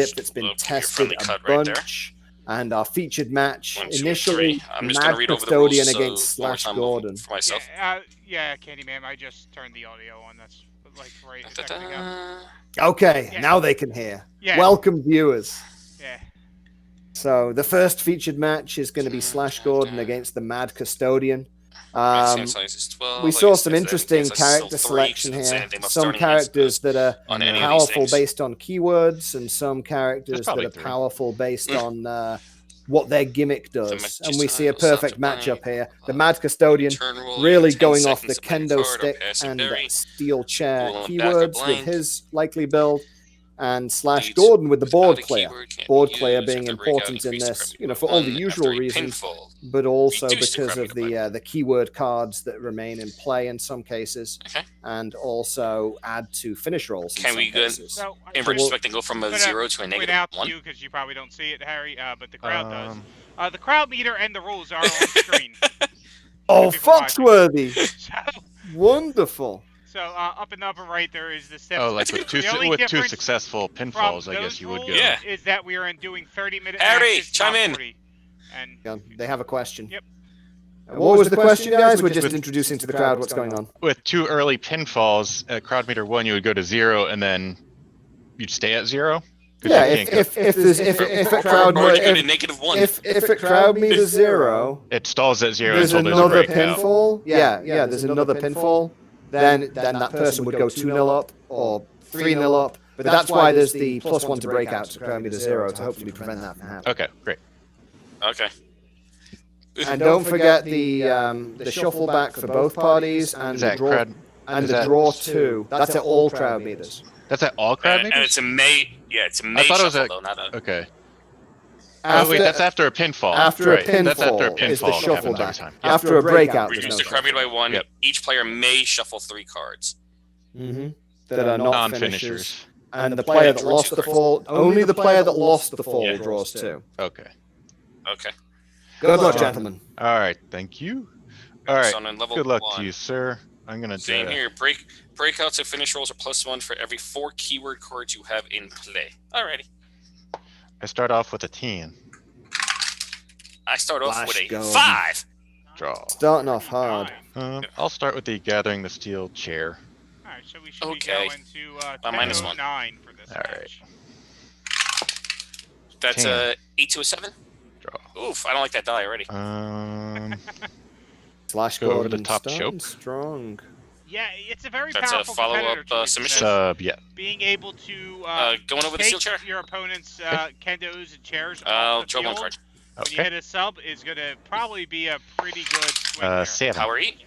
stip that's been tested a bunch. And our featured match, 1, 2, initially, I'm just Mad read over the rules, Custodian so against one more Slash time Gordon. for myself. Yeah, Candyman, I just turned the audio on. That's like right a second ago. Okay, now they can hear. Yeah. Welcome, viewers. Yeah. So the first featured match is going to be Slash Gordon against the Mad Custodian. We saw some interesting character selection here. Some characters that are powerful based on keywords, and some characters that are powerful based on what their gimmick does. And we see a perfect matchup here. The Mad Custodian really going off the kendo stick and steel chair keywords with his likely build. And Slash Gordon with the board clear. Board clear being important in this, for all the usual reasons, but also because of the keyword cards that remain in play in some cases, and also add to finish rolls in some cases. So, in retrospect, and go from a 0 to a negative 1? Point out to you, because you probably don't see it, Harry, but the crowd does. The crowd meter and the rules are on screen. Oh, Foxworthy! Wonderful. So up in the upper right, there is the steps. Oh, like with two successful pinfalls, I guess you would go. Yeah. Is that we are doing 30-minute Harry, matches, chime in. 40. And they have a question. Yep. What was the question, guys? We're just introducing to the crowd what's going on. With 2 early pinfalls, at crowd meter 1, you would go to 0, and then you'd stay at 0. Yeah, if a crowd meter 0, it stalls at 0. There's another pinfall. Yeah, there's another pinfall. Then that person would go 2-0 up or 3-0 up. But that's why there's the +1 to breakout to crowd meter 0 to hopefully prevent that from happening. Okay, great. Okay. And don't forget the shuffle back for both parties and the draw 2. That's at all crowd meters. That's at all crowd meters? And it's a May. Yeah, it's a May. I thought it was shuffle, though, not a... Okay. Wait, that's after a pinfall. After a pinfall, that's after a pinfall is the shuffle back. Yep. After a breakout, reduce the crowd meter by 1. Yep. Each player may shuffle 3 cards. That are not finishers. And the player that lost the fall, only the player that lost the fall draws 2. Okay. Okay. Good luck, gentlemen. All right, thank you. All right, good luck 1. to you, sir. I'm gonna Same here. Breakouts and finish rolls are +1 for every 4 keyword cards you have in play. Alrighty. I start off with a 10. I start off with a 5. Draw. Starting off hard. I'll start with the gathering the steel chair. All right, so we should be going to -1 for this match. That's a 8 to a 7. Draw. Oof, I don't like that die already. Slash go over the top choke. Strong. Yeah, it's a very That's powerful a follow-up submission. Yeah. Being able to going over the steel chair. Your opponent's kendos and chairs I'll off the draw field 1 card. when you hit a sub is going to probably be a pretty good swing 7. Power 8.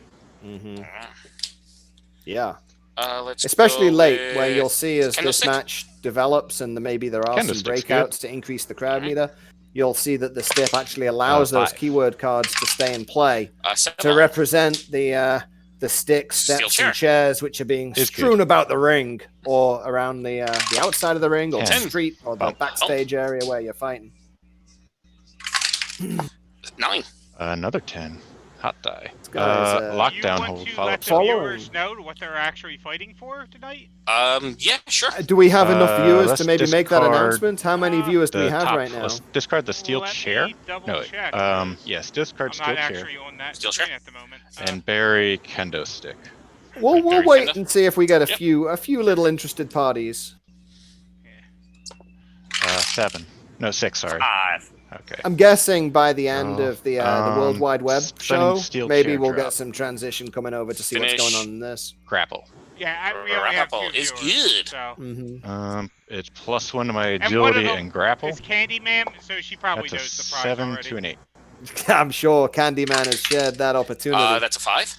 Yeah. Let's especially late, with... where you'll see as this match develops and maybe there are some breakouts to increase the crowd meter. You'll see that the stip actually allows those keyword cards to stay in play to represent the sticks, steps, and chairs which are being strewn about the ring or around the outside of the ring or the street or the backstage area where you're fighting. 9. Another 10. Hot die. Lockdown hold. Let the viewers know what they're actually fighting for tonight? Yeah, sure. Do we have enough viewers to maybe make that announcement? How many viewers do we have right now? Let's discard the steel chair. No, yes, discard steel chair. Steel chair at the moment. And bury kendo stick. We'll wait and see if we get a few little interested parties. 7. No, 6. Sorry. 5. Okay. I'm guessing by the end of the World Wide Web show, maybe we'll get some transition coming over to see what's going on in this. Grapple. Yeah, we only have 2 is viewers, good. So. It's +1 to my agility and grapple. It's Candyman, so she probably knows the prize 7 already. to an 8. I'm sure Candyman has shared that opportunity. That's a 5.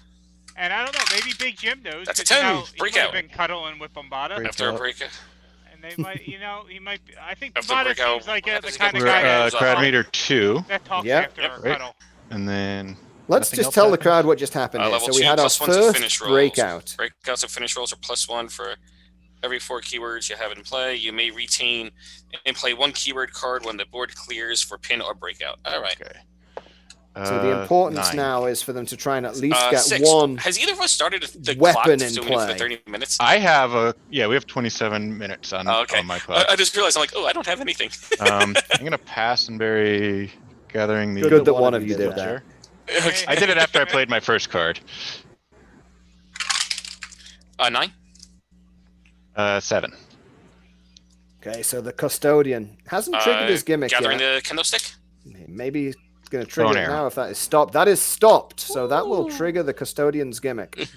And I don't know, maybe Big Jim knows. That's a 10. Breakout. He's been cuddling with Bombada. After a breakout. And they might, he might. I think Bombada seems like the kind of guy that crowd meter 2. That talks after a cuddle. And then let's just tell the crowd what just happened here. So we had our first breakout. Breakouts and finish rolls are +1 for every 4 keywords you have in play. You may retain and play 1 keyword card when the board clears for pin or breakout. All right. Okay. So the importance 9. now is for them to try and at least get 6. one Has either of us started the weapon clock in doing it for the play. 30 minutes? I have we have 27 minutes on my clock. I just realized, I'm like, oh, I don't have anything. I'm going to pass and bury gathering the... Good that one of you did that. Okay. I did it after I played my first card. 9? 7. Okay, so the custodian hasn't triggered his gimmick gathering yet. the kendo stick? Maybe he's going to trigger Bone it arrow. now if that is stopped. That is stopped, so that will trigger the custodian's gimmick.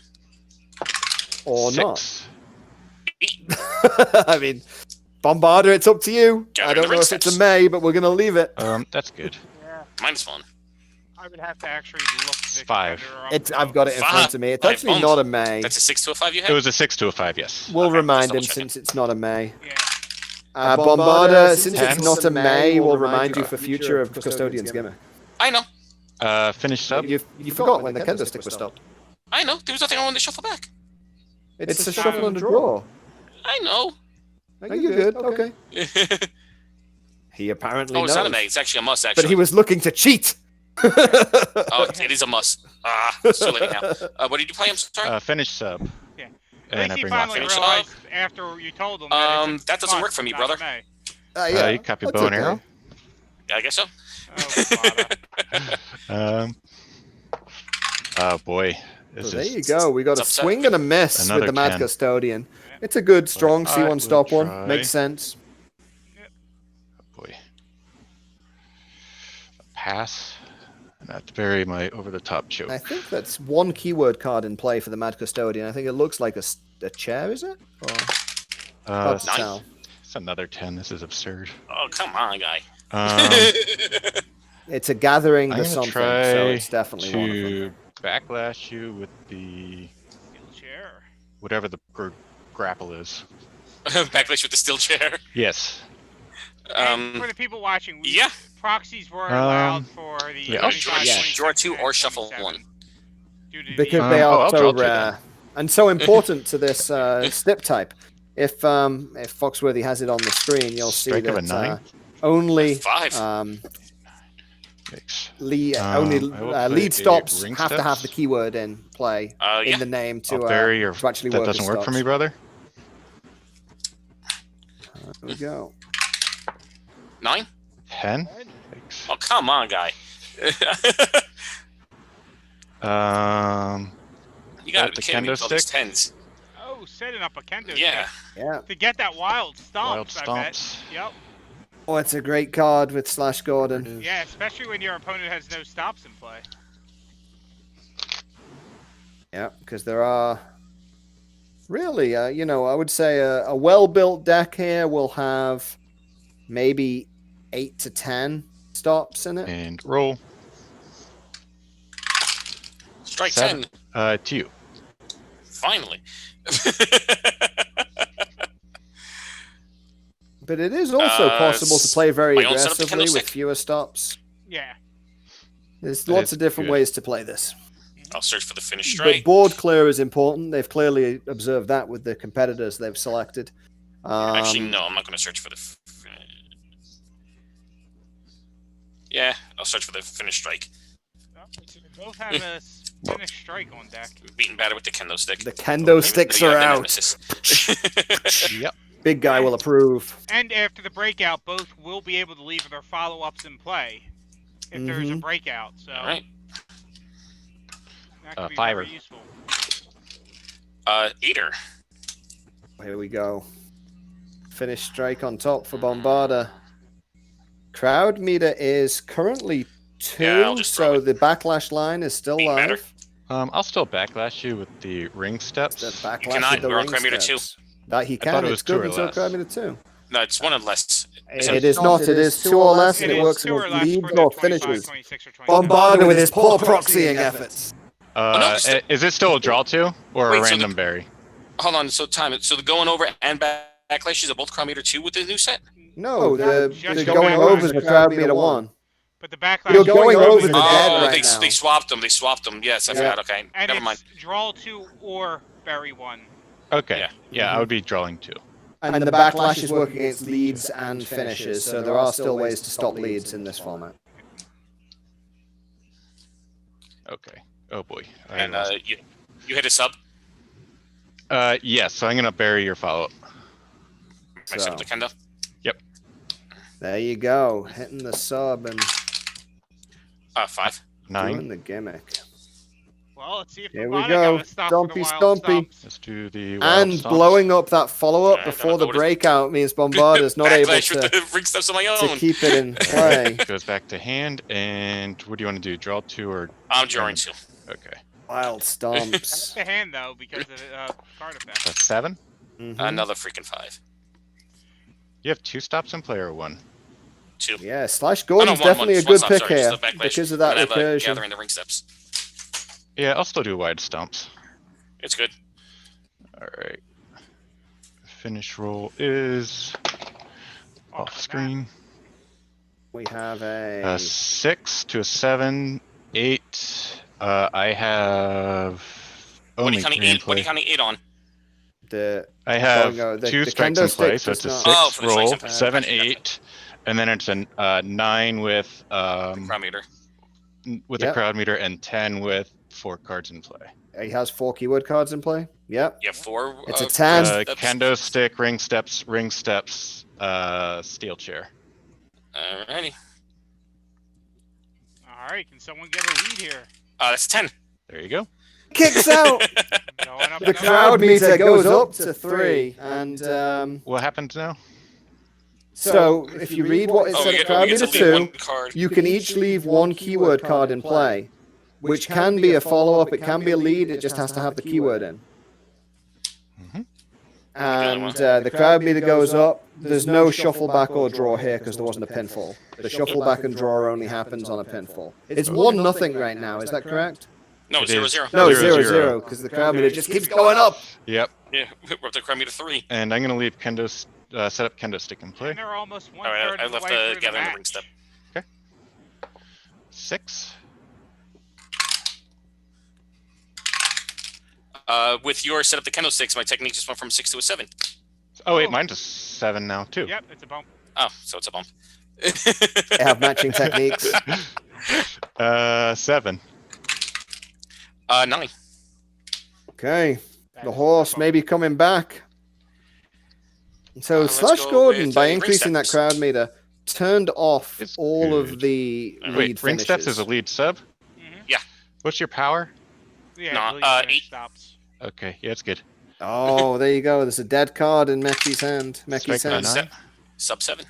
Or 6. not. I mean, Bombarder, it's up to you. I Gathering don't the know ring if it's a steps. May, but we're going to leave it. That's good. Yeah, -1. I would have to actually look the 5. competitor up. It's, I've got it in front of me. It's Five actually bones. not a May. That's a 6 to a 5 you It have? was a 6 to a 5, yes. We'll Okay, remind just him double-checking. since it's not a May. Yeah. Bombarder, since Ten. it's not a May, we'll remind you for future of Custodian's gimmick. I know. Finish sub. You forgot when the kendo stick was stopped. I know. There was nothing I wanted to shuffle back. It's a shuffle and a draw. I know. Are you good? Okay. He apparently Oh, it's not a knows. May. It's actually a must, actually. But he was looking to cheat. Oh, it is a must. It's too late now. What did you play? I'm sorry. Finish sub. Yeah. And At I least he bring finally off. Finish realized after you told him that it's a That doesn't work must, for me, not brother. a May. Yeah, You copy that's bow and okay. arrow. I guess so. Oh, Oh boy. So This there is you go. We got a It's upset. swing and a miss Another with the Mad 10. Custodian. It's a good, strong I C1 will stop one. try. Makes sense. boy. Pass. And that's bury my over the top choke. I think that's one keyword card in play for the Mad Custodian. I think it looks like a chair, is it? Or hard to nine? tell. It's another 10. This is absurd. Oh, come on, guy. It's a gathering I'm the gonna something, try so it's definitely one of them. to backslash you with the steel chair. whatever the grapple is. Backlash with the steel chair. Yes. And for the people watching, Yeah. proxies were allowed for the yeah, I'll 25, draw 26, Draw 2 and or shuffle 27 1. due to Because the, they are I'll so draw two rare and so important to this stip type. If Foxworthy has it on the screen, you'll see Strike of a that 9? only 5. Yikes. lead I will put lead a stops ring have to steps. have the keyword in play in Yeah. the name to I'll bury your, to actually that work as doesn't work for stops. me, brother. There we go. 9? 10? Yikes. Oh, come on, guy. You gotta With be the kidding me kendo with all these stick? 10s. oh, setting up a kendo Yeah. Yeah. to get that wild stomp. Wild I bet. stomps. Yep. Oh, it's a great card with Slash Gordon. Yeah, especially when your opponent has no stops in play. Yeah, because there are really, you know, I would say a well-built deck here will have maybe 8 to 10 stops in it. And roll. Strike 7. 10. To you. Finally. But it is also possible to play very my own setup to aggressively with candlestick? fewer stops. Yeah. There's That lots is of different good. ways to play this. I'll search for the finish But strike. board clear is important. They've clearly observed that with the competitors they've selected. Actually, no, I'm not going to search for the... Yeah, I'll search for the finish strike. They both have a finish strike on deck. Beaten batter with the kendo stick. The kendo sticks You are have the out. nemesis. Yep. Big guy will approve. And after the breakout, both will be able to leave their follow-ups in play if there's a breakout. So Alright. that could be Fiver. very useful. Eater. Here we go. Finish strike on top for Bombarder. Crowd meter is currently 2, Yeah, I'll just throw so it. the backlash line is still Beat better. live. I'll still backlash you with the ring The steps. backlash cannot. with the We're on ring crowd meter steps. That he I thought can. it It's was 2 good or until less. crowd meter 2. No, it's 1 and less. It is not. It is 2 or less, and It it is works 2 or against less leads for the or 25, finishes. 26, or 27. Bombarder with his poor proxying efforts. no, Is it still a draw 2 or Wait, a so random the- berry? Hold on, so time it. So the going over and backlashes are both crowd meter 2 with the new set? No, the just going going over is the crowd meter 1. But the backlash You're going over the dead Oh, right they now. swapped them. They swapped them. Yes, I forgot. Okay, and never it's mind. draw 2 or bury 1. Okay. Yeah. I would be drawing 2. And the backlash is working against leads and finishes, so there are still ways to stop leads in this format. Okay. Oh boy. And you hit a sub. Yes. So I'm gonna bury your follow-up. I set up the kendo. Yep. There you go, hitting the sub and 5. 9. doing the gimmick. Well, let's see if Here we Bravado go. got a stop for the Stompy, wild stompy. stomps. Let's do the wild And stomps. blowing up that follow-up Yeah, before gonna the go to- breakout means Bombarda's not able Backlash with to the ring steps on my to own. keep it in play. Goes back to hand, and what do you want to do? Draw 2 or? I'm drawing 2. Okay. Wild That's stomps. the hand though, because of the card effect. That's 7. Mhm. Another freaking 5. You have 2 stops in play or 1? 2. Yeah, Slash Gordon's one, definitely a one good stop, pick sorry, here just a backlash. because of that And I have, recursion. gathering the ring steps. Yeah, I'll still do wide stomps. It's good. All right. Finish roll is off screen. We have a 6 to a 7, 8. I have What are only you counting 3 in 8? What are you play. counting 8 on? the I have going, the 2 strikes kendo in play, stick so it's a does 6 not- Oh, for the roll, strikes in play. 7, Gotcha, gotcha. 8, and then it's a 9 with Crowd meter. a Yep. crowd meter and 10 with 4 cards in play. he has 4 keyword cards in play. Yep. You have 4. It's a 10. steps. Kendo stick, ring steps, steel chair. Alrighty. All right, can someone get a lead here? That's 10. There you go. Kicks out. Going up The and up. crowd meter goes up to 3, and What happens now? so if you read what it Oh, said you at crowd get meter to leave 1 2, card. you can each leave 1 keyword card in play, which can be a follow-up, it can be a lead, it just has to have the keyword in. Mhm. And the crowd meter goes up. There's no shuffle back or draw here because there wasn't a pinfall. The shuffle back and draw only happens on a pinfall. It's 1-0 right now, is that correct? No, It 0, is. 0. No, 0-0. 0-0, because the crowd meter just keeps going up. Yep. Yeah, we're up to crowd meter 3. And I'm gonna leave set up kendo stick in play. And they're almost one Alright, third I of the left way through the gathering the ring match. step. 6. With your set up the kendo sticks, my technique just went from 6 to a 7. Oh wait, mine's a 7 now too. Yep, it's a bump. Oh, so it's a bump. They have matching techniques. 7. 9. Okay, That the is horse a may be coming back. So Let's Slash go Gordon, with, by ring increasing that steps. crowd meter, turned off It's all of good. the Wait, lead Wait, ring finishes. steps is a lead sub. Yeah. What's your power? Yeah, No, I believe finish 8. stops. Okay, yeah, it's good. Oh, there you go. There's a dead card in Meki's hand. Meki's Strike hand. nine. Sub 7.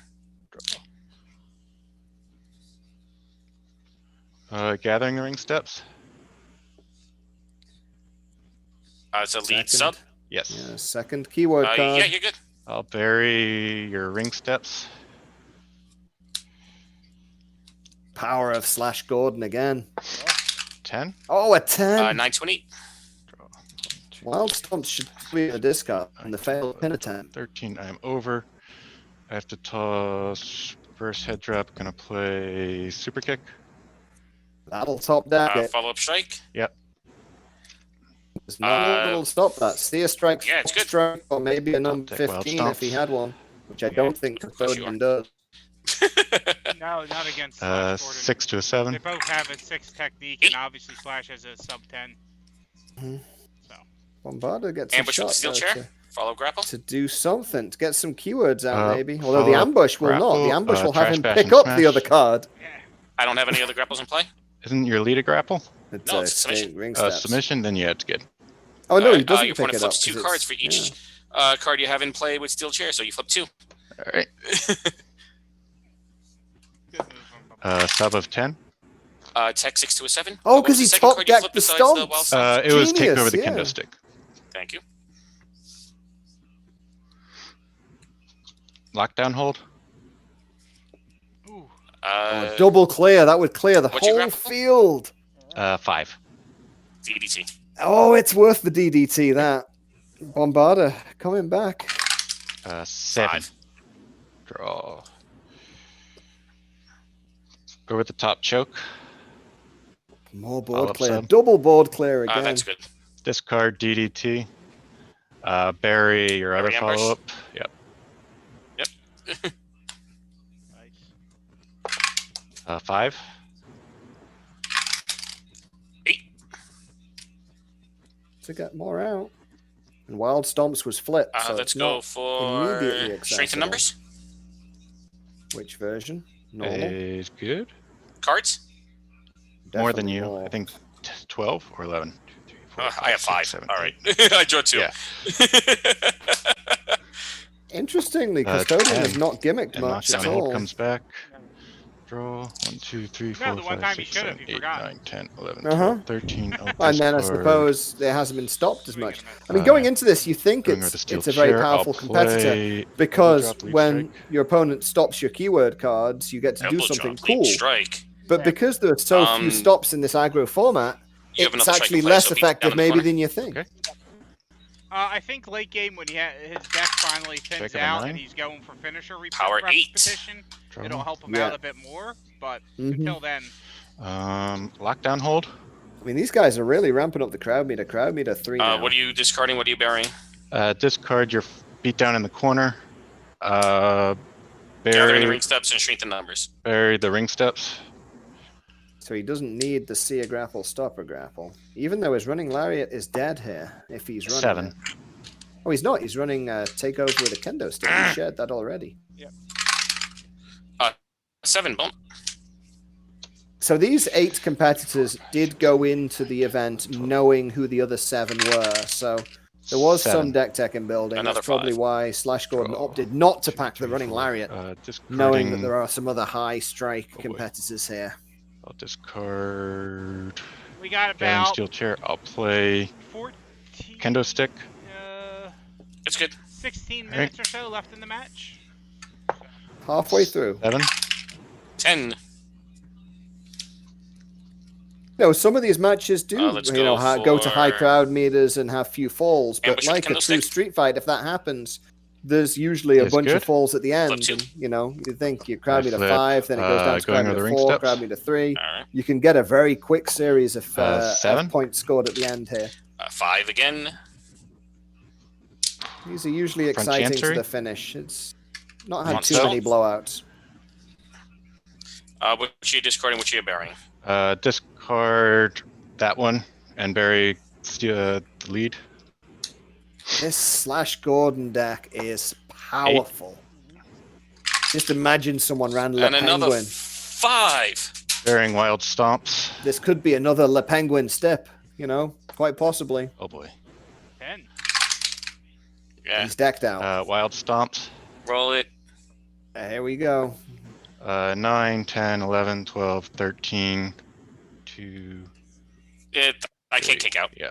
Gathering the ring steps. It's a lead Second. sub. Yes. Yeah, second keyword card. Yeah, you're good. I'll bury your ring steps. Power of Slash Gordon again. 10. Oh, a 10. 9 to an 8. Draw. Wild Stomps should be a discard and the failed pin attempt. 13. I'm over. I have to toss first head drop. Gonna play super kick. That'll top that. Follow up strike. There's no that'll stop that. Steer strike, Yeah, it's good. strike, or maybe a number Take wild 15 if he stomps. had one, which I don't think course you Custodian does. No, not against Slash Gordon. 6 to a 7. They both have a 6 technique, and obviously Slash has a sub 10. Mhm. So Bombarda gets Ambush a with shot steel there chair. Follow grapple. to do something, to get some keywords out Uh, maybe. Although the follow ambush will not. grapple, The ambush will have trash him bash pick and up smash. the other card. yeah, I don't have any other grapples in play. Isn't your lead a grapple? It's No, a it's a submission. state ring steps. Submission? Then yeah, it's good. Oh no, he Your doesn't pick opponent it up. flips 2 'cause cards it's- for each yeah. card you have in play with steel chair, so you flip 2. All right. good move from Sub of 10. Tech 6 to a 7. Oh, What was 'cause the he second top card you decked flipped the besides the stomps. wild stomps? It was take Genius, over the yeah. kendo stick. Thank you. Lockdown hold. Ooh, Double clear. That would clear the what's your whole grapple? field. 5. DDT. Oh, it's worth the DDT. That Bombarda coming back. 7. 5. Draw. Over the top choke. More board Follow-up clear. sub. Double board clear again. That's good. Discard DDT. Bury your other Bury ambush. follow up. Yep. nice. 5. 8. to get more out. And Wild Stomps was flipped, so let's it's go not for immediately strength and accessible. numbers. Which version? Normal? Is good. Cards. More than Definitely you. more. I think 12 or 11. 2, 3, 4, I have 5. 7, All right. 8. I drew 2. Yeah. Interestingly, Custodian has 10. not gimmicked And much at knockdown hold all. comes back. Draw 1, 2, 3, 4, the one 5, time he 6, should have, 7, he 8, forgot. 9, 10, 11, Uh-huh. 12, 13. I'll And then I discard. suppose it hasn't been stopped as much. I mean, going into this, you think Going with the it's steel a very chair, I'll powerful competitor play because Elbow Drop, Leap when Strike. your opponent stops your keyword cards, you get to do Elbow something drop, leap cool. strike. But because there are so few stops in this aggro format, You have it's another strike actually to play, less so beat down effective in the maybe corner. than you think. Okay. I think late game when his deck finally thins Check of a out 9. and he's going for finisher Power 8. repetition, Draw. it'll help him Yeah. out a bit more. But Mhm. until then, Lockdown hold. I mean, these guys are really ramping up the crowd meter. Crowd meter 3 now. What are you discarding? What are you burying? Discard your beat down in the corner. Gather any Bury ring steps and shrink the numbers. the ring steps. So he doesn't need the seer grapple, stopper grapple. Even though his running lariat is dead here, if he's running 7. it. Oh, he's not. He's running takeover with a kendo stick. He shared that already. 7 bump. So these 8 competitors did go into the event knowing who the other 7 were. So there was 7. some deck tech in building. Another That's probably 5. why Slash Gordon Draw. opted not to 1, pack 2, the running 4. lariat, Discarding, knowing that there are some other high strike Oh, boy. competitors here. I'll discard we got Garen about steel chair. I'll play 14, kendo stick. It's good. 16 Alright. minutes or so left in the match. Halfway through. 7. 10. No, some of these matches do, Let's you know, go go to high for- crowd meters and have few falls. But Ambush with like a true candlestick. street fight, if that happens, there's usually a Is bunch good. of falls at the end. Flip 2. And, you know, you think your crowd I meter flip, 5, then it goes down to crowd going with meter the ring 4, steps. crowd meter 3. All right. You can get a very quick series of 7. points scored at the end here. 5 again. These are usually Front exciting chancery. to the finish. It's not had Monster. too many blowouts. What are you discarding? What are you burying? Discard that one and bury the lead. This Slash Gordon deck is powerful. Just imagine someone ran Le And another Penguin. 5. Burying wild stomps. This could be another Le Penguin step, you know, quite possibly. Oh boy. 10. Yeah. He's decked out. Wild stomps. Roll it. Here we go. 9, 10, 11, 12, 13, 2. I can't kick out. Yeah.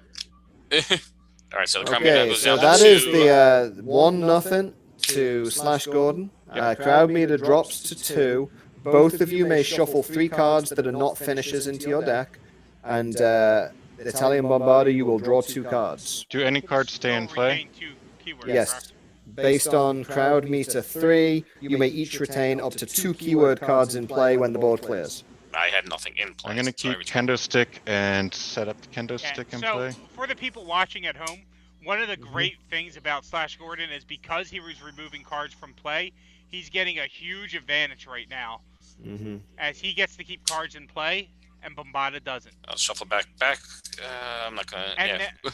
All right, so the crowd meter Okay, goes so down that to is the 1-0 to Slash Gordon. Crowd meter drops to 2. Both of you may shuffle 3 cards that are not finishers into your deck. And Italian Bombarder, you will draw 2 cards. Do any cards stay in Still play? retain 2 keywords, Yes. correct? Based on crowd meter 3, you may each retain up to 2 keyword cards in play when the board clears. I had nothing in play. I'm gonna so I keep returned. kendo stick and set up the kendo Yeah, stick in so play. for the people watching at home, one of the great things about Slash Gordon is because he was removing cards from play, he's getting a huge advantage right now. Mm-hmm. As he gets to keep cards in play, and Bombada doesn't. I'll shuffle back. I'm not gonna. And Yeah.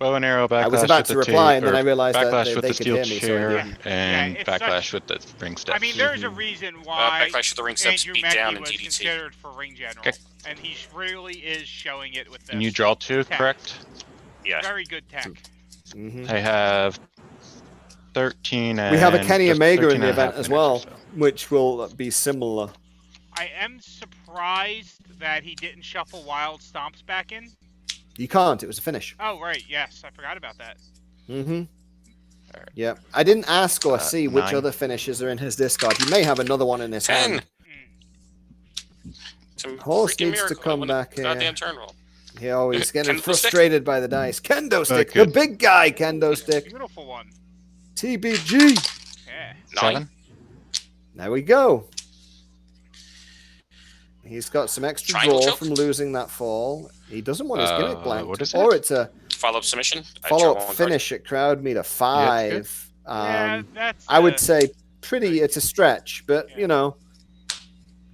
Bow and arrow, backlash I was about with to the reply, and then or I realized that backlash they with the could steel hear me, so I chair didn't. and Yeah, it's backlash such- with the ring steps. I mean, there's a reason why Backlash with the ring steps, Andrew beat Mackey down, and was DDT. considered for ring general, Okay. and he really is showing it with this. And you draw 2, Tech. correct? Yeah. Very good tech. Mm-hmm. I have 13 and We have a Kenny just Omega 13 in the and a half event as minutes or well, so. which will be similar. I am surprised that he didn't shuffle Wild Stomps back in. You can't. It was a finish. Oh, right. Yes, I forgot about that. Mm-hmm. Yeah. I didn't ask or see which 9. other finishes are in his discard. He may have another one in his 10. hand. Some Horse freaking needs to miracle. come I won a back here. Goddamn turn roll. He always getting Kendo stick? frustrated by the dice. Kendo stick. Okay. The big guy kendo stick. Beautiful one. TBG. Yeah. 9. 7. There we go. He's got some extra Triangle draw choke? from losing that fall. He doesn't want his gimmick blanked. what is or it? it's a Follow-up submission. I draw follow-up one card. finish at crowd meter 5. Yeah, that's. I would say pretty. It's a stretch, but Yeah. you know,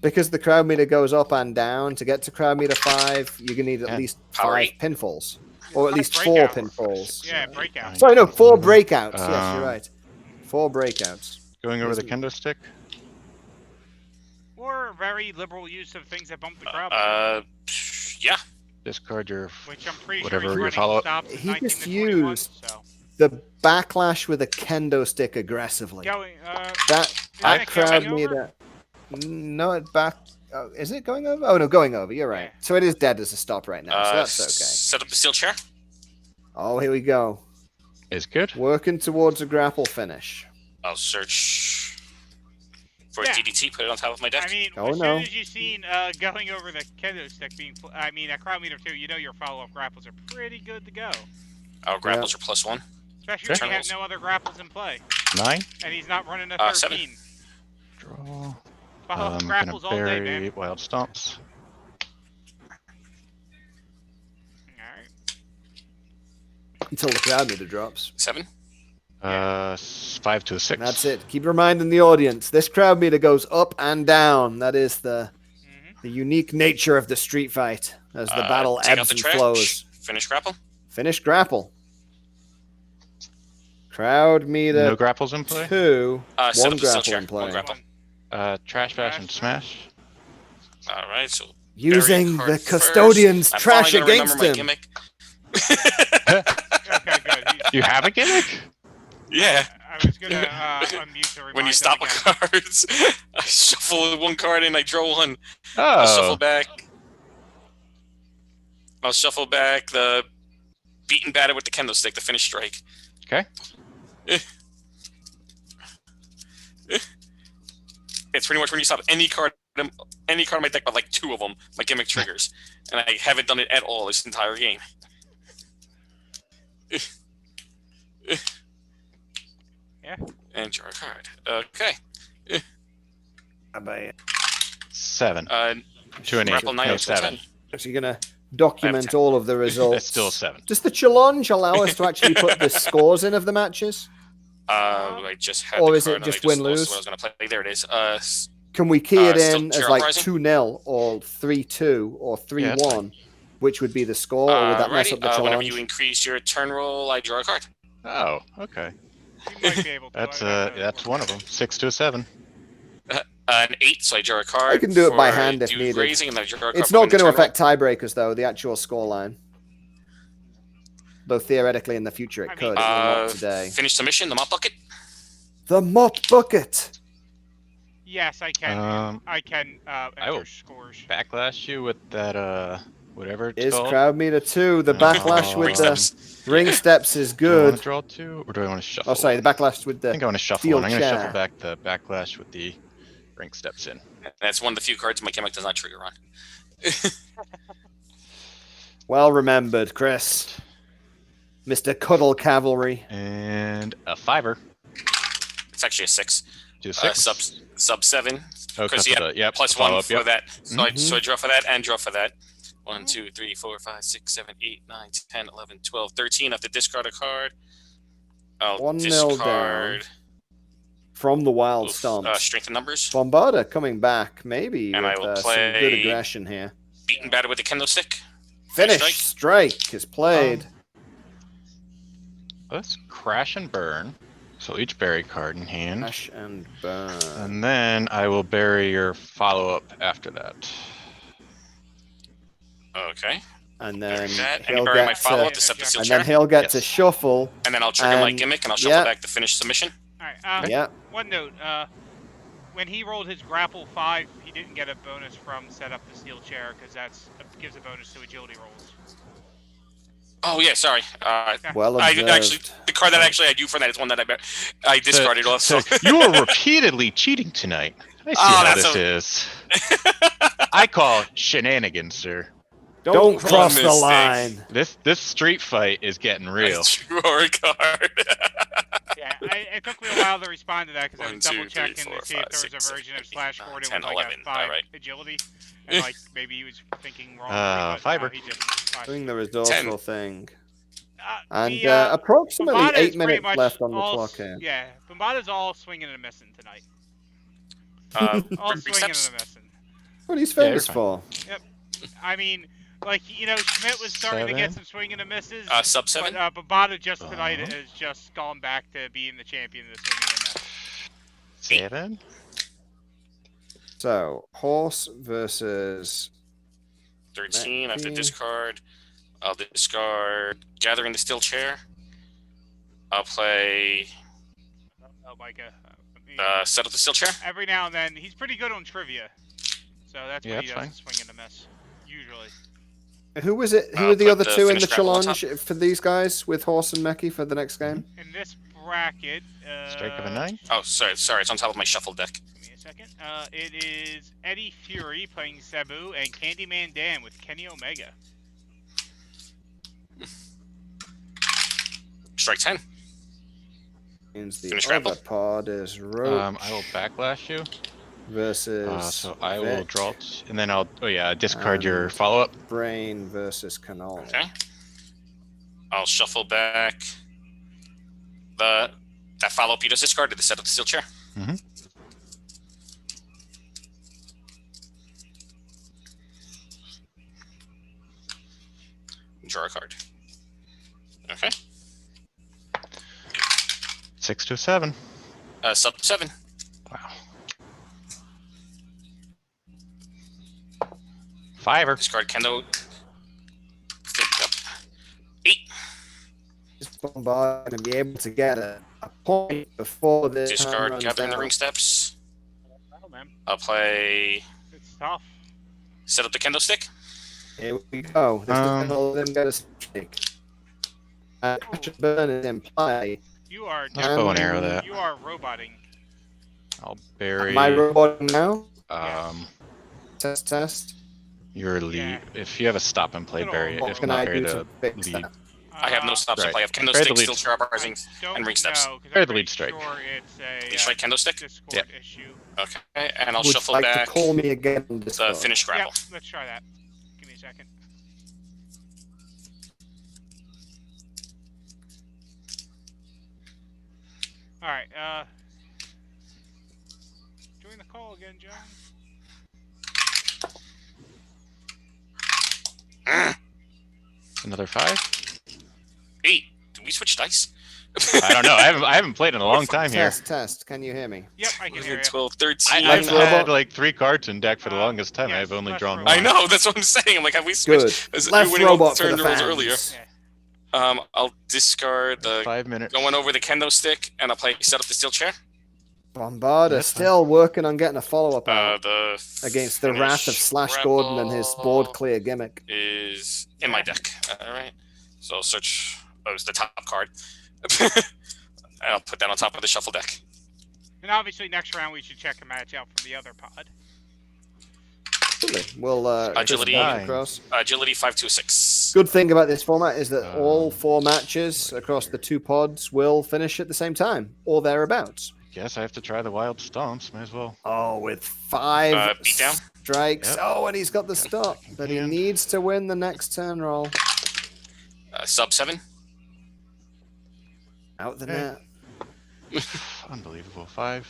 because the crowd meter goes up and down to get to crowd meter 5, you're gonna need at Yeah. least Power 5 8. pinfalls. Or at least 4 Breakouts. pinfalls. Yeah, breakouts. Sorry, no, 4 breakouts. Yes, you're right. 4 breakouts. Going over the kendo stick. Or very liberal use of things that bump the crowd. Yeah. Discard your Which I'm pretty whatever sure your he's follow-up. running stops He 19 just to 21, used so. the backlash with a kendo stick aggressively. Going, That crowd made a... No, it back... Oh, is it going over? Oh, no, going over. You're right. So it is dead as a stop right now, so that's okay. Set up the steel chair. Oh, here we go. Is good. Working towards a grapple finish. I'll search for a DDT, put it on top of my deck. I mean, as soon as you've seen going over the kendo stick being... I mean, at crowd meter 2, you know your follow-up grapples are pretty good to go. Our grapples are +1. Especially if you have no other grapples in play. 9. And he's not running a 13. 7. Draw. Follow-up grapples all day, man. Wild stomps. Alright. Until the crowd meter drops. 7. 5 to a 6. And that's it. Keep reminding the audience, this crowd meter goes up and down. That is the unique nature of the street fight as the battle ebbs and flows. Finish grapple. Finish grapple. Crowd meter. No grapples in play. 2. Set One up the steel grapple chair. in play. One grapple. Trash bash and smash. All right, so using the custodian's trash against him. Gimmick. Okay, good. You have a gimmick? Yeah. I was gonna unmute to remind when you stop a cards, I shuffle 1 card and I draw 1. Oh. I'll shuffle back the beaten batter with the kendo stick, the finish strike. Okay. It's pretty much when you stop any card in my deck but like 2 of them, my gimmick triggers. And I haven't done it at all this entire game. Yeah. And draw a card. Okay. 7. 2 and 8. Grapple 9 No, and 7. So you're going to document all of the results. It's still 7. Does the challenge allow us to actually put the scores in of the matches? I just had or the is card it and just I just win-lose? lost what I was going to play. There it is. Can we key it in still as like rising? 2-0 or 3-2 or 3-1? Which would be the score, or would that mess up the challenge? Whenever you increase your turn roll, I draw a card. Oh, okay. You might be able to. That's one of them. 6 to a 7. An 8, so I draw a card. I can do it by for hand if dude needed. Raising, and I draw a card It's for not when the going to turn roll. affect tiebreakers, though, the actual scoreline. Though theoretically in the future it could. It will not today. Finish submission, the mop bucket. The mop bucket! Yes, I can. I can I enter will scores. backlash you with that, whatever it's Is called. crowd meter 2. The backlash with Ring the steps. ring steps is Do I want good. to draw 2, or do I want to shuffle? Oh, sorry, the backlash with I the think I want to shuffle steel one. I'm going to chair. shuffle back the backlash with the ring steps in. That's one of the few cards my gimmick does not trigger on. Well remembered, Chris. Mr. Cuddle Cavalry. And a 5er. It's actually a 6. To a 6. Sub 7. Oh, Because you have yep, plus 1 follow-up, for yep. that. So, so I draw for that and draw for that. 1, 2, 3, 4, 5, 6, 7, 8, 9, 10, 11, 12, 13. I have to discard a card. I'll 1-0 discard. down. From the wild Oof, stomps. strength and numbers. Bombarda coming back, maybe And with I will some good play- aggression here. Beaten batter with the kendo stick. Finish strike is played. Let's crash and burn. So each bury card in hand. Crash and burn. And then I will bury your follow-up after that. Okay. And Bury then that. And he'll bury my get follow-up to, to set the steel and chair. then he'll get Yes. to shuffle. And then I'll trigger my and- gimmick and I'll shuffle yeah. back the finish submission. Alright, Yeah. one note, when he rolled his grapple 5, he didn't get a bonus from set up the steel chair, because gives a bonus to agility rolls. Oh yeah, sorry. Well I observed. actually the card that actually I do for that is one that I discarded also. So you are repeatedly cheating tonight. I see Oh, how that's this is. I call shenanigans, sir. Don't cross run the this line. This street fight is getting real. Draw a card. Yeah, it took me a while to respond to that, because I 1, was 2, double 3, checking 4, to see 5, if there was 6, a version 7, of Slash 8, 9, Gordon 10, with like 11. a 5 Alright. agility, and like maybe he was thinking wrong. but Fiber. he just 5. Doing the resourceful thing. And The, approximately Bombada's 8 pretty minutes much left on the all clock here. Yeah, Bombada's all swinging and a missing tonight. All Three swinging steps. and a missing. What are these Yeah, famous you're for? I mean, Like, Schmidt was starting to get 7. some swing and a misses. Sub 7. But Bobada just tonight has just gone back to being the champion of the swing and a miss. 7. So, horse versus 13. I have to Mackie. discard. I'll discard Gathering the Steel Chair. I'll play Oh, Micah. Set Up the Steel Chair. Every now and then, he's pretty good on trivia. So that's Yeah, what he that's does, swing and a miss. Usually. who was it? Who were the put other the two in the finish grapple on challenge for these guys with Horse and Meki for the next game? In this bracket, Strike of a 9. Oh, sorry. It's on top of my shuffle deck. Give me a second. It is Eddie Fury playing Sabu and Candyman Dan with Kenny Omega. Strike 10. Means the Finish other grapple. pod is Roach I will backlash you. versus So I will Vic, draw. And then I'll. Oh yeah, discard your follow-up. Brain versus Canal. Okay. I'll shuffle back that follow-up you just discarded to Set Up the Steel Chair. Mm-hmm. Draw a card. Okay. 6 to 7. Sub 7. Wow. 5er. Discard Kendo. Pick up. 8. Just bombard and be able to get a point before the time Discard runs Gathering the out. Ring Steps. Oh, man. I'll play It's tough. Set Up the Kendo Stick. Here we go. This doesn't get a streak. Burn is in play. You are Let's bow and arrow that. You are roboting. I'll bury. Am I roboting now? Test. Your lead. Yeah. If you have a stop and play, bury it. What If can not, I bury do the to fix lead. that? I have no stops to Right. play. I have Kendo Bury the Stick, lead. Steel Chair Uprising, and Ring Steps. Bury the lead strike. Sure it's a You strike Kendo Stick? Discord Yep. issue. Okay, and I'll Would shuffle like back to call me again on the Discord. Finish Grapple. Yep, let's try that. Give me a second. Alright, join the call again, John. Another 5. 8. Did we switch dice? I don't know. I haven't played in a long time here. Test. Can you hear me? Yep, I can hear you. 12, 13. I've Let's had robot. like 3 cards in deck for the longest time. yes, I've only let's drawn robot. one. I know, that's what I'm saying. I'm like, have we switched? Good. We Left were winning all robot the for turn the rolls fans. earlier. Yeah. I'll discard the 5 minutes. going over the Kendo Stick, and I'll play Set Up the Steel Chair. Bombarda That's still working on getting a follow-up out The against the Finish wrath of Slash Gordon and his board clear gimmick. is in my deck. All right. So I'll search. Oh, it's the top card. And I'll put that on top of the shuffle deck. And obviously next round we should check a match out from the other pod. Absolutely. We'll Agility. just back across. Agility 526. Good thing about this format is that all 4 matches across the 2 pods will finish at the same time or thereabouts. Guess I have to try the wild stomps. Might as well. Oh, with 5 beatdown? strikes. Yep. Oh, and he's got the stop, but he hand. needs to win the next turn roll. Sub 7. Out the Okay. net. Unbelievable. 5.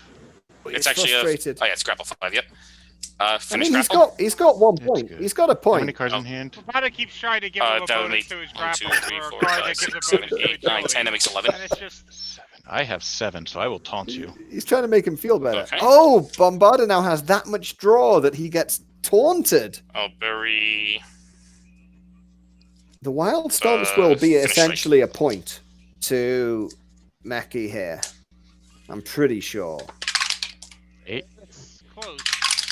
He's It's actually frustrated. Oh yeah, it's grapple 5. Yep. I Finish mean, grapple. he's got 1 It's point. good. He's got a How many point. cards Oh. in hand? Bobada keeps trying to give him a that would bonus make to his 1, grapple 2, 3, for a 4, card 5, that gives 6, a 7, bonus to 8, 9, 10. That agility. makes 11. And it's just 7. I have 7, so I will taunt you. He's trying to make him feel better. Okay. Oh, Bombarda now has that much draw that he gets taunted. I'll bury. The wild stomps will be finish essentially a point to Mackie here. I'm pretty sure. 8. it's close.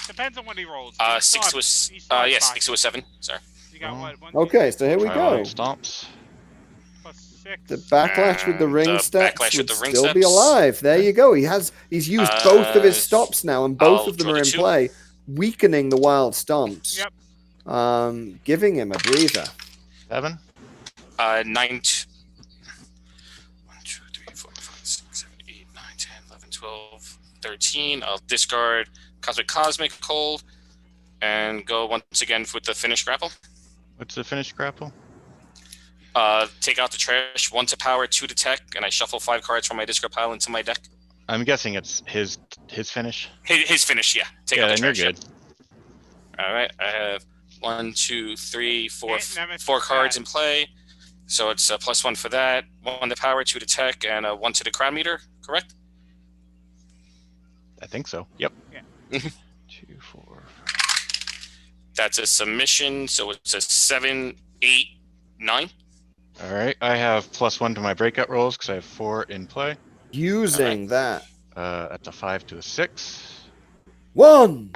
Depends on what he rolls. 6 to a. Yeah, 6 to a 7. Sorry. You got what? 1, Okay, so here we Try go. wild stomps. plus 6. The backlash with the And ring the steps backlash would with the ring still be steps. alive. There you go. He's used both of his Uh, stops now, and both I'll of them draw are the in 2. play, weakening the wild stomps. Yep. Giving him a breather. 7. 9. 1, 2, 3, 4, 5, 6, 7, 8, 9, 10, 11, 12, 13. I'll discard Cosmic Cold and go once again with the Finish Grapple. What's the finish grapple? Take out the trash, 1 to power, 2 to tech, and I shuffle 5 cards from my discard pile into my deck. I'm guessing it's his finish. His finish, yeah. Take Yeah, out the then you're trash. good. All right, I have 1, 2, 3, 4, Can't nemesis 4 cards that. in play. So it's a +1 for that, 1 to power, 2 to tech, and a 1 to the crowd meter. Correct? I think so. Yep. Yeah. 2, 4. That's a submission. So it's a 7, 8, 9. All right. I have +1 to my breakout rolls because I have 4 in play. Using that. That's a 5 to a 6. 1.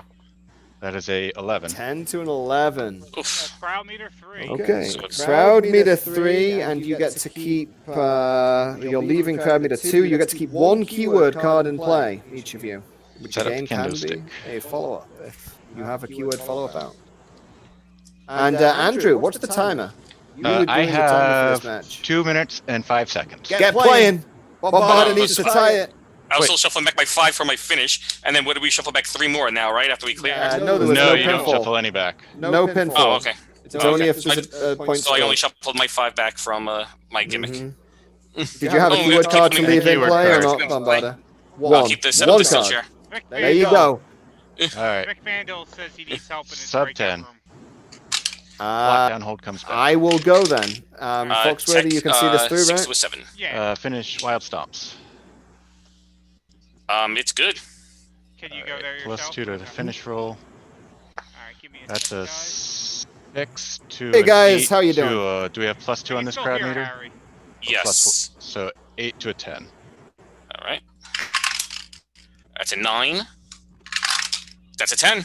That is a 11. 10 to an 11. Oof. Crowd meter 3. Okay. So it's- Crowd meter 3, and you get to keep. You're leaving crowd meter 2. You get to keep 1 keyword card in play, each of you, which Set up again the can kendo be stick. a follow-up if you have a keyword follow-up out. And Andrew, what's the timer? You were I doing the timer for this have match. 2 minutes and 5 seconds. Get playing. Bombarda No, needs to it's tie it. I was Wait. still shuffling back my 5 for my finish, and then what did we shuffle back 3 more now, right? After we clear? No, there was No, no you don't pinfall. shuffle any back. No pinfall. Oh, okay. It's only Okay. if there's a point So I only score. shuffled my 5 back from my gimmick. Mhm. Did you have a Oh, keyword keep card to them in leave in keyword play or cards. not, Keep them in Bombarda? I'll One. keep the setup One to steel card. chair. Vic There you go. All right. Vic Vandal says he needs help in his Sub breakout 10. room. Lockdown hold comes back. I will go then. Foxworthy, you can see this through, 6 right? to a 7. Yeah. Finish wild stomps. It's good. Can you go there yourself? +2 to the finish roll. All right, give me a That's second, a guys. 6 to Hey, an guys, 8 how you to, doing? do we have +2 on He's this still crowd here, meter? Harry. Yes. So 8 to a 10. All right. That's a 9. That's a 10.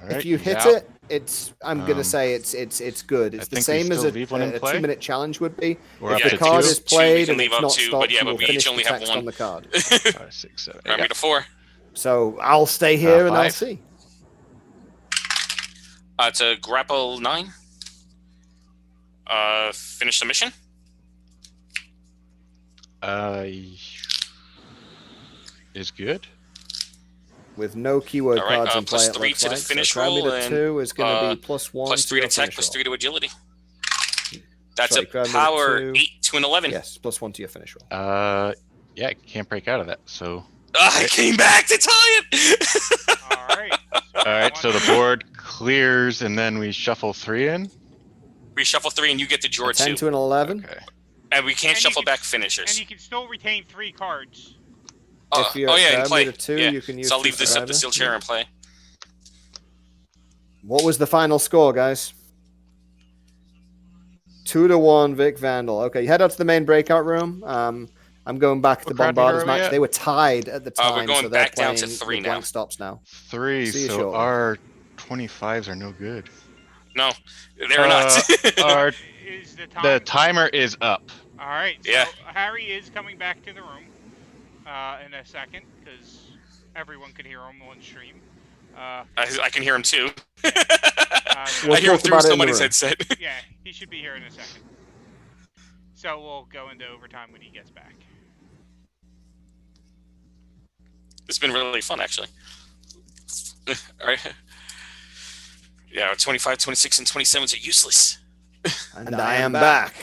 All right, If you he's hit out. it, it's. I'm gonna Um, say it's good. It's I the think we same as still leave one in a play. 2-minute challenge would be. We're If up the to card 2. is 2, we played can and leave it's up not 2, stopped, but yeah, you but will we finish each the only have text 1. on the card. 5, 6, 7, 8. Crowd meter 4. So I'll stay here and I'll 5. see. It's a grapple 9. Finish the mission. Is good. With no keyword All right, cards in play, it +3 looks to the like. finish so crowd roll meter and, 2 is going to be +1 +3 your to tech, finish roll. +3 to agility. That's Sorry, a crowd meter power 2. 8 to an 11. Yes, +1 to your finish roll. Yeah, I can't break out of that. So I came back to tie it. All right. all right, so the board clears and then we shuffle 3 in. We shuffle 3 and you get to draw A 10 2. to an 11. Okay. And we can't And you shuffle can- back finishers. And you can still retain 3 cards. If you're Oh yeah, in crowd play. meter 2, Yeah. you can use So I'll two leave this up to forever. steel chair and play. What was the final score, guys? 2-1, Vic Vandal. Okay, you head out to the main breakout room. I'm going back to the What crowd meter Bombarders are we match. at? They were tied at the time, We're going so they're back down to playing 3 with now. blank stops now. 3, See you so shortly. our 25s are no good. No, they're not. Our Is the time? the timer is up. All right. So Yeah. Harry is coming back to the room in a second because everyone could hear him on stream. I can hear him too. We'll I hear him talk through about it in the somebody's room. headset. Yeah, he should be here in a second. So we'll go into overtime when he gets back. It's been really fun, actually. All right. Yeah, 25, 26, and 27s are useless. And I am back.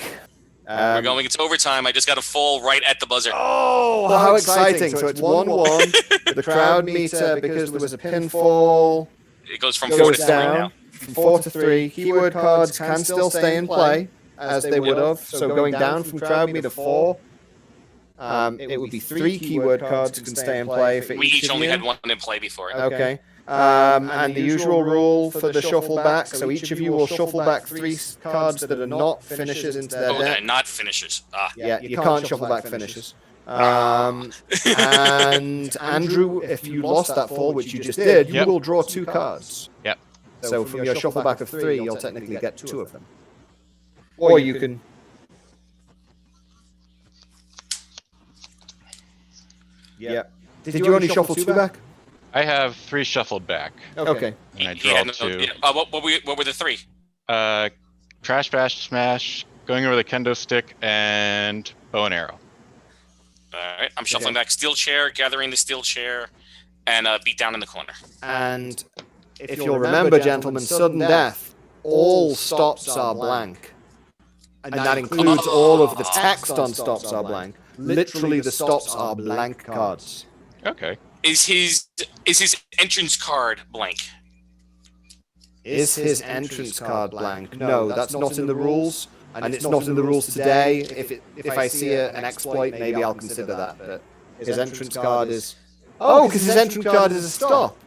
We're going into overtime. I just got a fall right at the buzzer. Oh, how exciting. So it's 1-1. The crowd meter, because there was a pinfall, It goes from 4 to goes 3 down. now. From 4 to 3. Keyword cards can still stay in play, as they would have. So going down from crowd meter 4, it would be 3 keyword cards can stay in play for We each each of only you. had 1 in play before. Okay. And the usual rule for the shuffle back, so each of you will shuffle back 3 cards that are not finishes into their Oh, deck. they're not finishers. Yeah, you can't shuffle back finishes. And Andrew, if you lost that fall, which you just did, you Yep. will draw 2 cards. Yep. So from your shuffle back of 3, you'll technically get 2 of them. Or you can... Yep. Did you only shuffle 2 back? I have 3 shuffled back, Okay. and I Yeah, draw no, 2. yeah. What were the 3? Trash, bash, smash, going over the kendo stick, and bow and arrow. All right. I'm shuffling back steel chair, gathering the steel chair, and beat down in the corner. And if you'll remember, gentlemen, sudden death, all stops are blank. And that includes all of the text on stops are blank. Literally, the stops are blank cards. Okay. Is his entrance card blank? Is his entrance card blank? No, that's not in the rules, and it's not in the rules today. If I see an exploit, maybe I'll consider that, but his entrance card is... Oh, because his entrance card is a stop.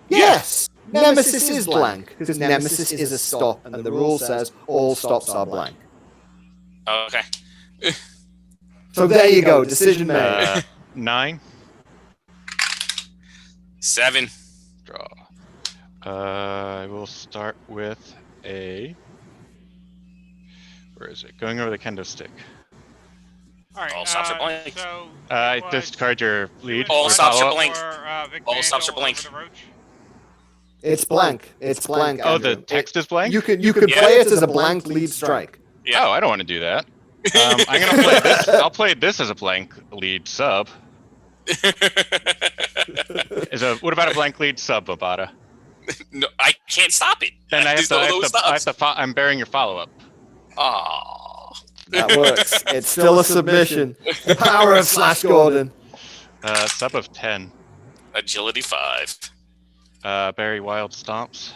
Yes! Nemesis is blank, because Nemesis is a stop, and the rule says all stops are blank. Okay. So there you go, decision made. 9. 7. Draw. I will start with a... Where is it? Going over the kendo stick. All right. All stops are blank. So Discard your lead. All your stops are follow-up. blank. All stops are blank. It's blank. It's blank. Oh, Andrew. the text is blank? You can play it as a blank lead strike. Yeah. Oh, I don't want to do that. I'm gonna play this. I'll play this as a blank lead sub. What about a blank lead sub, Obata? No, I can't stop it. Then I'm bearing your follow-up. Oh. That works. It's still a submission. The power of Slash Gordon. Sub of 10. Agility 5. Barry Wild Stomps.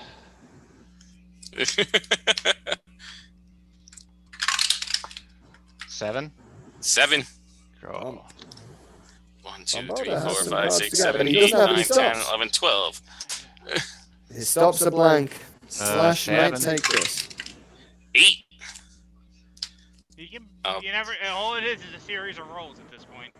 7. 7. Draw. 1, 2, Obata 3, has 4, some 5, cards 6, together, 7, but he 8, doesn't have any 9, 10, stops. 11, 12. His stops are blank. Slash might 7. take this. 8. You can. Oh. You never. All it is a series of rolls at this point.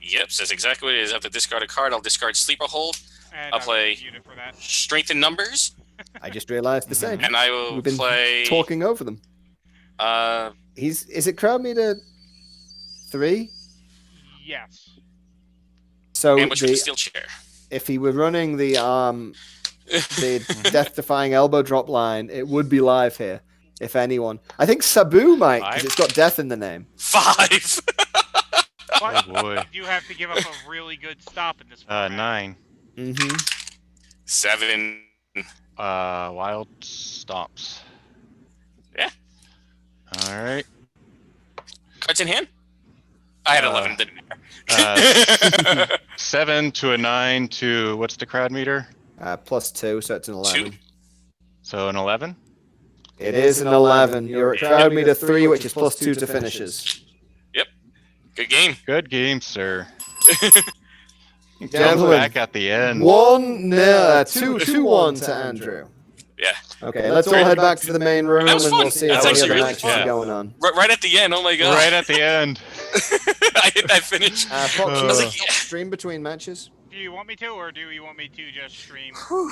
Yep, says exactly what it is. I have to discard a card. I'll discard Sleeper Hold. And I'll play unit for that. Strength in Numbers. I just realized the same. And I will We've been play... talking over them. Is it crowd meter 3? Yes. So Ambush with the Steel Chair. if he were running the death-defying elbow drop line, it would be live here. If anyone, I think Sabu might, because it's got death in the name. 5. But Oh boy. you do have to give up a really good stop in this format. 9. 7. Wild Stomps. Yeah. Alright. Cards in hand? I had 11, didn't matter. 7 to a 9 to, what's the crowd meter? +2, so it's an 11. 2. So an 11? It is an 11. You're at crowd meter 3, which is +2 to finishes. Yep. Good game. Good game, sir. Gentlemen, Back at the end. 2-1 to Andrew. Yeah. Okay, let's all head back to the main room, That was and fun. we'll see That's how the actually other really matches fun. are going on. Right at the end. Oh my god. Right at the end. I hit that finish. Fox, I was like, yeah. stream between matches. Do you want me to, or do you want me to just stream? For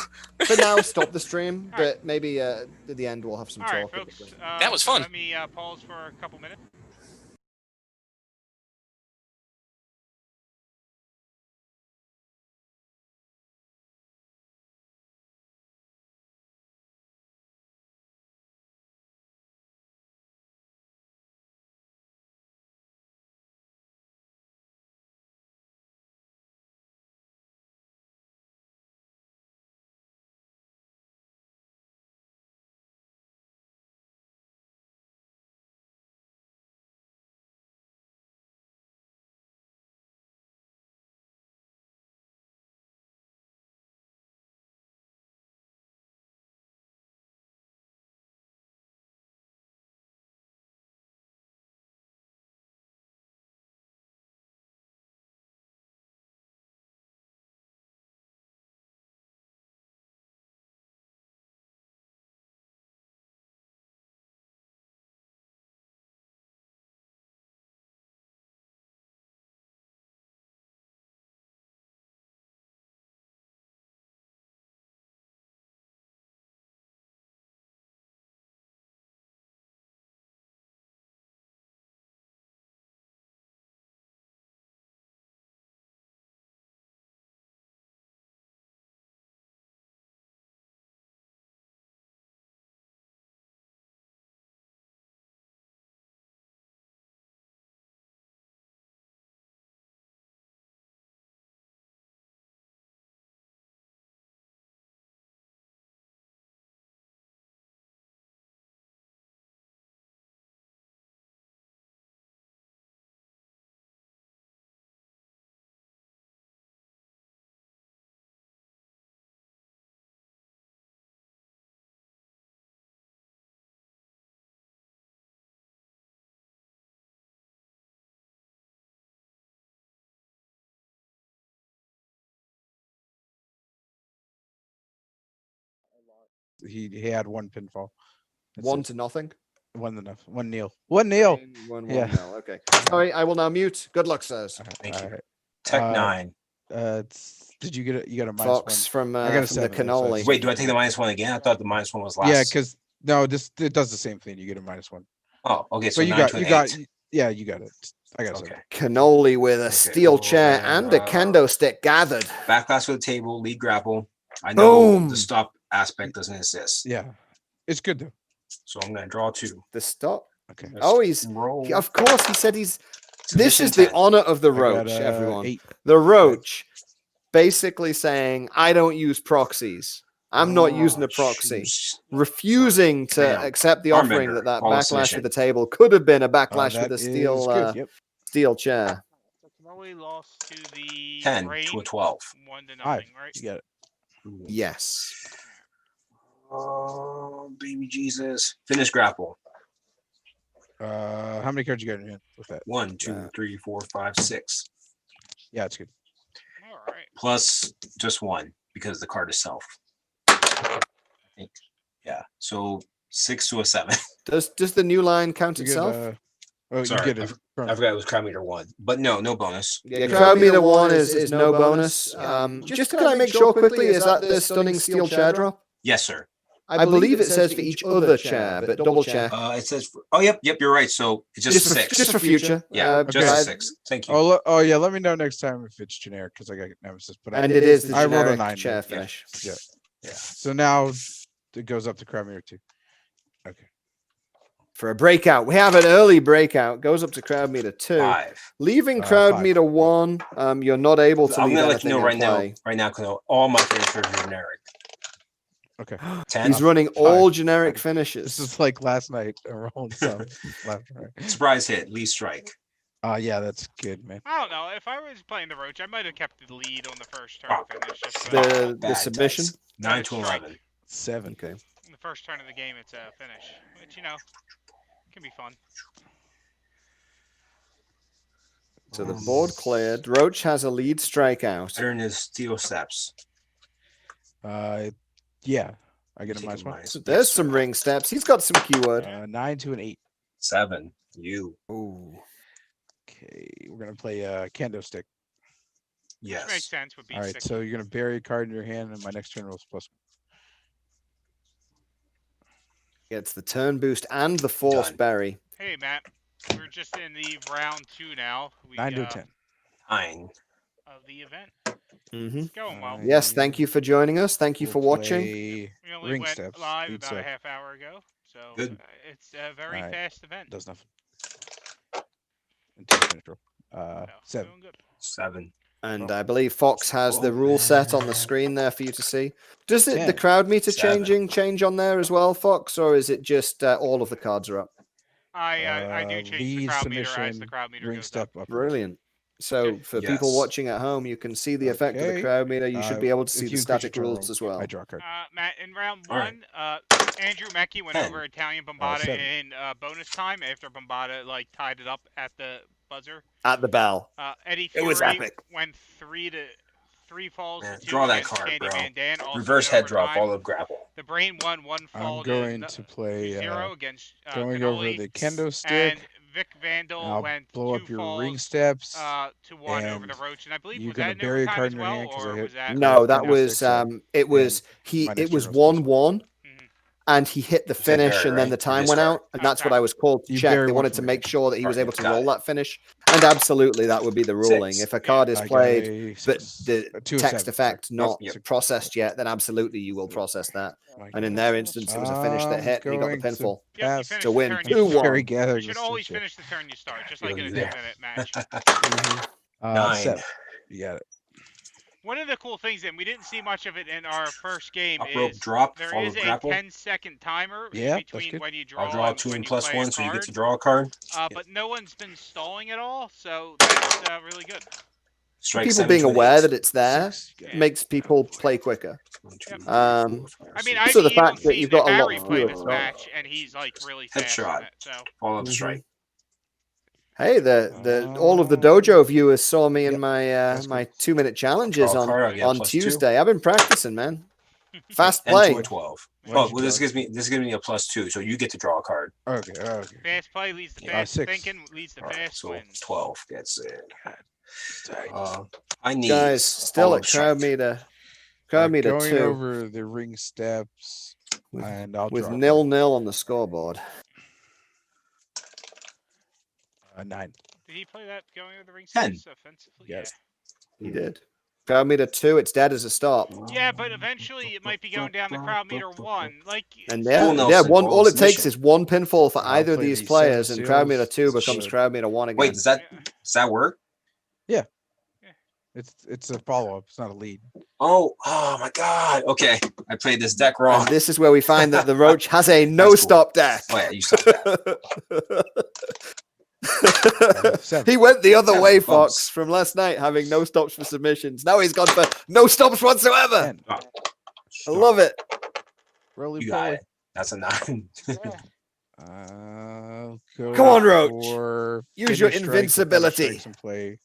now, stop the stream, but maybe at the end we'll have some All right, talk. folks. That was fun. Let me pause for a couple minutes. he had one pinfall. That's 1-0. 1-0. 1-0. 1-0. 1-1 Yeah. nil. Okay. Sorry, I will now mute. Good luck, sirs. Thank you. All right. Tech 9. Did you get it? You got a -1. Fox from I got a from the 7, so cannoli. it's- Wait, do I take the -1 again? I thought the -1 was last. Yeah, because no, it does the same thing. You get a -1. Oh, okay. So But you 9 to an 8. yeah, you got it. I got Okay. Cannoli with a steel chair and a kendo stick gathered. Backlash to the table, lead grapple. I know Boom. the stop aspect doesn't exist. Yeah, it's good though. So I'm going to draw 2. The stop. Okay. Oh, he's Roll. of course he said he's. This Submission is the 10. honor of the I got, roach, everyone. 8. The roach, basically saying, "I don't use proxies. I'm not using a proxy." Choose. Refusing to Bam. accept the Armbender. offering that Call a backlash submission. with the table could have been a backlash That with a is steel good. Yep. steel chair. So Cannoli lost to the 10 Brain, to a 12. 1-0, 5. right? You got it. Yes. Oh, baby Jesus. Finish grapple. How many cards you got in your hand with that? 1, 2, 3, 4, 5, 6. Yeah, it's good. All right. Plus just 1 because the card itself. I think. Yeah. So 6 to a 7. Does the new line count You itself? Sorry, you get it. I forgot it was crowd meter 1. But no bonus. Yeah, crowd meter 1 is no bonus. Just can I make sure quickly, is that the stunning steel chair drop? Yes, sir. I believe it says for each other chair, but double check. It says. Oh, yep. You're right. So it's just 6. Just for future. Yeah, just okay. a 6. Thank you. Oh yeah. Let me know next time if it's generic because I got nemesis. But And it is the I rolled a generic 9 chair though. finish. Yeah. So now it goes up to crowd meter 2. Okay. For a breakout, we have an early breakout. Goes up to crowd meter 2. 5. Leaving crowd 5. meter 1, you're not able to I'm leave gonna let you know anything right in now. play. Right now, because all my finishers are generic. Okay. 10. He's running all generic finishes. This is like last night. I rolled some left and right. Surprise hit. Lead strike. Yeah, that's good, man. I don't know. If I was playing the Roach, I might have kept the lead on the first turn Oh. finish. Just The Bad submission. dice. 9 to Strike. 11. 7. Okay. in the first turn of the game, it's a finish, which can be fun. So the board cleared. Roach has a lead strikeout. Turn is steel steps. Yeah, I get a Take -1. minus. There's Yes, some sir. ring steps. He's got some keyword. 9 to an 8. 7. You. Ooh. Okay, we're gonna play kendo stick. Which makes Yes. sense with All right, B6. so you're gonna bury a card in your hand, and my next turn rolls +1. Gets the turn boost and the force Done. berry. Hey, Matt. We're just in the round 2 now. 9 to a 10. 9. Of the event. Mm-hmm. It's going well. Yes, thank you for joining us. Thank you for watching. We only Ring went steps. live lead about a step. half hour ago, so Good. it's a very Alright. fast event. Does nothing. Until finish roll. So, 7. doing good. 7. And I believe Fox has the rule set on the screen there for you to see. Does it the crowd meter 7. change on there as well, Fox, or is it just all of the cards are up? I do change the lead, crowd meter as the submission, crowd meter ring goes step up. up. Brilliant. So for people Yes. watching at home, you can see the effect of the Okay. crowd meter. You should be able to if see you the increase static your turn rules roll, as well. I draw a card. Matt, in round All right. 1, Andrew Mecki went 10. over Italian Bombada 7. in bonus time after Bombada tied it up at the buzzer. At the bell. Eddie It Fury was epic. went 3 falls Man, to 2 draw that against card, bro. Candyman Dan. Also Reverse in head drop. overtime. All of grapple. The Brain won 1 fall I'm going to play 0 against going over Cannoli, the kendo and stick. Vic Vandal I'll went blow 2 up your falls ring steps. to 1 over the and Roach, and I believe you're was gonna that in bury a overtime card as in your well, hand 'cause I or hit- was that? No, that Kendo was stick, so- it was my next it was turn rolls 1-1. Mhm. And he hit the that finish, Barry, and then right? the time This went card. out, and that's what Okay. I was called to You check. bury They one wanted from to your make sure that he was Right, able to got roll it. that finish, and absolutely that would be the ruling. 6. If a card is I got played a but 6. the 2 of text 7. effect not Yep. processed yet, then absolutely you will process that. Like, And in their instance, it was a finish that I'm hit, and he got the going to pinfall. Yep, you pass. finished To the win turn I'm you 2-1. start. very You gathering should this always shit. finish the turn you start, just like in a Yeah. 2-minute match. Mhm. 9. 7. You got it. One of the cool things, and we didn't see much of it in our first game, Up rope is drop. there Follow is a grapple. 10-second timer Yeah, in that's between good. when you draw I'll draw and 2 when and you plus play 1, a so you get card. to draw a card. But no one's been stalling at all, so that's really good. Strike People 7 being to an aware 8. that it's there 6. You got Yeah. makes people play quicker. 1, 2, 3, Um, 4, 5, I mean, 6. I've So the even fact that seen you've got a lot Harry of play viewers. this match, and he's really fast in Headshot. it. So Follow up Mhm. strike. Hey, the all of the dojo viewers saw me in Yep, my that's my good. 2-minute challenges Draw a card, I'll get on +2. Tuesday. I've been practicing, man. Fast 10 play. to a 12. Why Oh, did you well, this draw? gives me a +2, so you get to draw a card. Okay. Okay. Fast play leads to Yeah. fast 6. thinking, leads to All right, fast so wins. 12 gets it. Dang. I need Guys, still all at of crowd strength. meter. Crowd meter Going 2 over the ring steps, and I'll with draw a 0-0 on the scoreboard. card. 9. Did he play that going over the ring 10. steps offensively? Yes. He did. Crowd meter 2, it's dead as a stop. Yeah, but eventually it might be going down to crowd meter 1. Like, And so- yeah, Full Nelson, one. full All it takes submission. is one pinfall for I'll either of play these the players, 7 and crowd meter seals. 2 becomes Should. crowd meter 1 again. Wait, does that work? It's a follow up. It's not a lead. Oh my God. Okay, I played this deck wrong. And this is where we find that the Roach has a no-stop deck. Oh yeah, you saw that. 7. He went the other Yeah, way, bumps. Fox, from last night having no stops for submissions. Now he's gone for no stops whatsoever. 10. I love it. Roly You got poly. it. That's a 9. Go Come on, Roach. for Use your finish strike, finish invincibility. strikes and play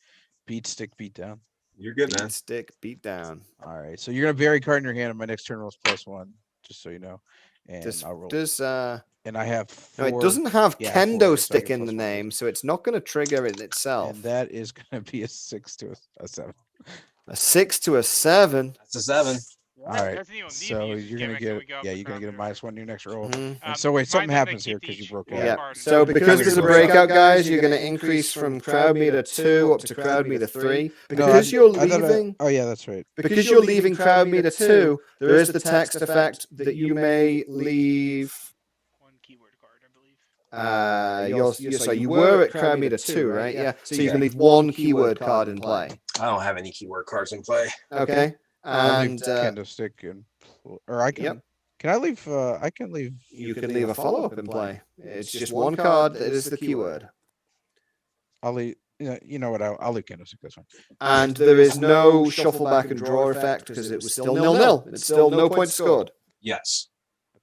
beat stick beat down. You're good, man. Beat stick, beat down. All right, so you're gonna bury card in your hand, and my next turn rolls +1, just so you know. And I'll roll. And I have no, 4, it doesn't have yeah, 4, kendo so I stick get in the +1. name, so it's not going to trigger it itself. and that is gonna be a 6 to a 7. A 6 to a 7. That's a 7. All right, Doesn't even need to so use you're gonna gimmick, so we get go up yeah, to you're gonna crowd get a meter. -1 your next roll. Mhm. And so wait, something Remind them happens they here keep because you each broke one out. Yeah. card in So the because deck. there's a breakout, guys, you're going to increase from crowd meter 2 up to crowd meter 3. Because you're leaving, Oh yeah, that's right. because you're leaving crowd meter 2, there is the text effect that you may leave. One keyword card, I believe. So you were at crowd meter 2, right? Yeah. So you can leave one keyword card in play. I don't have any keyword cards in play. Okay. I'll leave And kendo stick and or I can. Yep. Can I leave? I can leave. you can leave a follow-up in play. It's just one card that is the keyword. I'll leave. You know what? I'll leave kendo stick. That's fine. And there is no shuffle back and draw effect because it was still 0-0. It's still no points scored. Yes.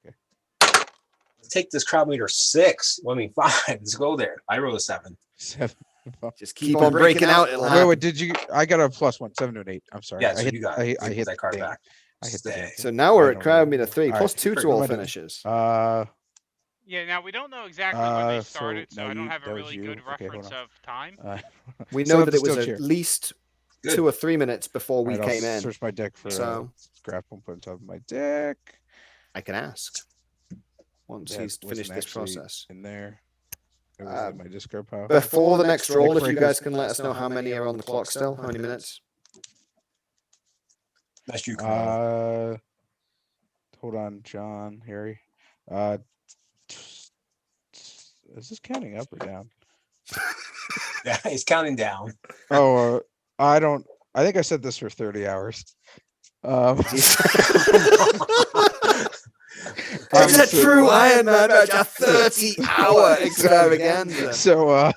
Okay. Let's take this crowd meter 6. Well, I mean 5. Let's go there. I rolled a 7. 7. Just keep on breaking out. It'll Wait, happen. wait. Did you? I got a +1, 7 to an 8. I'm sorry. Yeah, I so hit, you got I, it. I Take hit that card the thing. back. I hit the Stay. thing. So now we're I at don't crowd really- meter 3, All plus right. 2 to What all am I doing? finishes. Yeah, now we don't know exactly when they So started, so now I don't you- have a that was really you? good Okay, hold reference on. of time. We So know it's that it was still at cheer. least Good. 2 or 3 minutes before we All right, came I'll in. search my deck for So grapple and put on top of my deck. I can ask once That he's finished wasn't this actually process. in there. It was in my discard pile. Before the next roll, if you break guys us. can let us know how many are on the clock still, how many minutes. That's you, Kyle. Hold on, John, Harry. Is this counting up or down? Yeah, he's counting down. Oh, I don't. I think I said this for 30 hours. It's a true Iron Man match, a 30-hour extravaganza. So,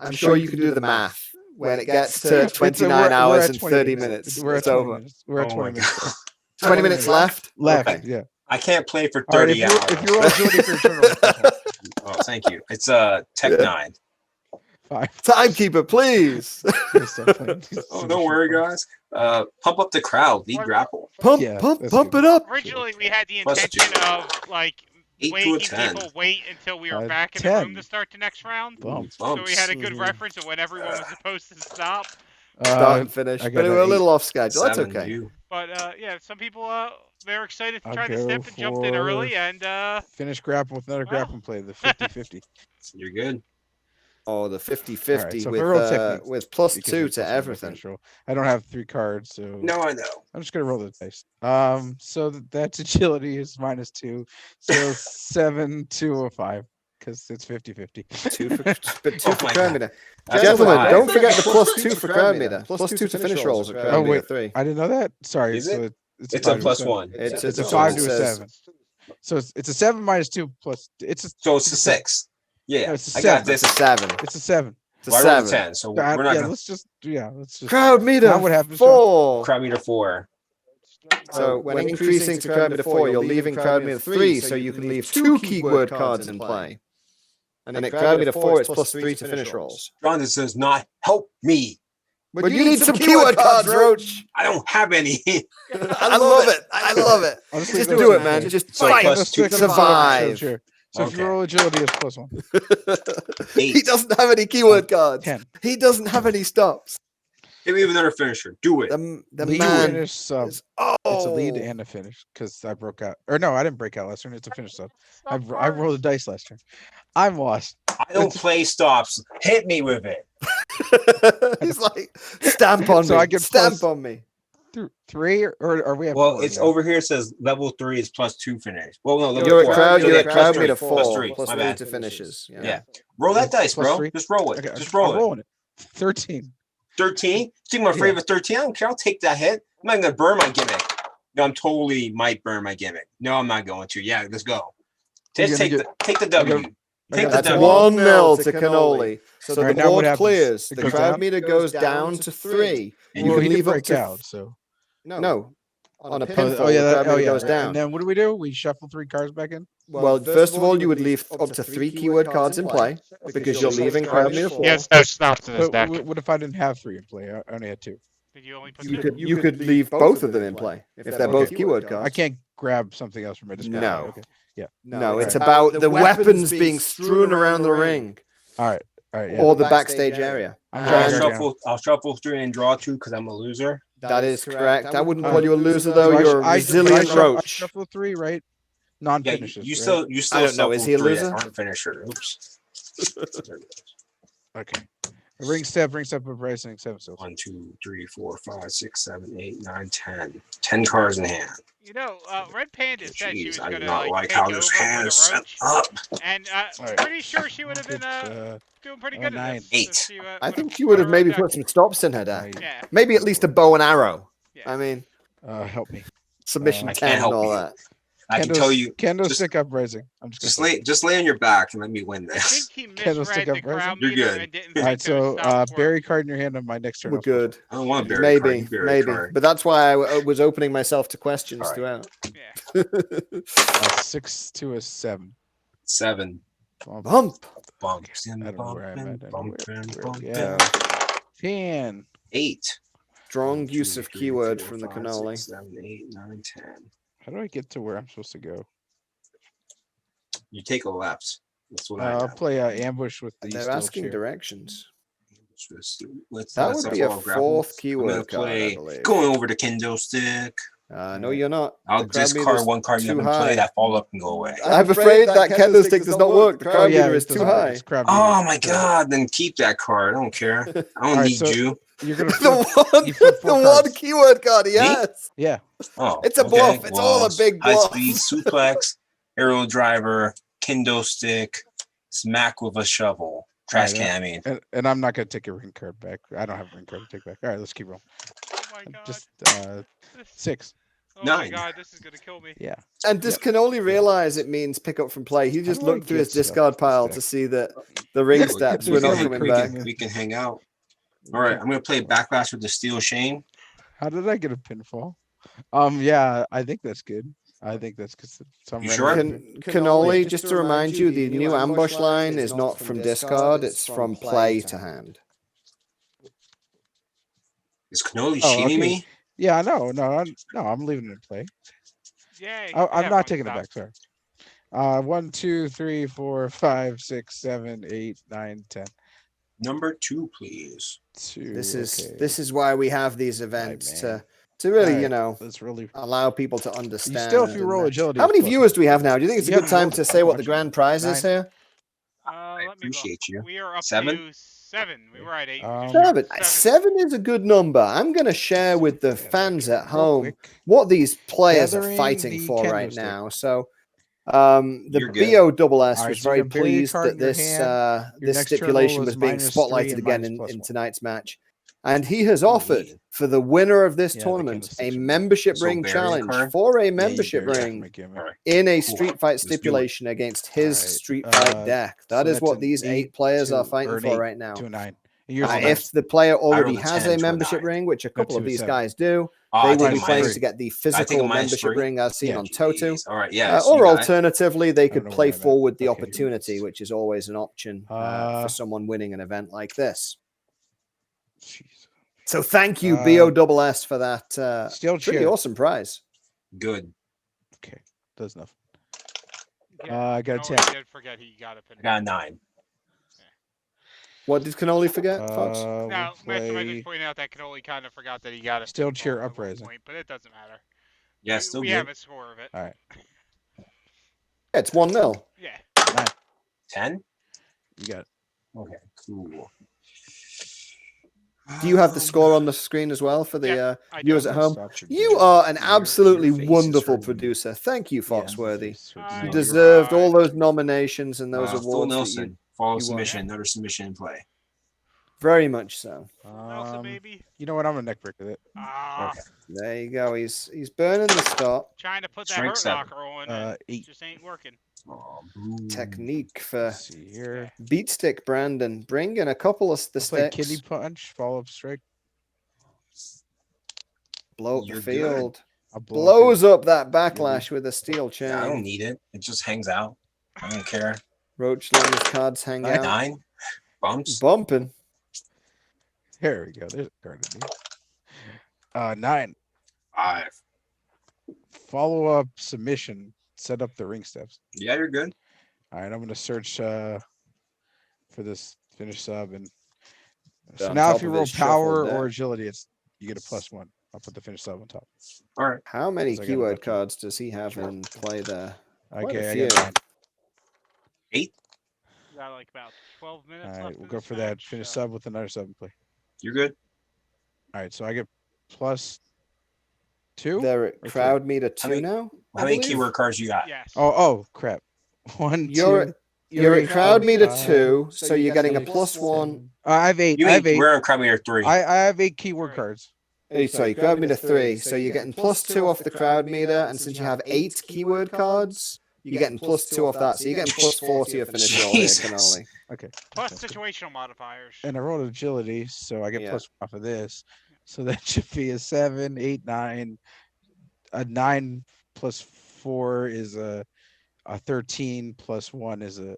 I'm sure you can do the math. When it gets to we're 29 hours at and 20 30 minutes, We're at it's 20 over. minutes. We're at Oh 20 my minutes. 20 minutes left? Left, Okay. yeah. I can't play for All right, 30 if hours. you're all Jody for your turn, roll, plus 1. Oh, thank you. It's Tech Yeah. 9. 5. Timekeeper, please. Oh, don't worry, guys. Pump up the crowd. Lead grapple. Pump, Yeah, pump, that's pump good. it up. Originally, we had the Plus intention of like 8 to a making 10. people wait until we were 10. back in the room to start the next round. Bumps. So we had a good Mhm. reference of when everyone was supposed to stop. Start and finish. I But got we an were a 8. little off schedule. That's 7, okay. you. But yeah, some people they're excited to I'll try to go step and jumped in for- early, and Finish grapple with another Wow. grapple play, the 50-50. You're good. Oh, the 50-50 so if I roll technique, with plus You can 2 do to plus 1 everything. finish roll. I don't have 3 cards, so No, I know. I'm just gonna roll the dice. So that's agility is -2, so 7 to a 5 because it's 50-50. 2 for, but 2 Oh for my crowd God. meter. That's Gentlemen, five. don't forget the plus 2 for crowd meter. Plus 2 to finish rolls at Oh, crowd meter wait. 3. I didn't know that. Sorry, Is so it? it's It's a 5 to plus 7. 1. It's It's a so 5 it to a says- 7. So it's a 7 -2 plus. It's a So it's a 6. Yeah, No, it's a I got 7. this. It's a 7. it's a 7. It's a Well, I rolled a 7. 10, so we're not yeah, going to let's just Crowd meter Now what happens, John? 4. crowd meter 4. So when increasing to crowd meter 4, you're leaving crowd meter 3, so you can leave 2 keyword cards in play. And at crowd meter 4, it's plus 3 to finish rolls. John, this does not help me. But you need some keyword cards, Roach. I don't have any. I love it. I love it. I'll just Just leave do those it, man. in. Just So fight. plus two Survive. Sure. So if Okay. you roll agility, it's +1. He doesn't have any keyword cards. 10. He doesn't have any stops. Give me another finisher. Do it. The Lead man finish sub. is, It's a lead and a finish because I broke out. Or no, I didn't break out last turn. It's a finish sub. I rolled a dice last turn. I'm lost. I don't play stops. Hit me with it. He's like, stamp on So me. I get Stamp plus- on me. 3 or are we at Well, 4 it's now? over here. It says level 3 is +2 finish. Well, no, level You're at 4. crowd. So You're yeah, at crowd +3, meter 4 +3. plus My 3 bad. to finishes. Yeah. Roll that dice, Plus bro. 3. Just roll it. Okay, Just I'm roll it. rolling it. 13. 13. See my Yeah. favorite 13. I don't care. I'll take that hit. I'm not gonna burn my gimmick. No, I'm totally might burn my gimmick. No, I'm not going to. Yeah, let's go. You're Just gonna take the W. Take the That's W. 1-0 to Cannoli. So Alright, the now what board happens? clears. It The goes crowd down? meter goes down to 3. And You Well, can he did leave up break to out. So no. On a oh, pinfall, oh yeah, the crowd meter goes right. down. And then what do? We shuffle 3 cards back in. Well, first of all, you would leave up to 3 keyword cards in play because you're leaving crowd meter 4. Yes, no stops in his But deck. what if I didn't have 3 in play? I only had 2. Did you only put You two? could leave both of them in play if they're both keyword cards. I can't grab something else from my discard. No. Okay. No, it's Alright. about the weapons being strewn around the ring All right. Yeah. or the backstage area. I'm I'll drawing right now. shuffle 3 and draw 2 because I'm a loser. That is correct. I wouldn't call Alright. you a loser though. So You're a I resilient I roach. shuffle 3, right? Yeah, Non-finishes. you right? still I don't know, is shuffle he a 3 that loser? aren't finisher. Oops. Okay. Ring step of pricing 7 still. 1, 2, 3, 4, 5, 6, 7, 8, 9, 10. 10 cards in hand. You know, Red Panda said she was Jeez, I do gonna not like take how over this with hand a is set roach, up. and Alright. pretty sure she would have been doing pretty good at 9. this. 8. if she, I would've think you would have put her maybe deck. put some stops in her deck. Yeah. Maybe at least a bow and arrow. Yeah. I mean, Help me. submission I 10 can't and help all you. that. I can tell you, Candlestick uprising. I'm just gonna just lay on your back and let me win I this. think he Candlestick misread the uprising? crowd You're meter good. and didn't All think right, so those stops worked. bury card in your hand on my next turn. We're I'll flip good. I don't want to bury a card. Maybe, You bury a maybe. card. But that's why I was opening myself to questions Alright. throughout. Yeah. it. 6 to a 7. 7. Bump. Bump. Bumps I and don't know where I'm at. bumping, bumping. Yeah. 10. 8. Strong use of keyword from the cannoli. 7, 8, 9, 10. How do I get to where I'm supposed to go? You take a left. That's what I'll I play ambush with the They're steel asking chair. directions. Let's That would be a grapple. 4th I'm keyword gonna card, I play believe. going over the kendo stick. No, you're not. I'll The crowd meter's discard 1 card you too haven't played. high. That follow up can go away. I'm afraid that candlestick does not work. The Oh crowd yeah, meter is it too doesn't- high. it's crowd meter. Oh my So god! Then keep that card. I don't care. I don't Alright, need so- you. You're gonna The flip. one, you flip 4 the one cards. keyword card he has. Yeah. Oh, It's a bluff. It's all a big High bluff. speed suplex, arrow driver, kendo stick, smack with a shovel, trash Alright, can. I mean, And I'm not gonna take a ring card back. I don't have a ring card to take back. All right, let's keep rolling. Oh my god. Just This- 6. oh my 9. god, this is gonna kill me. Yeah. And does Cannoli realize it means pick up from play? He just do I looked through his get stuff discard to pile stack? to see that the ring Yeah, steps we were can not hang- coming we back. can- we can hang out. All right, I'm gonna play backlash with the steel chain. How did I get a pinfall? Yeah, I think that's good. I think that's because some You random- sure? Cannoli, just to remind you, the new ambush line is not from discard, it's from play to hand. Is Cannoli Oh, shaming okay. me? Yeah, no, I'm leaving it in play. Yeah. I'm not taking it back. Sorry. 1, 2, 3, 4, 5, 6, 7, 8, 9, 10. Number 2, please. 2. This okay. is why we have these events man. to really, Alright, you know, That's really. allow people to understand. You still, if you and, roll agility. How many it's viewers do we have now? Do you think it's a You good haven't time rolled to say what the much. grand prize is 9. here? I Let me look. appreciate you. We are up 7? to 7. We were at 8. Seven. 7 is a good number. I'm going to share with the fans at Real home quick. what these players are Gathering fighting the for right candlestick. now. So the You're good. BOSS Alright, was so you're very gonna bury your pleased card that in your this hand. Your this next turn stipulation roll was is being -3 spotlighted and again minus in +1. tonight's match. And he has offered for the winner of this Yeah, the tournament a candlesticks are good. membership So ring bury a challenge card? for a you membership bury it. ring All right. in a Cool. street fight Let's do it. stipulation against his Alright, street fight deck. so That is that's what an these 8 8 players are to- fighting or an for 8 right now. to a 9. And yours is If the player already rolled a has 10 a to a membership 9. ring, which a couple to of a these 7. guys do, I they take will a be planning minus- to get the I take a physical minus membership 3. ring as seen Yeah. on Toto. Jeez. All right, yes. Or you got it. alternatively, they don't could know play where I'm at. forward the Okay. opportunity, which is always an option for someone winning an event like this. Jeez. So thank you, BOSS, for that Steel pretty chair. awesome prize. Good. Okay, does nothing. Yeah, I got a Cannoli 10. did forget he got a pin. I got a 9. What did Cannoli forget, Fox? No, We'll Master Mike was play pointing out that Cannoli kind of forgot that he got it. steel chair at one uprising. point, but it doesn't matter. Yeah, still we good. have a score of it. All right. Yeah, it's 1-0. Yeah. 10? You got it. Okay, cool. Do you have the score on the screen as well for the I do. viewers at home? Stop your You game. are an Your absolutely face is wonderful hurting. producer. Thank you, Yeah, Foxworthy. face hurts. I You You're deserved right. all those nominations and those Phil awards that you Nelson, follow you won. submission, another submission in play. very much so. Nelson, baby. You know what? I'm a neck break with it. Ah, Okay. There you go. He's burning the stop. trying to put that Strike hurt 7. locker on, and 8. just ain't working. Oh, boo. Technique for Let's see here. beat stick Brandon. Bring in a couple of the Play sticks. kidney punch, follow up strike. Blow up You're the good. field. I'll blow up Blows up that backlash with a steel chain. Yeah, I don't need it. It just hangs out. I don't care. Roach letting his cards hang out. 9 bumps. Bumping. There we go. There's a card in there. 9. 5. Follow up submission. Set up the ring steps. Yeah, you're good. All right, I'm gonna search for this finish sub, and so On now top if you of roll his shuffled power deck. or agility, you get a +1. I'll put the finish sub on top. All right. How many So I got a keyword bunch of- cards does he have in play there? Quite a Okay, I few. got 9. 8. We got like about 12 minutes All left. right, we'll in go this for that match, finish so- sub with another sub in play. You're good. All right, so I get +2. They're at or crowd meter How 2 many- now. I How many believe? keyword cards you got? Yes. Oh crap! 1, You're 2. You're at crowd meter 5. 2, so you're getting a six, +1. I have 8. You I mean have 8. we're on crowd meter 3. I have 8 keyword Right. cards. Sorry, crowd meter 3, so you're getting +2 off the crowd meter, and since you have 8 keyword cards, you're getting +2 off that, so you're getting +4 to your finish roll here, Jesus. Cannoli. Okay. Plus that's good. situational modifiers. And I rolled agility, so I get Yeah. +1 off of this. So that should be a 7, 8, 9. A 9 plus 4 is a 13 plus 1 is a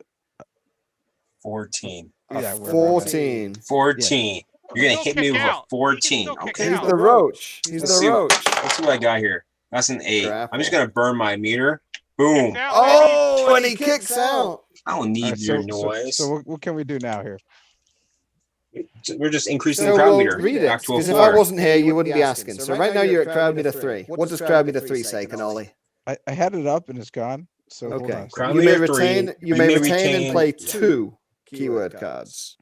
14. A Yeah, we're 14. 14. You're going to Still hit me kick with out. a 14. Still kick Okay. He's out. the roach. He's Let's the see. roach. Let's see what I got here. That's an 8. I'm just Grapple. going to burn my meter. Boom. Kicks out, Oh, and he kicks out. I don't need Alright, your noise. So what can we do now here? We're just increasing So the crowd we'll meter. read it, Back to a because if I 4. wasn't here, you wouldn't be asking. So right now you're at crowd meter 3. What does crowd meter 3 say, Cannoli? I had it up and it's gone. So hold Okay. on. Crowd You may meter 3. retain. You We may may retain and retain- play yeah. 2 keyword cards.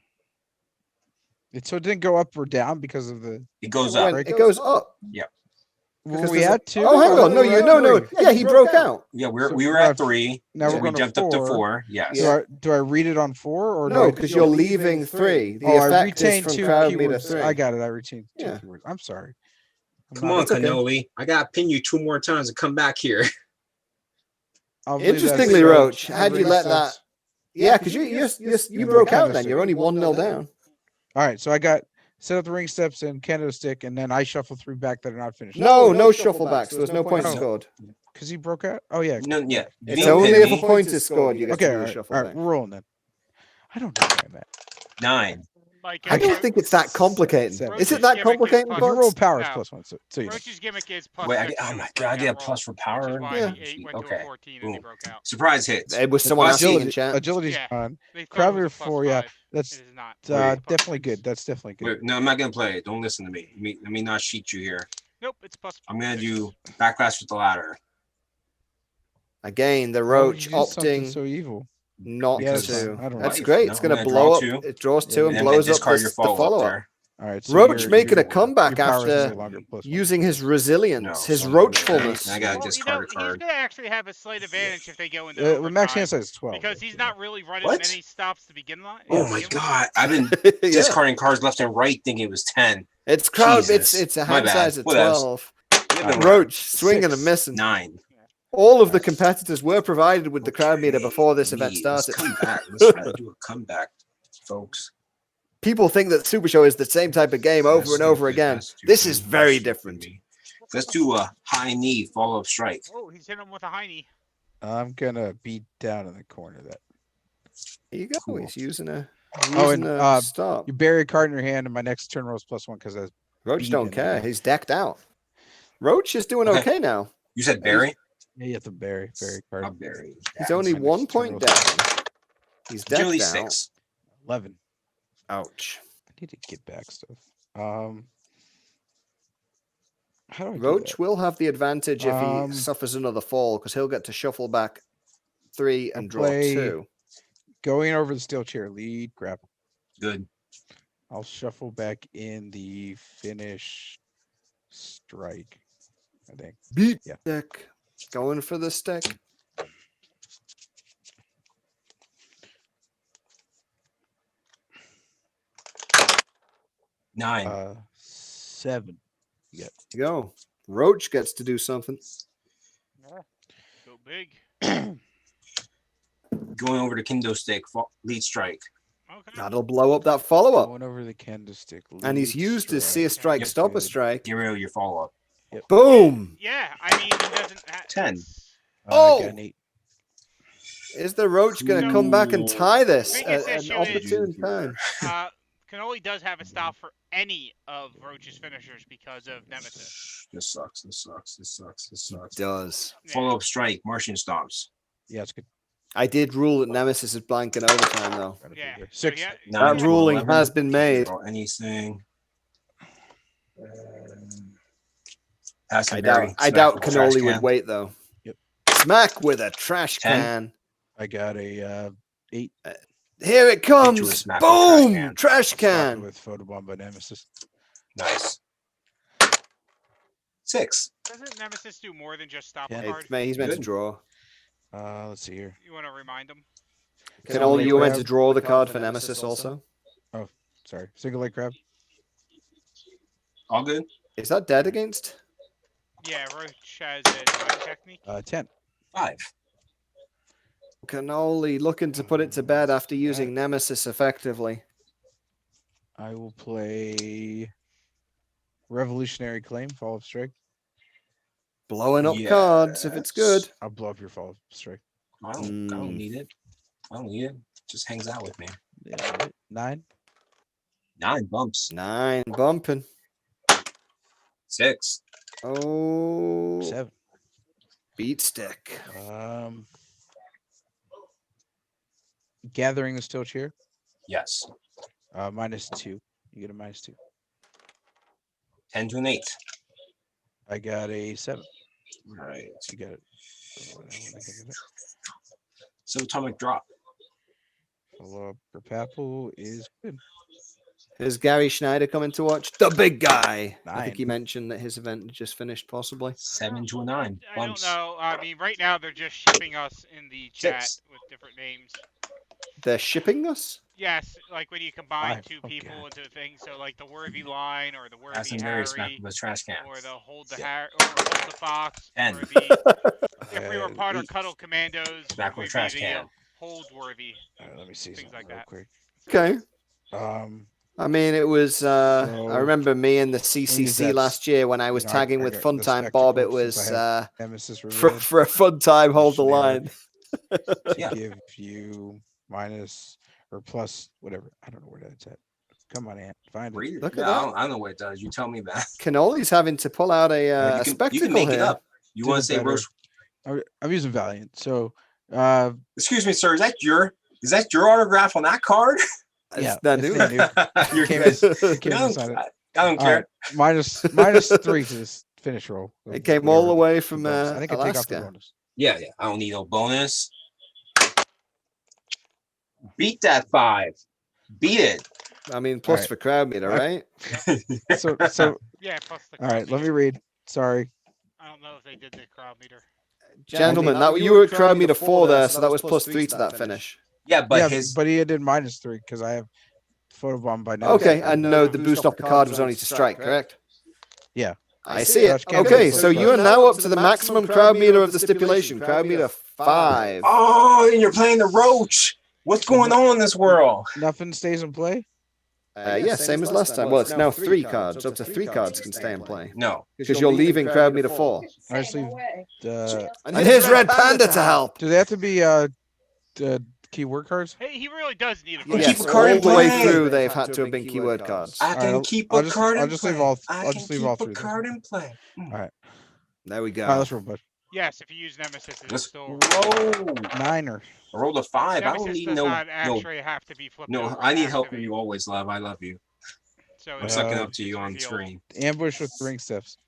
So it didn't go up or down because of the. It goes When up. it goes up. Were Because we there's a- at 2? Oh, hang on. No, Or you we're at no. 3? Yeah, he broke out. Yeah, So we were we're at at- 3. Now so we're we going jumped to up to 4. 4. Yes. Do I read it on 4 or No, do because you're leaving 3. The I effect is retained from 2 crowd meter keywords. 3. I got it. I retained 2 Yeah. keywords. I'm sorry. Come on, It's okay. Cannoli. I got to pin you 2 more times to come back here. I'll believe that's Interestingly, so. Roach, had you Ring let steps. that. Yeah, because you broke out then. You're only 1-0 down. All right, so I got set up the ring steps and Canada stick, and then I shuffle 3 back that are not finished. No shuffle backs. There's no points Oh. scored. Because he broke out. Oh yeah. No, yeah. It's You didn't only pin if me. a point is scored you get Okay, to all do a right, shuffle all right, back. we're rolling then. I don't know where I'm at. 9. Like, I don't think it's that complicated. Seven. Is it that Gimmick is complicated, fun. If you roll Bucks? power, it's No. +1. So you know. Roach's gimmick is plus Wait, 6. oh my God, I get a plus for power? Which is why Yeah. the 8 went to Okay, a 14 and he boom. broke out. Surprise hits. It was someone asking in Agility, chat. agility's Yeah. on. They thought Crowd it was meter a plus 4, yeah. 5. That's It is not. definitely good. That's definitely good. Wait, no, I'm not going to play it. Don't listen to me. Let me not cheat you here. Nope, it's plus. I'm going to 6. do backlash with the ladder. Again, the Why would roach you do something opting so evil. not Yeah, that's to. fine. I don't That's like it. great. No, It's I'm going to gonna blow draw up. 2. It draws 2 and then blows up discard the your follow-up follow-up. there. All right. So Roach your- making a your- comeback your power is after no longer +1. using his resilience, No, his so I'm gonna do that. roachfulness. I gotta Well, discard a he's card. gonna actually have a slight advantage if they go into With max overtime, hand size is 12. because he's not really running What? many stops to begin with. Oh my God. I've been Yeah. discarding cards left and right thinking it was 10. It's crowd. Jesus. It's a My hand bad. size of Whatevs. 12. Give them Roach swinging and 6. missing. 9. All of the competitors were provided with the crowd meter before this event Please, let's started. come back. Let's try to do a comeback, folks. People think that Super Show is the same type of game over That's and over stupid. again. That's stupid. This is That's very stupid different. to me. Let's do a high knee follow-up strike. Oh, he's hitting him with a high knee. I'm gonna beat down in the corner that. Here you go. Cool. He's using Oh, and, a stop. You bury a card in your hand, and my next turn rolls +1 because Roach don't beaten. care. He's decked out. Roach is doing Okay. okay now. You said Barry? Yeah, you have to bury card. I'll Barry. He's only Damn, 1 it's point turtle. down. He's Generally decked out. 6. 11. Ouch. I need to get back stuff. How do I do Roach that? will have the advantage if he Um, suffers another fall because he'll get to shuffle back 3 and I'll draw play- 2. Going over the steel chair, lead grapple. Good. I'll shuffle back in the finish strike, I think. Beat Yeah. stick. Going for the stick. Nine. 7. There you go. Roach gets to do something. Go big. Going over to Kendo Stick. Lead strike. Okay. That'll blow up that follow up. Going over the candlestick. And he's lead used his see a strike. strike, Yep. stop a Good. strike. Get rid of your follow up. Boom. Yeah, I mean, he doesn't. 10. I got an Oh! 8. Is the Roach going to come back and tie this Biggest at an issue is- opportune time? Cannoli does have a style for any of Roach's finishers because of Nemesis. This sucks. This sucks. This sucks. This sucks. Does. Yeah. Follow up strike. Martian stops. Yeah, it's good. I did rule that Nemesis is blank in overtime, though. Gotta be Yeah. there. so 6. yeah, That to ruling 11. has been made. Draw anything. Pass I and doubt. Barry. I Smack doubt with a trash Cannoli would can. wait though. Yep. Smack with a trash 10. can. I got a 8. Here it you a comes. smack with a trash Boom! can. Trash Stop can. with photobomb by Nemesis. Nice. 6. doesn't Nemesis do more than just stop Yeah. a card? He's meant to Good. draw. Let's see here. You want to remind him? Cannoli, you were meant to grab draw the card for Nemesis also. Sorry. Single leg crab. All good. Is that dead against? Yeah, Roach has a time technique. 10. 5. Cannoli looking to put it to bed after using Nemesis effectively. I will play Revolutionary Claim, Fall of Strike. Blowing up cards if it's good. I'll blow up your Fall of Strike. I don't need it. I don't need it. Just hangs out with me. Yeah, 9. 9 bumps. 9 bumping. 6. Oh, 7. beat stick. Gathering the Steel Chair. Yes. -2. You get a -2. 10 to an 8. I got a 7. All right. You got it. Subatomic drop. Follow up for Papel is good. Is Gary Schneider coming to watch? The big guy. I 9. think he mentioned that his event just finished, possibly. 7 to a 9. I don't Bumps. know. I mean, right now they're just shipping us in the chat 6. with different names. They're shipping us? Yes, like when you combine 5. 2 Oh, people God. into a thing. So like the Worthy line or the Pass Worthy and Barry. Smack Harry with a trash can. or the Hold the Yeah. Harry or Hold the Fox 10. or the if we were part of 8. Cuddle Commandos, Smack with we'd a trash be can. the Hold Worthy. Let me see Things something like real that. quick. Okay. I I mean, it was. I So, remember me in the use CCC that last year when I was I tagging with got the Funtime Bob. It spectacle since was I have Nemesis for Revenge a fun time. Hold the Generic. line. to Yeah. give you minus or plus whatever. I don't know where that's at. Come on, Ant. Find it. Read it. Look at Yeah, that. I don't know what it does. You tell me that. Cannoli's having to pull out a you, can, spectacle you can make here. it up. You Did want it to say better. Roche? I'm using Valiant. So Excuse me, sir. Is that your autograph on that card? yeah, It's that it's new. the new. You're Came good. in- came I inside don't, it. I don't All care. right, -3 to this finish roll. It came all the way the from bonus. I think I take off the Alaska. bonus. Yeah. I don't need no bonus. Beat that 5. Beat it. I mean, plus right. for crowd meter, right? So Yeah, plus the all right, crowd let me meter. read. Sorry. I don't know if they did the crowd meter. Gentlemen, that you were at crowd meter 4 there, so that was +3 to that finish. Yeah, but yeah, his but he did -3 because I have photobomb by now. Okay, and no, the boost off the card was only to strike, correct? Yeah. I see it. Touch can't Okay, be so plus you are now up to the maximum crowd meter of the stipulation. Crowd meter 5. Oh, and you're playing the Roach. What's going on in this world? Nothing stays in play. Yeah, same as last time. Well, it's now 3 cards. Up to 3 cards can stay in play. No. Because you're leaving crowd meter 4. I just leave the. And here's Red Panda to help. Do they have to be keyword cards? Hey, he really does need a Yeah, card. keep Yes, a card all in the way play. through, they've had to have been keyword cards. I can Alright, keep I'll a just- card I'll in just play. leave all- I I'll can just leave keep all a three then. card in play. Alright. There we go. Alright, let's roll, bud. Yes, if you use Nemesis, it's Let's still. roll. Niner. I rolled a 5. I don't Nemesis need does no, not actually have to be flipped no. over. I It need has help to from be. you always, love. I love you. So I'm it- sucking Uh, up to you it's on revealed. screen. Ambush with ring steps.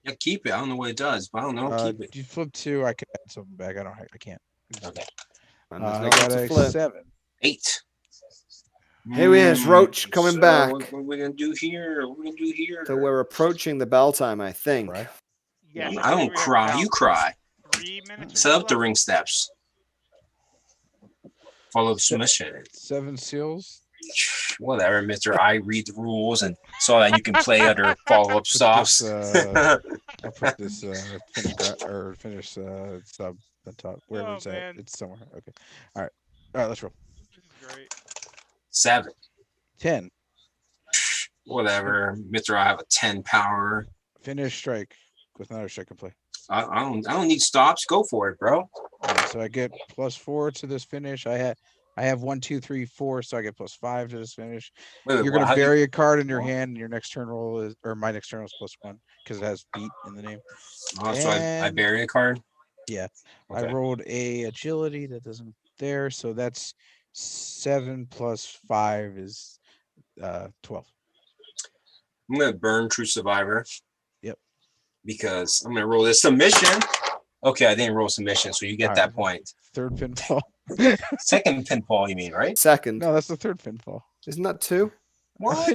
Yeah, keep it. I don't know what it does, but I don't know. Keep it. You flip 2, I can add something back. I can't. Okay. And there's I no got to a flip. 7. 8. Here he is, Roach, coming so back. What we gonna do here? What we gonna do here? So we're approaching the bell time, I think. Right. Yes, I believe don't we have cry. about You cry. 3 minutes. or Set so up the left. ring steps. Follow the submission. 7 seals. Whatever, Mister. I read the rules and saw that you can play under follow-up Put stops. I'll put this finish sub on top. Wherever Oh, it's at. man. It's somewhere. Okay. Alright. Alright, let's roll. This is great. 7. 10. Whatever, Mister. I have a 10 power. Finish strike with another strike in play. I don't need stops. Go for it, bro. Alright, so I get +4 to this finish. I have 1, 2, 3, 4, so I get +5 to this finish. Wait, You're what, gonna how do you- bury a card in your what? hand, and your next turn roll is, or my next turn roll is +1 because it has beat in the name. Oh, so I And- bury a card. Yeah. Okay. I rolled a agility that doesn't there, so that's 7 + 5 is 12. I'm gonna burn True Survivor. Yep. Because I'm gonna roll this submission. Okay, I didn't roll submission, so you get Alright. that point. Third pinfall. Second pinfall, you mean, right? Second. No, that's the third pinfall. Isn't that 2? What?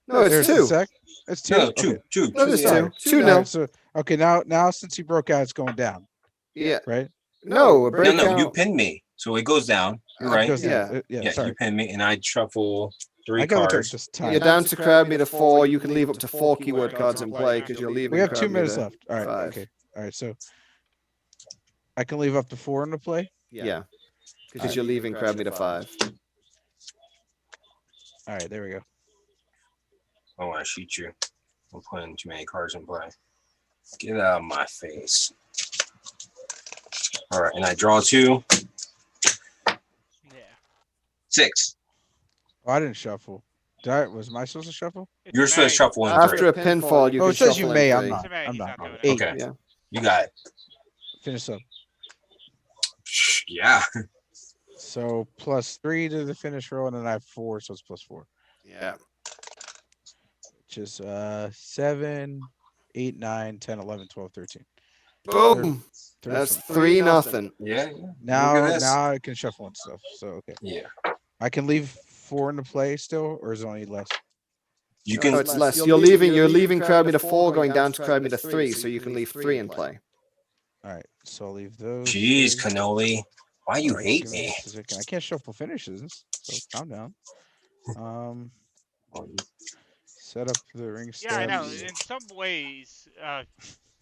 No, it's There's the 2. sec- It's 2. No, Okay. two. No, there's yeah. 2. 2 Alright, no. so okay, now since he broke out, it's going down, Yeah. right? No, a No, breakout. you pinned me, so it goes down. You're It right. goes Yeah. down. Yeah, Yeah, sorry. you pinned me, and I shuffle 3 I gotta look at cards. just time. You're down to crowd meter 4. You can leave up to 4 keyword cards in play because you're leaving. We have crowd 2 minutes meter left. All right. 5. Okay. All right. So I can leave up to 4 into play. Yeah. Because you're leaving crowd meter 5. All right. There we go. I want to shoot you. I'm putting too many cards in play. Get out of my face. All right, and I draw 2. Yeah. 6. Oh, I didn't shuffle. Was I supposed to shuffle? It's You're a supposed to May. shuffle in After 3. a pinfall, you Oh, can it says you shuffle in may. I'm 3. not. It's a May. I'm He's not. not doing it. 8. Okay. Yeah. You got it. Finish up. Yeah. So +3 to the finish roll, and then I have 4, so it's +4, Yeah. which is 7, 8, 9, 10, 11, 12, 13. Boom. Third That's one. 3-0. Yeah. Now, Look at this. now I can shuffle and stuff. So okay, Yeah. I can leave 4 into play still, or is it only less? You No, can. it's less. You're leaving crowd meter 4 going down to crowd meter 3, so you can leave 3 in play. All right, so I'll leave those. Jeez, three. Cannoli. Why you All right, hate give me? a second. I can't shuffle finishes, so calm down. Set up the ring steps. Yeah, I know. In some ways,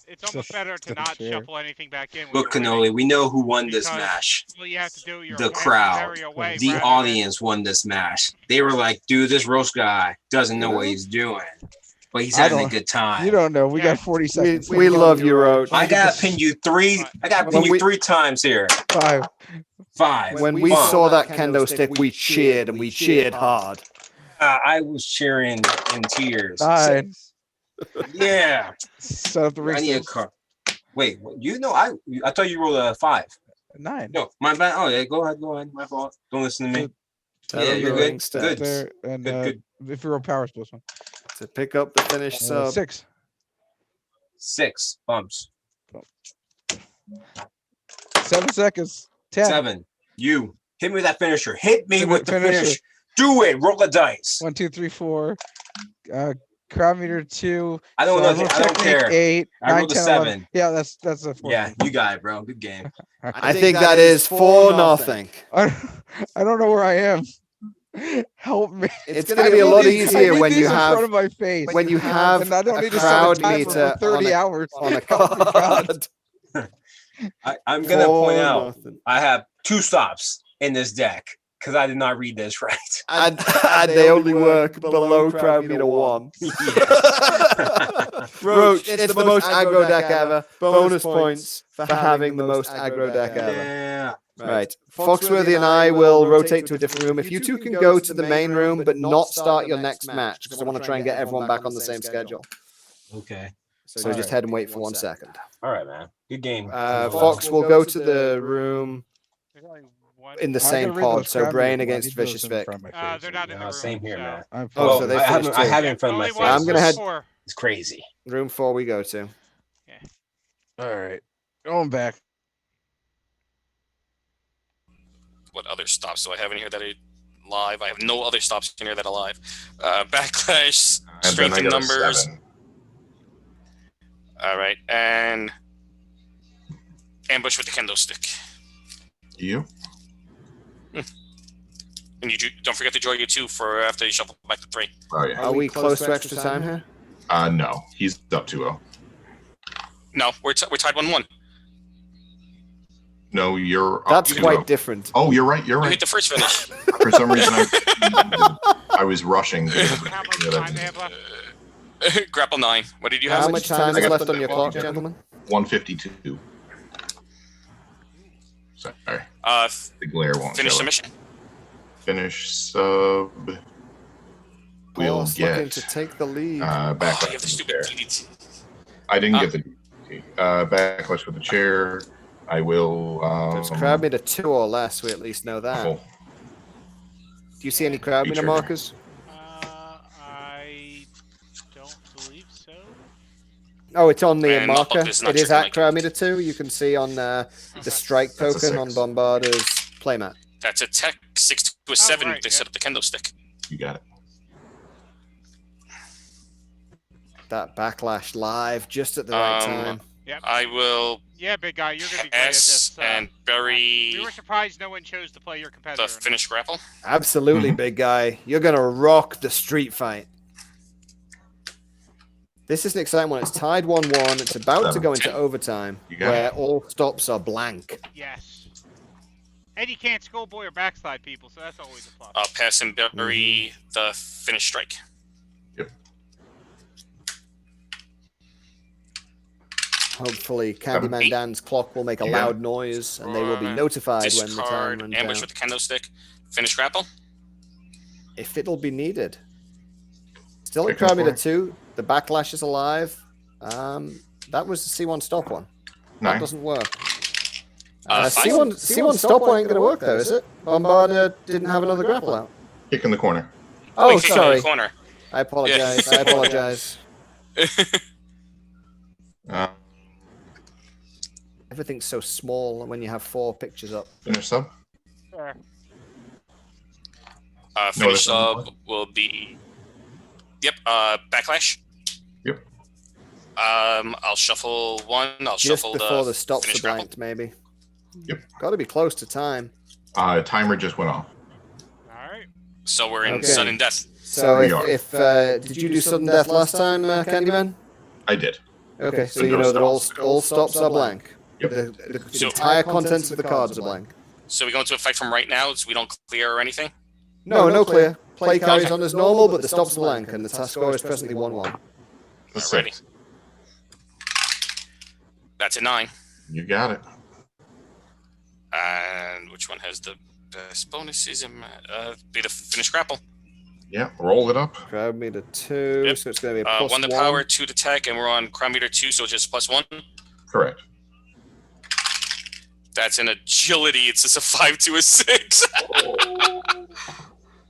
it's almost better to not Fair. shuffle anything back in. when Look, you're Cannoli, winning. we know who won this Because match. All you have to do, your The opponent crowd, carry away the rather than- audience won this match. They were like, dude, this roast guy doesn't know what he's doing, but he's I having a don't- good time. You don't know. We Yeah. got 40 seconds. We love you, Roach. I gotta pin you 3. I gotta pin When you we- 3 times here. 5. 5. When we Fun. saw that kendo stick, we cheered and we cheered hard. I was cheering in tears. 9. Yeah. Set up the I ring need a steps. card. Wait, you know, I thought you rolled a 5. 9. No, my bad. Oh yeah, go ahead. My fault. Don't listen to me. Tell Yeah, them you're the good. ring steps. Good. There and Good. if you roll powers +1. To pick up the finish sub. 6. 6 bumps. 7 seconds. 10. 7. You hit me with that finisher. Hit me Fin- with the finisher. finish. Do it. Roll the dice. 1, 2, 3, 4. Crowd meter 2. I don't So know. rolled I don't technique care. 8. I 9, rolled a 10, 7. 11. Yeah, that's a 4. Yeah, you got it, bro. Good game. I think that is 4-0. I don't know where I am. Help me. It's going to be a lot I easier need when these you in front have of my face. when you have and I don't a need to set a crowd timer meter for 30 on a- hours. on a Oh my God. card. I'm gonna point out 4-0. I have 2 stops in this deck because I did not read this right. And they only work below crowd meter 1. Roach, it's the most aggro deck ever. Bonus points for having the most aggro deck ever. Yeah. Right. Foxworthy and I will rotate to a different room. If you two can go to the main room, but not start your next match, because I want to try and get everyone back on the same schedule. Okay. So just head and wait for 1 second. All right, man. Good game. Fox will go to the room There's only one. in the I same gotta read pod. those So crowd Brain meter against ones. I need Vicious those in Vic. front of my face. They're not in the room. Same here, so. man. I'm Oh, Oh, so they I finished have too. it in front of my Only face. one I'm gonna head- four. It's crazy. Room 4 we go to. All right, going back. What other stops do I have in here that are live? I have no other stops in here that are live. Backlash, And then strength I in got a numbers. 7. All right, and ambush with the kendo stick. You? And you don't forget to draw your 2 for after you shuffle back to 3. Oh yeah. Are we close to extra time here? No, he's up 2-0. No, we're tied 1-1. No, you're up That's 2-0. quite different. Oh, you're right. You're You right. hit the first finish. For some reason, I was rushing. How much time they have left? Grapple 9. What did you How have? much time is I got left on your clock, gentlemen? 152. Sorry, the glare won't Finish show the up. mission. Finish sub. We'll Boss looking get to take the lead. Oh, backlash you have the with the stupid chair. DDT. I didn't get the DDT. Backlash with the chair. I will. So it's crowd meter 2 or less. We at least know that. Oh, Do you see any crowd meter Feature. markers? I don't believe so. Oh, it's on the And marker. Mopbuck is not It is checking at like crowd it. meter 2. You can see on the strike That's a token on 6. Bombarder's playmat. That's a tech 6 to a 7. right, They set up the kendo stick. you got it. That backlash live just at the right time. I will Yeah, big guy, you're gonna be great at this. S and bury We were surprised no one chose to play your competitor. the finish grapple. Absolutely, Mhm. big guy. You're going to rock the street fight. This is an exciting one. It's tied 1-1. It's about to go into overtime, You got where it. all stops are blank. Yes. And you can't schoolboy or backslide people, so that's always a plus. I'll pass and bury the finish strike. Hopefully, Candyman Dan's clock will make a Yeah. loud noise, and they will be notified when the time Discard, runs ambush out. with the kendo stick. Finish grapple. If it'll be needed. Still at Pick one crowd meter for it. 2. The backlash is alive. That was the C1 stop one. That 9. doesn't work. Five. C1 stop one ain't going to work, though, is it? Bombarder didn't have another grapple out. Kick in the corner. Oh, Wait, kick in the sorry. corner. I apologize. I apologize. Uh, Everything's so small when you have 4 pictures up. finish sub. Sure. Finish that's not sub will be. Yep. Backlash. Yep. I'll shuffle 1. I'll Just shuffle before the the stops finish are grapple. blanked, maybe. Yep. Got to be close to time. Timer just went off. Alright. So we're in Okay. sudden death. So We are. if did you do sudden death last time, Candyman? I did. Okay, so So you no know that all stops. stops are blank. Yep. The So- entire contents of the cards are blank. So we go into a fight from right now, so we don't clear or anything. No clear. Play carries on as normal, but the stops are blank, and the score is presently 1-1. That's Alrighty. 6. That's a 9. You got it. And which one has the best bonuses? Be the finish grapple. Yeah, roll it up. Crowd meter 2, Yep. so it's going to be a plus 1 to 1. power, 2 to tech, and we're on crowd meter 2, so just +1. Correct. That's an agility. It's just a 5 to a 6.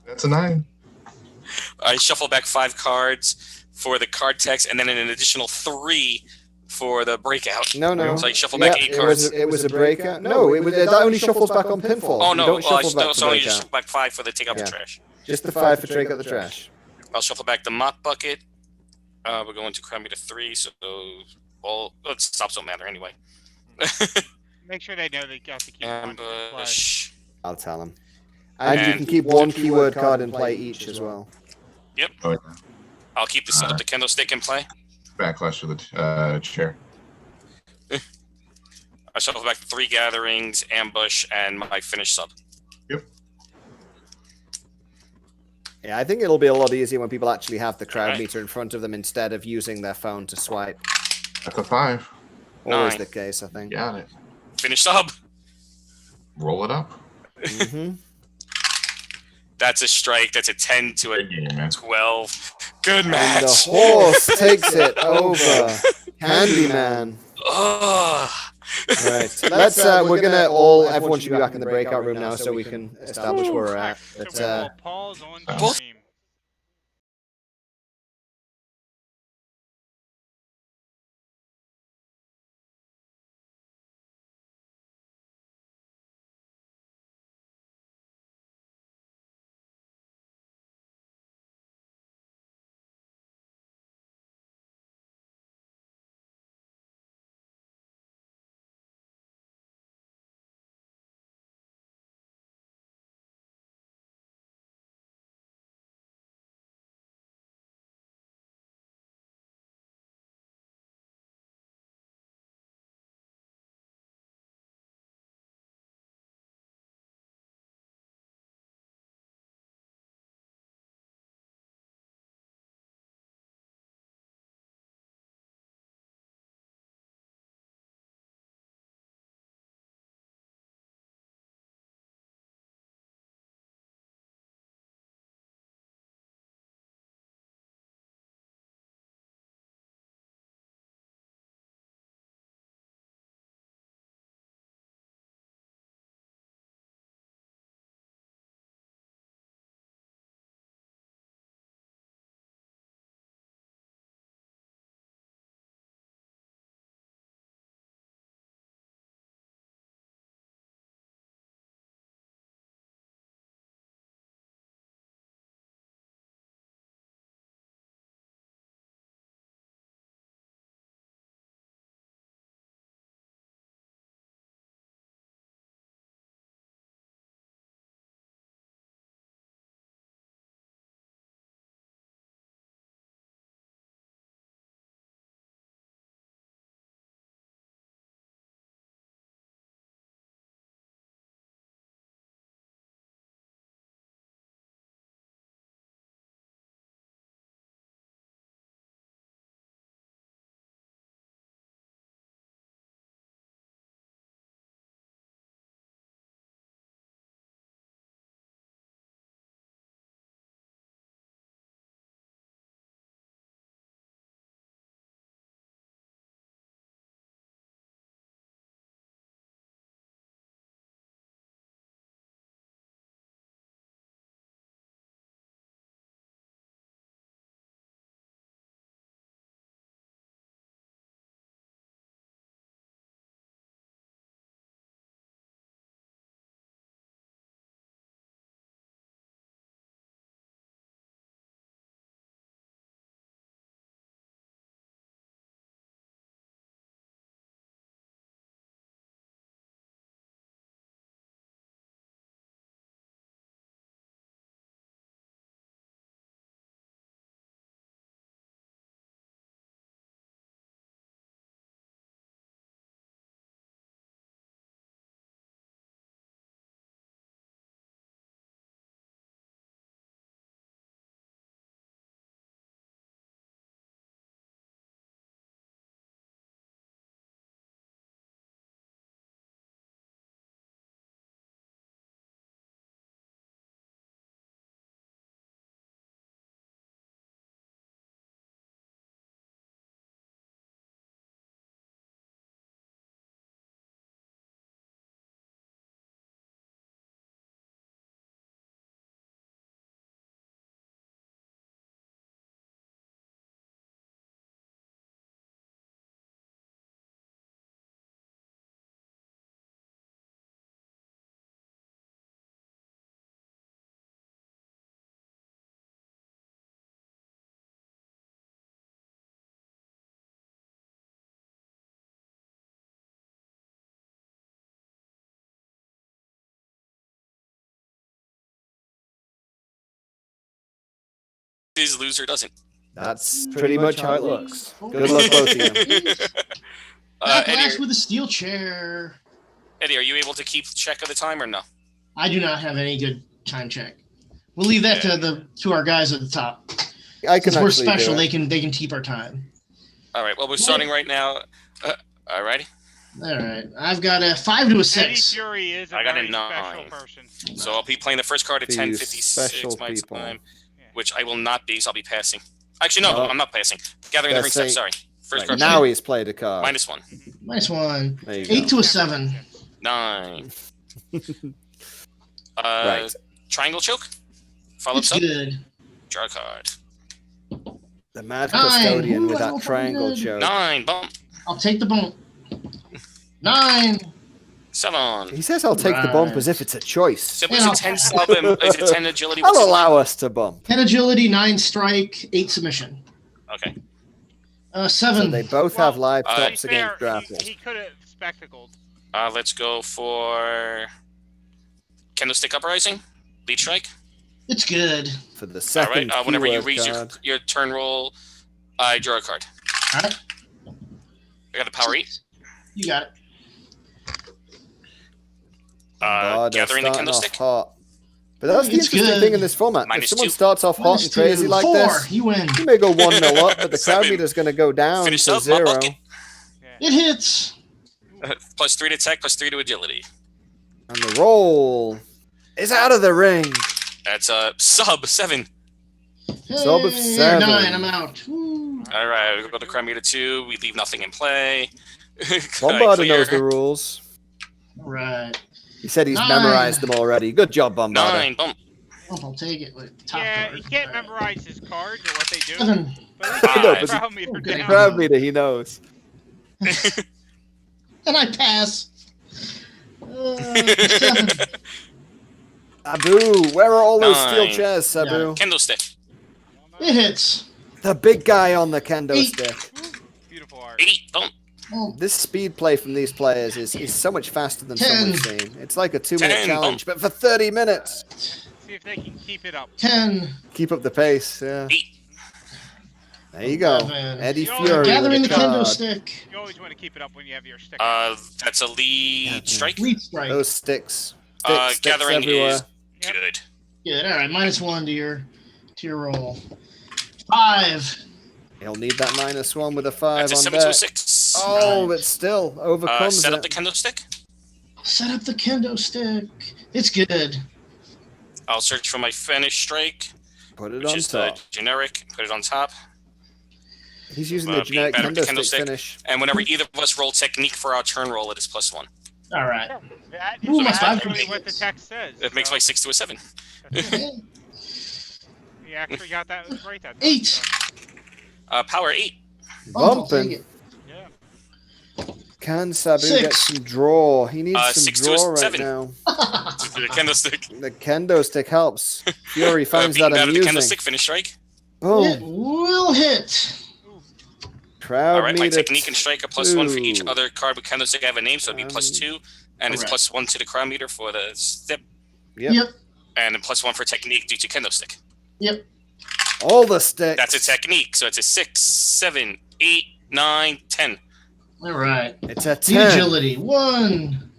That's a 9. I shuffle back 5 cards for the card text, and then an additional 3 for the breakout. No. So I shuffle back 8 cards. It was a breakout. No, that only shuffles back on pinfall. Oh You no! don't Well, I shuffle back so to only just breakout. shuffle back 5 for the take out Yeah. the trash. Just the 5 for take out the trash. I'll shuffle back the mop bucket. We're going to crowd meter 3, so stops don't matter anyway. Make sure they know they got to keep one in play. Ambush. I'll tell him. And you And- can keep 1 keyword card in play each as well. Oh, yeah. I'll keep the set up the kendo stick in play. Backlash to the chair. I shuffle back 3 gatherings, ambush, and my finish sub. Yeah, I think it'll be a lot easier when people actually have the crowd Alright. meter in front of them instead of using their phone to swipe. That's a 5. Always 9. the case, I think. Got it. Finish sub. roll it up. Mm-hmm. That's a strike. That's a 10 to a Good game, man. 12. Good And the match. horse takes it over. Handyman. Oh. All right. Let's. We're gonna all. Everyone should be back in the breakout room now, so we can establish where we're at. So But, we will pause on Both- stream. This loser doesn't. That's pretty much how it looks. Good luck, both of you. Eddie, with a steel chair. Eddie, are you able to keep check of the time or no? I do not have any good time check. We'll leave that to our guys at the top. Since we're special, they can keep our time. All right. Well, we're starting right now. All righty. All right. I've got a 5 to a Eddie 6. Fury is a I got a very special 9. person. So I'll be playing the first card at For you special 10:56 my people. time, which I will not be. So I'll be passing. Actually, no, Oh. I'm not passing. Gathering the ring That's steps. Sorry. First Right, card. now he's played a card. -1. -1. There you 8 go. to a 7. 9. Right. Triangle choke. Follow It's up. good. Draw a card. The Mad 9. Custodian Ooh, with I that hope I'm triangle good. choke. 9. Bump. I'll take the bump. 9. 7. He says I'll take the bump Right. as if it's a choice. So is it 10 sub and is it 10 agility? I'll What's it? allow us to bump. 10 agility, 9 strike, 8 submission. Okay. 7. So they both have live to be steps To be fair, against grapple. he could have spectacled. Let's go for Candlestick Uprising. Lead strike. It's good. For the All second right. Whenever you keyword reach card. your turn roll, I draw a card. All right. I got a power 8. You got it. Bombard are Gathering the starting off Candlestick. hot. But that's the It's interesting good. thing in this format. If someone -2. starts off hot and crazy like 4. this, You win. you may go 1-0 up, but the crowd 7. meter's going to go down Finish to up, my 0. bucket. It hits. +3 to attack, +3 to agility. And the roll is out of the ring. That's sub 7. Sub of Hey, 7. 9. I'm out. Woo. All right, we go to crowd meter 2. We leave nothing in play. Bombarder Clear. knows the rules. All right. He said he's 9. memorized them already. Good job, Bombarder. 9. Bump. Oh, I'll take it with top Yeah, card. he can't All right. memorize his cards or what they do. 7. But he No, can't but- crowd meter Okay. down. Crowd meter, he knows. And I pass. 7. Sabu, where are all those steel 9. chairs, Sabu? Candlestick. It hits. The big guy on the kendo 8. stick. Beautiful art. 8. Bump. Oh, This speed play from these players is so much faster than 10. some we've seen. It's like a 2-minute 10, challenge, but for 30 minutes. See if they can keep it up. 10. Keep up the pace. Yeah. 8. There you go. 11. Eddie You know, Fury Gathering the with a kendo card. stick. You always want to keep it up when you have your stick. That's a lead strike. Lead strike. Those sticks. Sticks Gathering everywhere. is Yep. good. Good. All right. -1 to your roll. 5. He'll need that -1 with a 5 That's a on 7 to a deck. 6. Oh, but still overcomes Set it. up the Candlestick. Set up the kendo stick. It's good. I'll search for my finish strike, Put it which on is top. the generic. Put it on top. He's using being the generic better with the kendo stick candlestick. finish. And whenever either of us roll technique for our turn roll, it is +1. All right. That Ooh, is my actually five. what the text says. It makes so my 6 to a 7. You actually got that right that time. 8. Power 8. Oh, I'll Bumping. take it. Yeah. Can Sabu 6. get some draw? He needs some 6 to a draw right 7. now. The Candlestick. The kendo stick helps. Fury finds Being that better the amusing. Candlestick finish strike. It Boom. will hit. Crowd All right, my meter technique and strike a +1 for each 2. other card with Candlestick I have a name, so it'd be +2. And it's Correct. +1 to the crowd meter for the step, Yep. Yep. and then +1 for technique due to Candlestick. Yep. All the sticks. That's a technique, so it's a 6, 7, 8, 9, 10. All right. It's a The 10. agility. 1,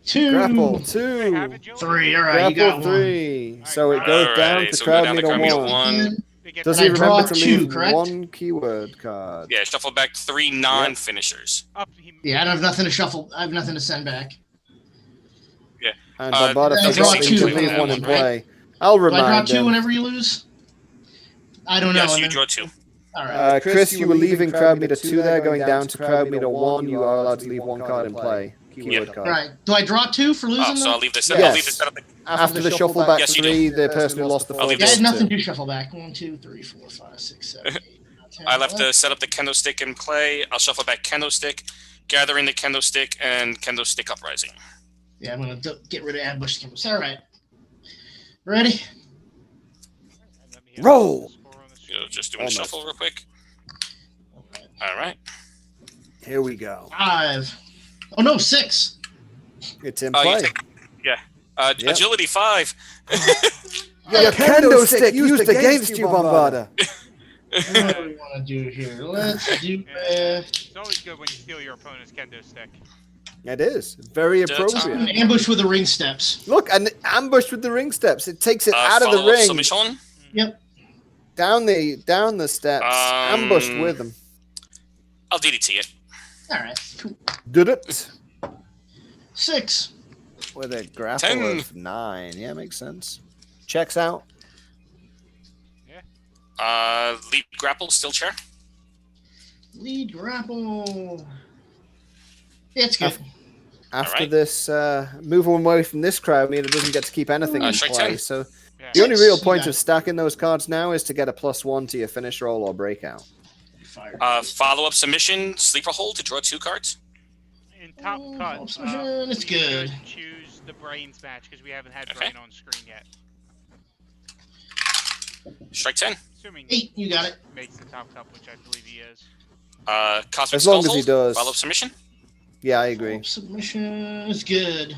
2, Grapple They 2. have agility. 3. All right. You Grapple got 3. So it Alright, goes down alright, to so go crowd down to meter crowd meter 1. 1. They get Does the he And I draw remember to 2, leave correct? 1 keyword card? Yeah, shuffle back 3 non-finishers. up. Yeah, I don't have nothing to shuffle. I have nothing to send back. And Uh, Bombarda I forgot draw to 2 leave on one that in one, right? play. I'll Do I draw remind 2 him. whenever you lose? I don't know. Yes, and you then- draw 2. All right. Chris, you were leaving crowd meter 2 there, going down to crowd meter 1. You are allowed to leave 1 card in play. Keyword All card. right. Do I draw 2 for losing? Oh, so them? I'll leave this. Yes. I'll leave this set up. After the shuffle back Yes, you do. 3, the person who lost the I'll 4 leave Yeah, I this had goes nothing to. to shuffle back. 1, 2, 3, 4, 5, 6, 7, 8, 9, 10. I'll have to set up the kendo stick in play. I'll shuffle back kendo stick, gathering the kendo stick, and kendo stick uprising. Yeah, I'm gonna get rid of ambush cameras. All right. Ready? Let me have Roll. the score on the You know, screen. just doing Almost. a shuffle real quick. All right. Here we go. 5. Oh no, 6. It's in Oh, you play. take- Yeah. Yep. Agility 5. Your kendo stick used against you, Bombarda. What do we want to do here? Let's do. It's always good when you steal your opponent's kendo stick. It is. Very An appropriate. Ambush with the ring steps. Look, an ambush with the ring steps. It takes it out of the Follow-up ring. submission. Yep. Down the steps. Ambushed with them. I'll DDT it. All right, cool. Did it 6. with a grapple 10. of 9. Yeah, makes sense. Checks out. Lead grapple, steel chair. Lead grapple. It's good. After Alright. this, move away from this crowd, mean it doesn't get to keep anything in strike play. 10. So Yeah. the only real You point got of it. stacking those cards now is to get a +1 to your finish roll or breakout. Fire. Follow-up submission, sleeper hold to draw 2 cards. In top cut, Oh, submission, it's we good. should choose the brains match because we haven't had Okay. brain on screen yet. Strike 10. Assuming 8. You got it. makes the top cup, which I believe he is. Cosmic As long Skull as he hold, does. Follow-up submission. Yeah, I agree. Submission is good.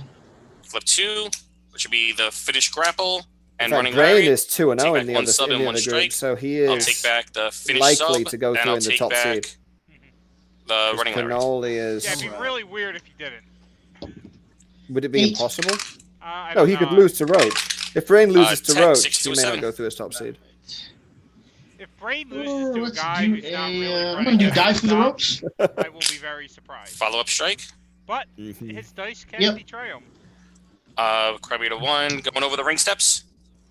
Flip 2, which would be the finish grapple. In And fact, running Brain lariat. is 2-0 Take in back the one other, sub in and the one other group, strike. so he I'll is take back the finish likely sub, to go and through I'll in the take top back seed. the running lariat. Cannoli is. Yeah, it'd be really weird if you didn't. Would it be 8. impossible? I No, don't he could know. lose to Roach. If Brain loses to 10, Roach, 6 he to may 7. not go through his top seed. If Brain loses to a Let's guy do who's not really a. I'm running gonna do at dive through the top, ropes. I will be very surprised. Follow-up strike. But Mhm. his dice can Yep. betray him. Crabby to 1, going over the ring steps.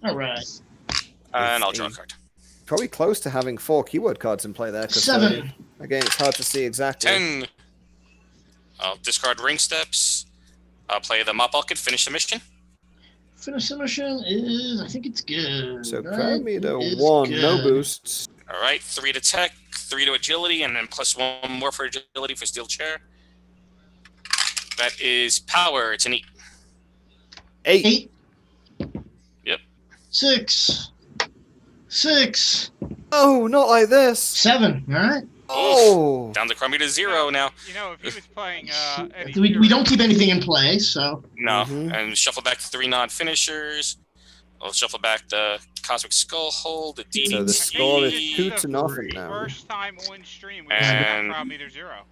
All right. And I'll draw a card. Probably close to having 4 keyword cards in play there. 7. Again, it's hard to see exactly. 10. I'll discard ring steps. I'll play the mop bucket, finish the mission. Finish submission is. I think it's good. So right? crowd meter It is 1, no good. boosts. All right, 3 to tech, 3 to agility, and then +1 more for agility for steel chair. That is power. It's an 8. 8. 8. Yep. 6. 6. Oh, not like this. 7. All right. Oh. Down to crummy to 0 now. You know, if he was playing Eddie We Fury, don't keep anything in play, so No. Mhm. And shuffle back to 3 non-finishers. I'll shuffle back the Cosmic Skull hold, the DDT. So the I think score is this 2-0 the now. First time on stream we And- have crowd meter 0.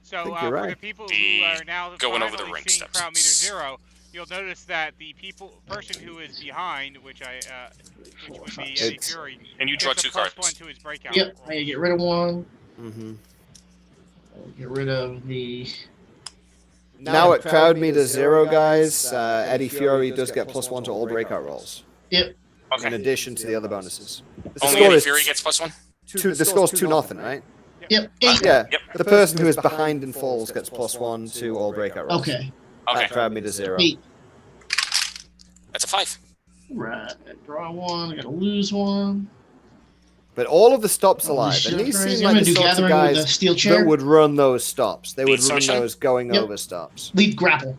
So think for you're the right. people The- who are now going over the finally ring seeing steps. crowd meter 0, you'll notice that the person who is behind, which would be Eddie It's- Fury, And you draw gets a 2 cards. +1 to his breakout. yep. roll. I get rid of 1. Mm-hmm. Get rid of the. Now at crowd meter 0, guys, Eddie Fury does get +1 to all breakout rolls, in Okay. addition to the other bonuses. The Only score Eddie is Fury gets +1? the score's 2-0, right? Yep. 8. Yeah. Yep. The person who is behind and falls gets +1 to all breakout rolls. Okay. Okay. At crowd meter 0. 8. That's a 5. Right. Draw 1. I gotta lose 1. But all of the stops alive, Shit, and these crazy. seem I'm like gonna the do sorts of gathering with the guys steel that chair. would run those stops. They would Lead run submission? those going Yep. over stops. Lead grapple.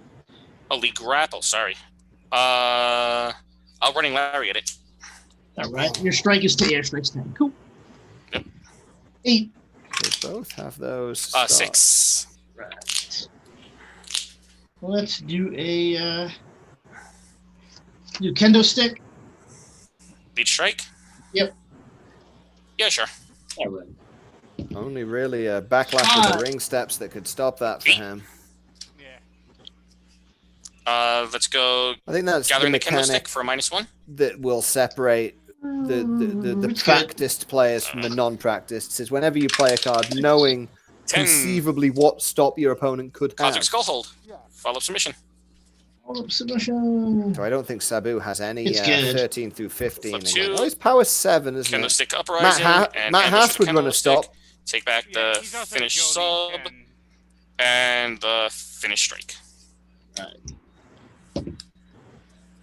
Oh, lead grapple, sorry. I'll running lariat it. All right. Your strike is 10. Yeah, strike's 10. Cool. Yep. 8. They both have those stops. 6. Right. Let's do a. Do kendo stick. Lead strike? Yep. Yeah, sure. All right. Only really a backlash of the ring steps that could stop that for him. Yeah. Let's go I think that's the gathering the kendo stick mechanic for a -1. that will separate the It's good. practiced players from the non-practiced. Is whenever you play a card, knowing 10. conceivably what stop your opponent could have. Cosmic Skull hold. Follow-up submission. All up submission. So I don't think Sabu has any It's good. 13 through 15. Flip again. 2. Oh, he's power 7, isn't Kendo it? stick Matt, uprising. and Matt ambush Haas with would run a kendo stick. stop. Take back Yeah, the he's also finish agility sub and- and the finish strike.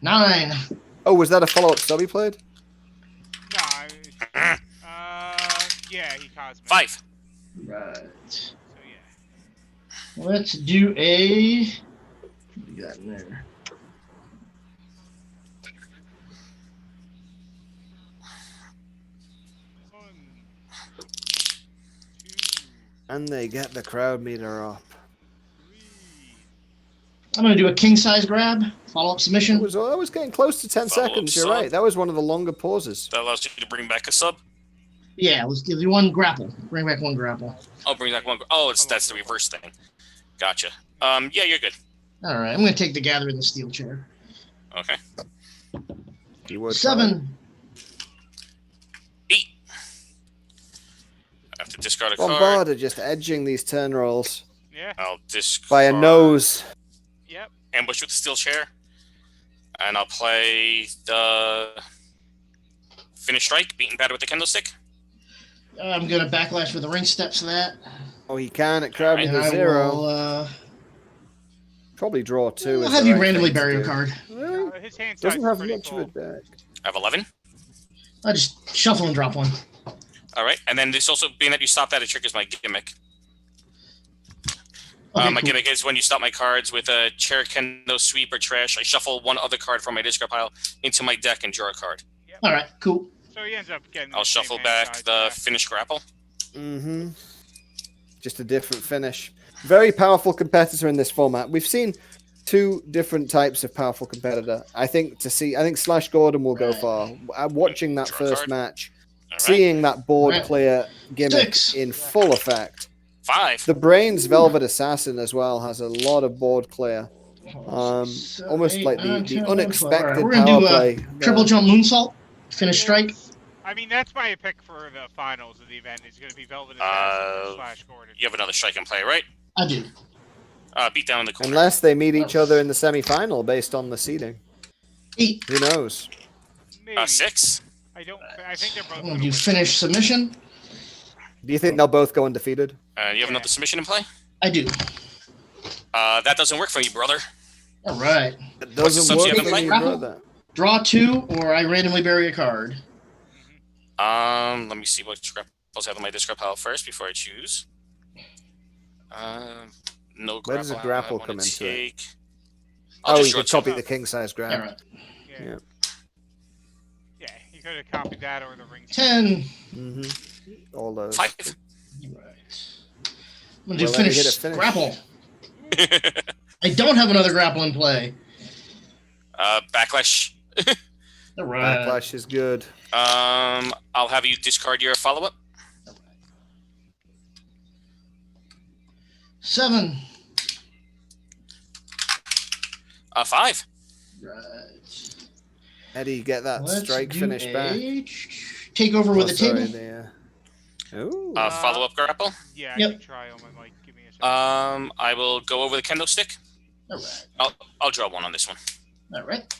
9. Oh, was that a follow-up stub he played? No, yeah, he cosmic. 5. Right. So yeah. Let's do a. What do you got in there? One, two, And they get the crowd meter up. three. I'm gonna do a king size grab. Follow up It submission. was, I was getting close to 10 Follow-up seconds. You're sub. right. That was one of the longer pauses. That allows you to bring back a sub. Yeah, let's give you 1 grapple. Bring back 1 grapple. Oh, bring back 1. Oh, that's the reverse thing. Gotcha. Yeah, you're good. All right, I'm gonna take the gather in the steel chair. Okay. Keyword 7. 8. After to discard a card. Bombarda just edging these turn rolls Yeah. I'll discard by a nose. Yep. Ambush with the steel chair. And I'll play the Finish Strike, beaten bad with the candlestick. I'm gonna backlash with the ring steps of that. Oh, he can at crowd with And a I 0. will, Probably draw 2. I'll is have the you right randomly thing to bury a do. card. Well, His hand doesn't size have is pretty much full. of a deck. I have 11. I just shuffle and drop one. All right, and then this also, being that you stop that, it triggers my gimmick. Okay, My cool. gimmick is when you stop my cards with a chair, kendo, sweep, or trash, I shuffle one other card from my discard pile into my deck and draw a card. All right, cool. So he ends up getting. I'll the same shuffle hand back size, the yeah. Finish Grapple. Mm-hmm. Just a different finish. Very powerful competitor in this format. We've seen 2 different types of powerful competitor. I think Slash Gordon will go far. Watching that Draw a first card. match, All right. seeing that board Right. clear gimmick 6. in full effect. 5. The Brains Velvet Assassin as well has a lot of board clear. Almost 8, like 9, the 10, 11, 12. unexpected All right, we're power gonna do play. a triple jump moonsault. Finish strike. I mean, that's my pick for the finals of the event. Is going to be Velvet Assassin or Slash Gordon. You have another strike in play, right? I do. Beat down in the corner. Unless they meet each other in the semi-final based on the seeding. 8. Who knows? Maybe. 6. I don't. I think they're both. I'm gonna gonna do win. finish submission. Do you think they'll both go undefeated? You have another submission in play? I do. That doesn't work for you, brother. All right. It What's the doesn't subs you work have in for play? me, Grapple? brother. Draw 2, or I randomly bury a card. Let me see what grapples I have in my discard pile first before I choose. No grapple. Where does a grapple I come wanna into it? take... I'll Oh, just you draw could 2. copy the king size All grab. right. Yeah. Yeah. Yeah, you could have copied that or the ring. 10. Mm-hmm. All those. 5. Right. I'm gonna do Well, let me finish, hit a finish. grapple. I don't have another grapple in play. Backlash. All right. Backlash is good. I'll have you discard your follow-up. 7. 5. Right. Eddie, get that Let's strike do finish back. Take over with Oh, the sorry, table. there. Ooh. Follow-up grapple. Yeah, I Yep. can try on my mic. Give me a second. I will go over the kendo stick. All right. I'll draw 1 on this one. All right.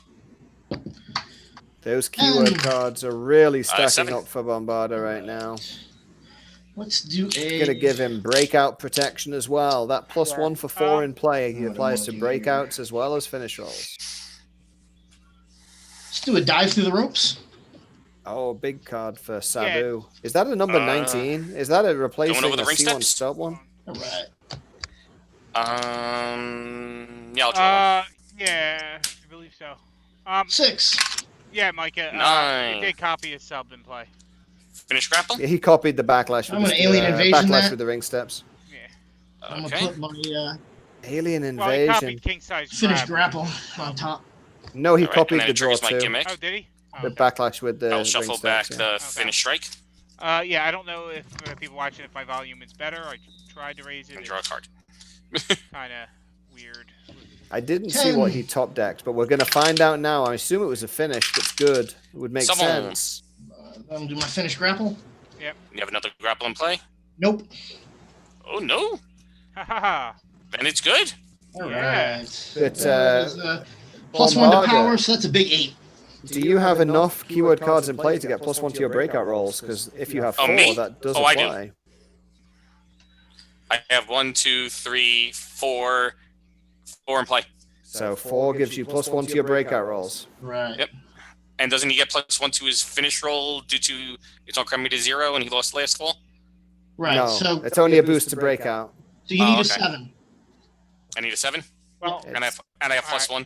Those keyword cards are really stacking 7. up for Bombarda right now. Let's do a. Gonna give him breakout protection as well. That +1 for 4 in play. He applies to breakouts as well as finish rolls. Let's do a dive through the ropes. Oh, big card for Sabu. Is that a number 19? Is that a replacing over the a ring C1 steps? stub one? All right. Yeah, I'll draw 1. Yeah, I believe so. 6. Yeah, Micah. 9. He did copy a sub and play. Finish grapple. Yeah, he copied the backlash I'm with gonna the, alien invasion backlash that. with the ring steps. Yeah. I'm Okay. gonna put my Alien Well, he invasion. copied king size. finish grab. grapple on top. No, he All right, copied and then the it draw triggers my too. gimmick. Oh, did he? Oh, The okay. backlash with the I'll ring shuffle steps, back yeah. the finish strike Yeah, I don't know if people watching if my volume is better. I tried to raise it. and draw a card. Kind of weird. I didn't see what he top decked, but we're gonna find out now. I assume it was a finish. That's good. It would make Someone. sense. I'm gonna do my finish grapple. You have another grapple in play. Nope. Oh no, Ha ha ha. then it's good. All Yeah. right. It's, That is, +1 to Bombarda. power, so that's a big 8. Do you have enough keyword cards in play to get +1 to your breakout rolls? Because if you have 4, me? that does Oh, I do. apply. I have 1, 2, 3, 4 in play. So 4 gives you +1 to your breakout rolls. Right. Yep. And doesn't he get +1 to his finish roll due to it's on crummy to 0 and he lost last fall? Right. No, So it's only a boost to breakout. you need Oh, a okay. 7. I need a 7, Well, and I have +1.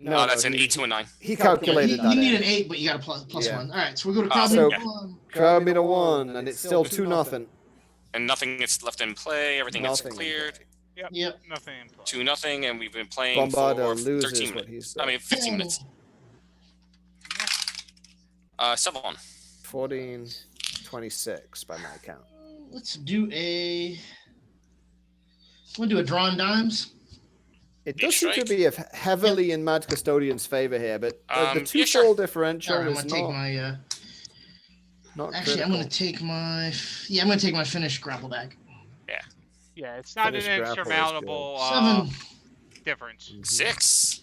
No, That's an he- 8 to a 9. He calculated that. You need in. an 8, but you got a plus Yeah. 1. All right. So we go to crowd so- number 1. Crowd me to 1, and it's still 2-0. And nothing gets left in play. Everything gets Nothing in cleared. Yep. nothing in play. 2-0, and we've been playing Bombarda for loses 13 what minutes. he's I mean, 15 minutes. 7. 14-26 by my count. Let's do a. I'm gonna do a drawn dimes. It does seem to strike. be heavily in Mad Custodian's favor here, but the Yeah, two-fold sure. differential All right, I'm is gonna take not. my Not Actually, I'm critical. gonna take my. Yeah, I'm gonna take my finished grapple back. Yeah, it's not Finish an grapple is good. insurmountable 7. difference. 6.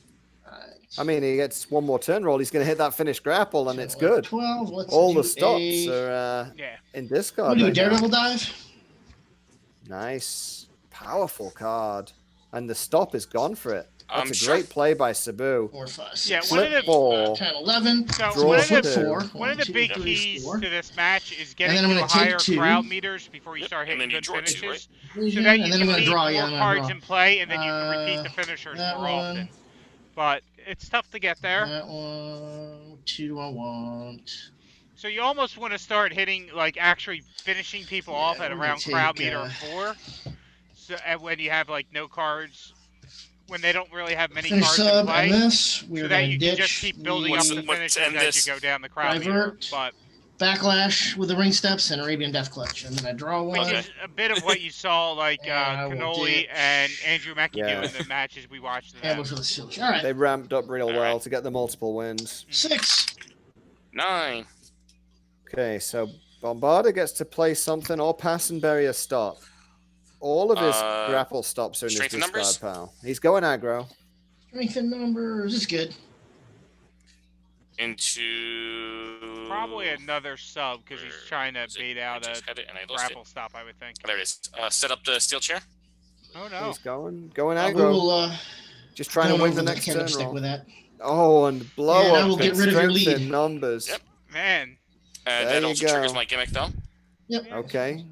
I mean, he gets one more turn roll. He's going to hit that finished grapple, and 10, it's 11, good. 12. Let's All do the stops a. are Yeah. in I'm discard. gonna do a right now. daredevil dive. Nice. Powerful card. And the stop is gone for it. That's a Sure. great play by Sabu. 4, 5, 6. Yeah, one Flip of the 4. 10, 11. So Draw one of flip the, 4. one of the 2, big 3, keys 4. to this match is And getting then I'm to gonna higher take 2. crowd meters before you start And hitting then you good draw 2, finishes. right? So that you And then I'm can gonna leave draw. more Yeah, I'm gonna cards draw. in play, and then you can repeat the finishers that more often. one. But it's tough to get there. That one. 2 do I want? So you almost want to start hitting, like, actually finishing people Yeah, off at we're gonna around crowd take, meter 4. So and when you have, like, no cards, when they don't really have many Finish cards in sub play, and this. We're so that gonna you ditch can just keep building up the What's finishes end as this? you go down the crowd meter. Divert. But Backlash with the ring steps and Arabian Death Clutch. And then I draw which one. is a bit of what you saw, like, And I will Cannoli ditch. and Andrew Mackey Yeah. do in the matches we watched. And for the seal. All right. They ramped up real All well right. to get the multiple wins. 6. 9. Okay, so Bombarda gets to play something or pass and bury a stop. All of his grapple stops are in his strength and discard numbers? pile. He's going aggro. Strength and numbers. This is good. Into. Probably another sub because he's trying to bait out I a just had it and I lost grapple stop, I would think. it. There it is. Set up the steel chair. Oh no. He's going We aggro. will Just trying to going win over the the next turn candlestick roll. with that. Oh, and blow And I up will get and rid of your strength lead. in numbers. Yep. Man. There That you also triggers go. my gimmick though. Yep. Okay.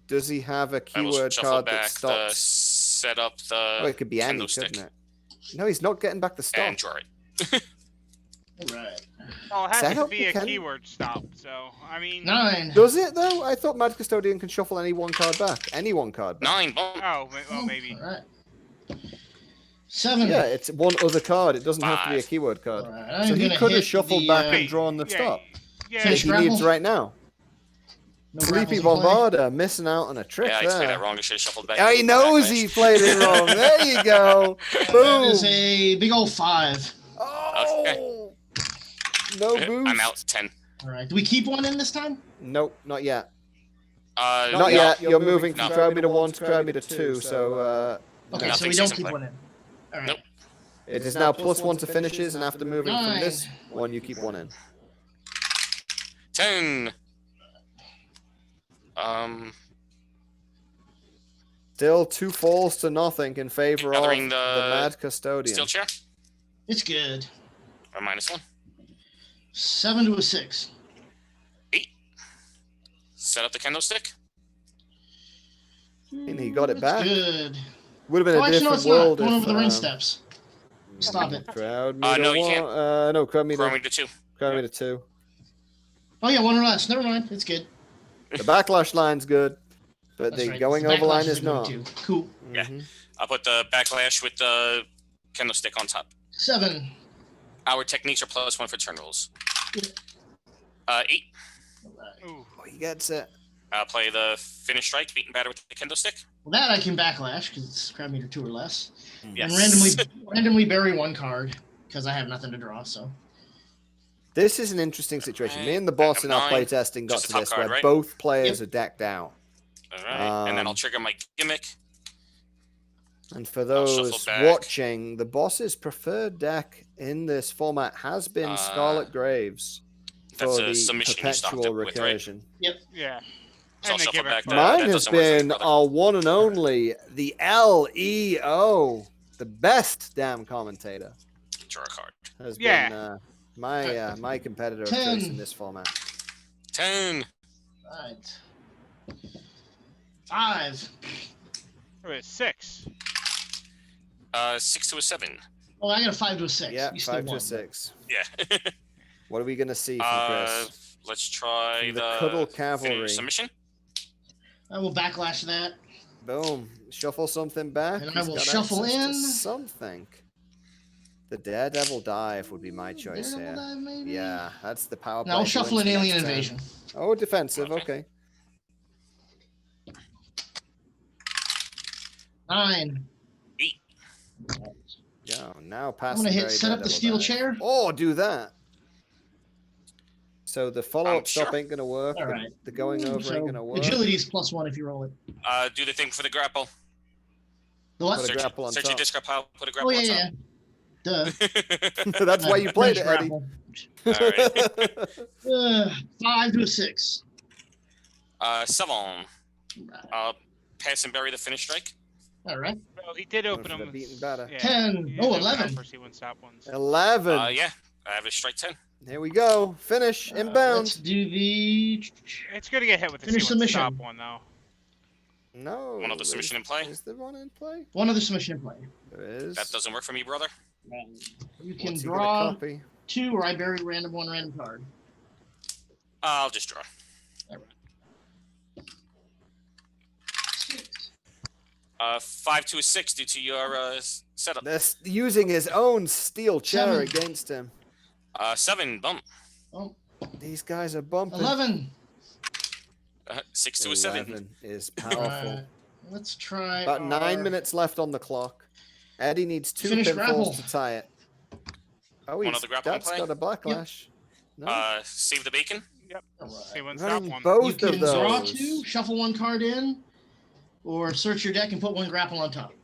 Does he have a I will keyword shuffle card that back the stops? set up the Oh, it could be any, candlestick couldn't it? No, he's not getting back the stop. and draw it. All right. Well, it has Set to up be the a can- keyword stop, so I mean 9. Does it though? I thought Mad Custodian can shuffle any one card back. Any one card back. 9. Boom. oh well maybe. All right. 7. Yeah, it's one other card. It doesn't have to be a 5. keyword card. All right. I'm So he gonna could have hit shuffled the, back and drawn the Yeah, stop. yeah, That Finish he grapple? needs right now. No Sleepy grapples in play. Bombarda missing out on a trick Yeah, I played there. that wrong. I should have shuffled back. Oh, he knows he played it wrong. There you go. That Boom. is a big old 5. Oh. No boost. I'm out 10. All right. Do we keep one in this time? Nope, not yet. Not Not yet. You're moving No. from crowd meter 1 to crowd meter 2, so Okay, so Nothing we don't season keep play. one in. All right. Nope. it is now +1 to finishes, and after moving from 9. this one, you keep one in. 10. Still 2 falls to nothing in favor of Gathering the the Mad Custodian. Steel chair. It's good. Or -1. 7 to a 6. 8. Set up the candlestick. And he got it It's back. good. Would have been Oh, a actually, no, different it's not. world Going if over the ring steps. Stop it. crowd meter No, you 1. can't. No, crowd meter. Crowd meter 2. Crowd meter 2. Oh yeah, one or less. Never mind. It's good. The backlash line's good, but That's the right. going The over line backlash is a good one, not. too. Cool. Yeah. Mhm. I'll put the backlash with the candlestick on top. 7. Our techniques are +1 for turn rolls. 8. All right. Ooh. Oh, he gets it. I'll play the finish strike, beat and batter with the candlestick. Well, that I can backlash because it's crowd meter 2 or less, Yes. and randomly bury one card because I have nothing to draw. So This is an interesting situation. Me and the boss in our 9, playtesting got just to a top this card, where right? both players are decked out. All right. And then I'll Um, trigger my gimmick. And for I'll shuffle those back. watching, the boss's preferred deck in this format has been Scarlet Graves That's for a the submission you stopped perpetual it with, right? recursion. Yeah. So I'll And the shuffle gimmick, back but- the- Mine that has doesn't work for been the other. our one and only, the LEO, the best damn commentator. Draw a card. Has Yeah. been my competitor of 10. choice in this format. 10. right. 5. Oh, it's 6. 6 to a 7. Oh, I got a 5 to a 6. Yeah, You still 5 to won. 6. Yeah. What are we gonna see from Chris? Let's try From the, the Cuddle finish Cavalry. submission. I will backlash that. Boom. Shuffle something back. And I He's will got shuffle access to in. something. The Daredevil Dive would be my choice Daredevil here. dive, maybe? Yeah, that's the power play. Now I'll to shuffle win an the alien next turn. invasion. Oh, defensive. Okay. Okay. 9. 8. Yeah. Now I'm pass. gonna the hit very set up the Daredevil steel Dive. chair. Oh, do that. So the follow-up stop sure. ain't gonna work. All right. The going over So ain't gonna work. agility's +1 if you roll it. Do the thing for the grapple. The what? Put a grapple on Search your top. discard pile. Put a Oh grapple yeah, on yeah. Duh. top. That's why you played it, Finish Eddie. grapple. All right. 5 to a 6. 7. Right. Pass and bury the finish strike. All right. Well, he did open For the them. beaten batter. 10. he Oh, did open 11. up for C1 stop ones. 11. Yeah, I have a strike 10. Here we go. Finish. Let's Inbound. do the. It's gonna get hit with the Finish C1 submission. stop one though. No. One other submission in play. Is there one in play? One other submission in play. There is. That doesn't work for me, brother. You can What's he gonna draw copy? 2, or I bury random card. I'll just draw. 5 to a 6 due to your setup. That's using his own steel chair 7. against him. 7 bump. Oh, These guys are bumping. 11. 6 to a 7. 11 is powerful. Alright, let's try. About our 9 minutes left on the clock. Eddie needs 2 Finish pinfalls grapple. to tie it. Oh, One he's, other grapple in that's play? got a backlash. No. Save the bacon. Yep. Alright. C1 stop Running one. both You can of those. draw 2, shuffle 1 card in, or search your deck and put 1 grapple on top.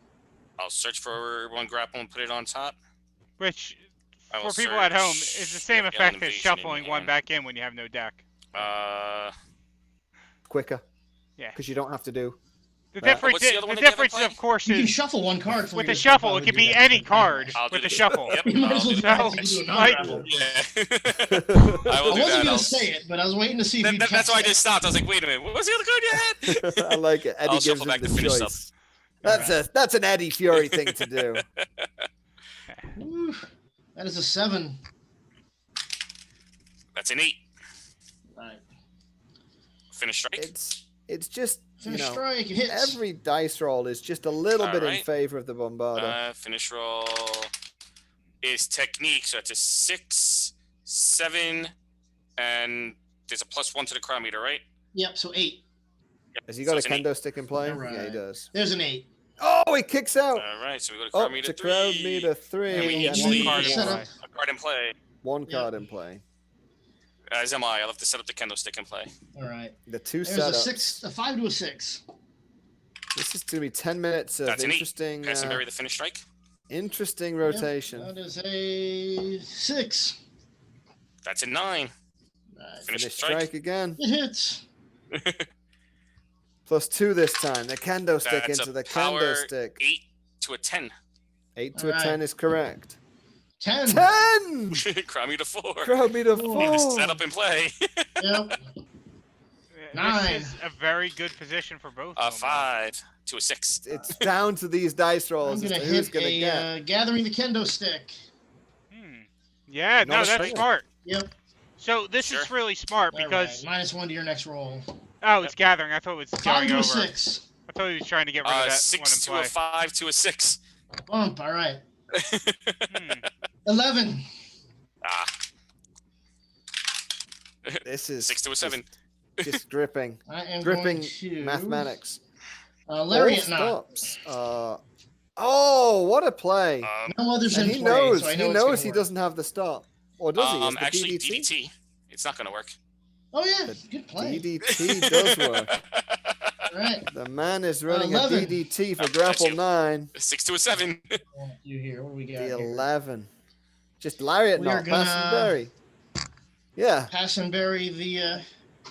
I'll search for 1 grapple and put it on top. Which, I will for people at home, search is the same Alien effect as Invasion shuffling in one hand. back in when you have no deck. Quicker. Yeah. Because you don't have to do. The Right. difference, What's the other the one that you have in difference, play? of course, You can is shuffle 1 card from with your the shuffle. pile It to could do be that. any card I'll do with the this. shuffle. Yep. You might as I'll well do do that. that. So you do a Like- non-grapple. Yeah. I will I do wasn't that. gonna say it, but I was waiting to see if you. That's why I just stopped. I was like, wait a minute. What was the other card you had? I like it. Eddie I'll gives shuffle him back the the finish choice. That's an Eddie Fury thing to do. Ooh, that is a 7. That's an 8. Right. Finish strike. It's just Finish strike. It hits. every dice roll is just a little bit in Alright. favor of the bombarder. Finish roll is technique, so that's a 6, 7, and there's a +1 to the crowd meter, right? Yep. So 8. Yep. Has he got so a it's an 8. kendo stick in play? Yeah, he Alright. does. There's an 8. Oh, he kicks out. All right, so we go to Oh, crowd meter to 3. crowd meter 3. And we need and to then leave card in set play. up. a card in play. 1 Yep. card in play. As am I. I'll have to set up the kendo stick in play. All right. The 2 There's a setups. 6, a 5 to a 6. This is going to be 10 minutes of That's an 8. interesting, Pass and bury the finish strike. interesting rotation. That is a 6. That's a 9. Right. Finish Finish strike. strike again. It hits. +2 this time. The kendo stick That's into a the power kendo stick. 8 to a 10. 8 to Alright. a 10 is correct. 10. 10! crowd meter 4. Crowd meter Need to 4. Set up in play. Yep. This 9. is a very good position for both. of them. 5 to a 6. It's down to these dice I'm rolls as gonna to who's hit going to a get. gathering the kendo stick. Yeah, Not no, a that's strike. smart. Yep. So this Sure. is really smart All because right. -1 to your next roll. oh, it's gathering. I thought it was 5 going to a over. 6. I thought he was trying to get rid of that 6 to one a in 5 to a 6. Bump. All right. play. 11. Ah, This is 6 to a 7. just gripping. I am Gripping going to mathematics. Lariat All knot. stops. Oh, what a play. No others And in he play, knows, so I he know it's knows gonna he work. doesn't have the stop. Or does he? Is the Actually, DDT? DDT. It's not going to work. Oh yeah, The good play. DDT does work. All right. The man is running a 11. DDT for That's grapple you. 9. 6 to a 7. You here? What do we got The here? 11. Just lariat We are knot, pass and gonna- bury. Yeah. Pass and bury the.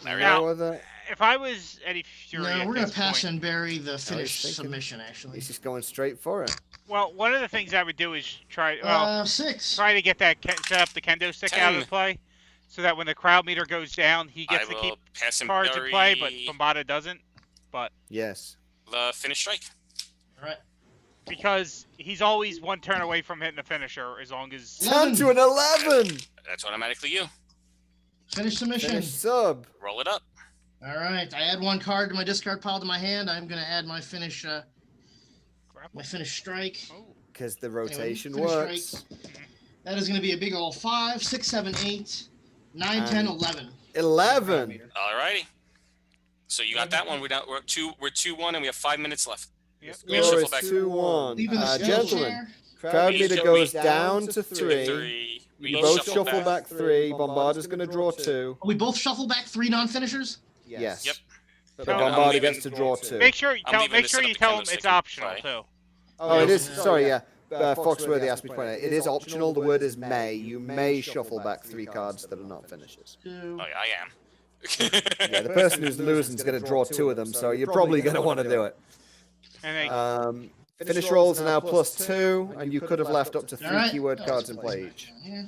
Larry, Now- No other- If I was Eddie Fury, No, at we're gonna this pass point, and bury the finish thinking- submission. Actually. He's just going straight for it. well, one of the things I would do is try 6. try to get that set up the kendo stick out of 10. play, so that when the crowd meter goes down, he I gets to will keep pass and cards bury in play, but Bombada doesn't, Yes. the finish strike. All right. because he's always one turn away from hitting the finisher as long as. 10 to an 11. That's automatically you. Finish submission. Finish sub. Roll it up. All right. I add 1 card to my discard pile to my hand. I'm gonna add my finish. My finish strike. Oh, Because the rotation finish works. strike. That is gonna be a big old 5, 6, 7, 8, 9, 10, 11. 11. Alrighty. So you got that one. We're 2-1, and we have 5 minutes left. yep. We have Score shuffle is back. 2-1. Leaving the skill Gentlemen, chair. crowd meter meter goes down to 3. 3. We You both shuffle back 3. Bombarder's going to draw 2. We both shuffle back 3 non-finishers. Yes. Yep. But So- Bombarder gets to draw 2. Make sure you I'm tell leaving this them up to it's Candlestick and optional play. too. Oh, it is. Yeah. Sorry, yeah. Foxworthy asked me to point out. It is optional. The word is may. You may shuffle back 3 cards that are not finishers. Oh, yeah, I am. Yeah, the person who's losing is going to draw 2 of them, so you're probably going to want to do it. And Finish rolls are now +2, and you could have left up to 3 Alright. keyword cards in play each. Yeah.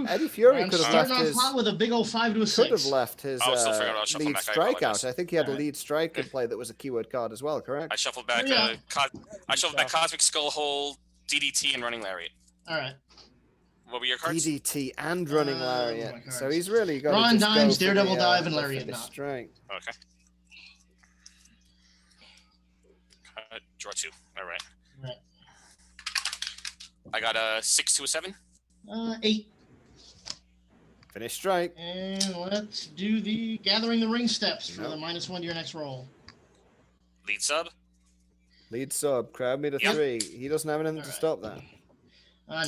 Eddie Fury I'm could have starting left off his. hot with a big old 5 to a Could 6. have left his I was still figuring out shuffle lead back, I strikeout. apologize. I think he had a Alright. lead strike in play that was a keyword card as well, correct? I shuffled back. Yeah. Cosmic Skull Hold, DDT, and Running Lariat. All right. What were your cards? DDT and running my lariat. cards. So he's really got Ron to just Dimes, go for Daredevil the, Dive, and go for Lariat the Knot. strike. Okay. Draw 2. All right. Right. I got a 6 to a 7. 8. Finish strike. And let's do the Gathering the Ring steps for Nope. the -1 to your next roll. Lead sub. Lead sub. Crowd meter Yep. 3. He doesn't have anything to Alright. stop that.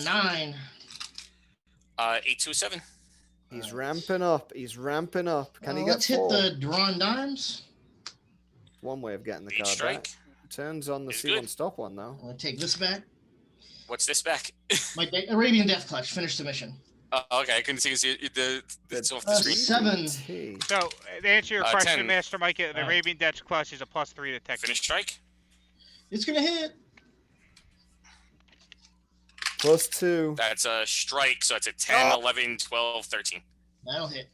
9. 8 to a 7. He's ramping up. He's ramping up. Can he get Let's hit 4? the Drawn Dimes. One way of getting the Lead card strike. back. Turns on the Is C1 good. stop one though. I'm going to take this back. What's this back? My Arabian Death Clutch. Finish submission. Okay, I couldn't see it's off the screen. 7. T. so to answer your question, 10. Master Mike, the Alright. Arabian Dutch Clutch is a +3 to tech. Finish strike. It's going to hit. +2. That's a strike, so it's a 10, 11, 12, 13. That'll hit.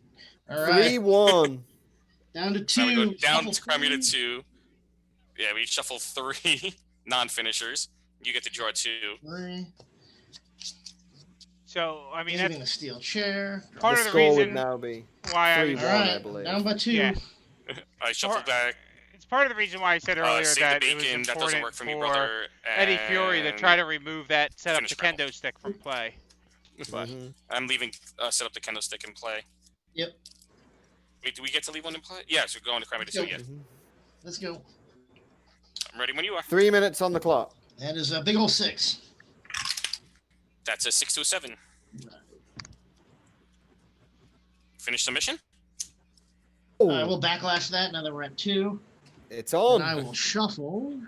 All right. 3-1. Down to Now 2. we go down Shuffle to Crowd Meter 3. 2. Yeah, we shuffle 3 non-finishers. You get to draw 2. 3. So I mean Leaving that's the steel chair. part The of the score would reason now be why I 3-1, All I right. believe. Down by 2. Yeah. I shuffle Or- back. it's part of the reason why I said earlier Save that the it was bacon. That doesn't important work for me, for brother. Eddie Fury to and try to remove that set up finish the Rebel. kendo stick from play. But Mhm. I'm leaving. Set up the kendo stick in play. Yep. Wait, do we get to leave one in play? Yeah, so we're going to Crowd Meter 2 Yep. yet. Let's go. I'm ready when you are. 3 minutes on the clock. That is a big old 6. That's a 6 to a 7. Finish submission. All right, we'll backlash that now that we're at 2. It's And on. I will shuffle.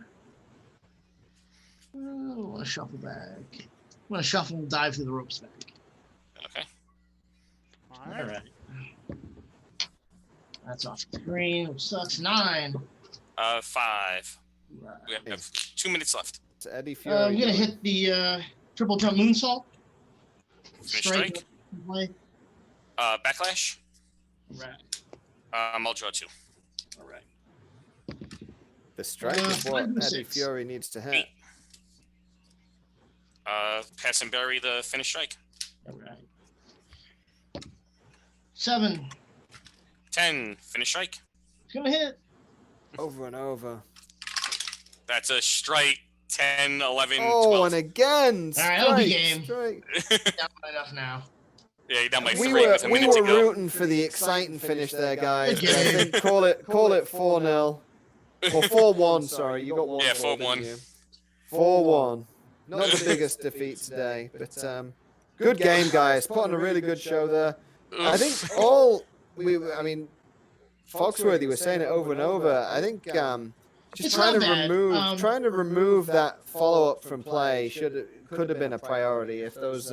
I want to shuffle back. I want to shuffle and dive through the ropes back. Okay. All All right. right. That's off the screen, which sucks. 9. 5. Right. We have 2 minutes left. It's Eddie Fury. I'm gonna hit the triple jump moonsault. Finish strike. Play. Backlash. Right. I'll draw 2. All right. The strike is what 5 to Eddie 6. Fury needs to hit. 8. Pass and bury the finish strike. All right. 7. 10. Finish strike. It's gonna hit. Over and over. That's a strike. 10, 11, Oh, 12. and again. All right, that'll be strike, game. strike. Down by enough now. Yeah, you're down by We 3 were with a minute to go. rooting for the exciting finish there, guys. Good I game. think call it 4-0 or 4-1. Sorry, you got one. Yeah, 4-1. 4-1. 4-1. Not the biggest defeat today, but good game, guys. Put on a really good show there. I think I mean, Foxworthy was saying it over and over. I think just It's trying not bad. to remove that follow up from play could have been a priority if those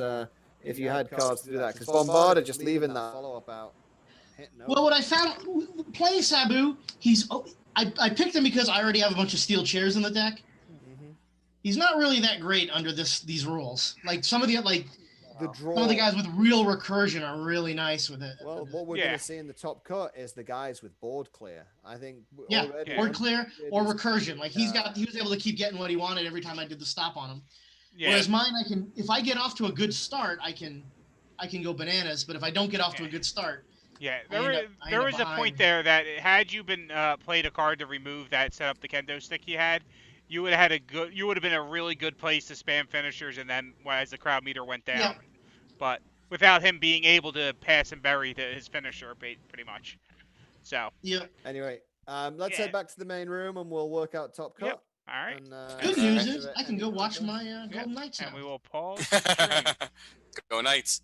if you had cards to do that, because Bombarder just leaving that follow up out. Well, what I found playing Sabu, I picked him because I already have a bunch of steel chairs in the deck. He's not really that great under these rules. Like some of the draw. some of the guys with real recursion are really nice with it. Well, what we're Yeah. going to see in the top cut is the guys with board clear. I think. Yeah, already- or clear or it is- recursion. Like he was able to keep getting what he wanted every time I did the stop on him. Yeah. Whereas mine, if I get off to a good start, I can go bananas. But if I don't get off to a good start, Yeah, I end up there was a behind. point there that had you been played a card to remove that set up the kendo stick you had, you would have been a really good place to spam finishers, and then as the crowd meter went down. Yeah. But without him being able to pass and bury his finisher, pretty much. So. yeah. Anyway, let's Yeah. head back to the main room and we'll work out top cut. Yep. right. And, Good news after is it, I can go anyone watch goes? my Yep, Golden Knights and now. we will pause the stream. Go Knights.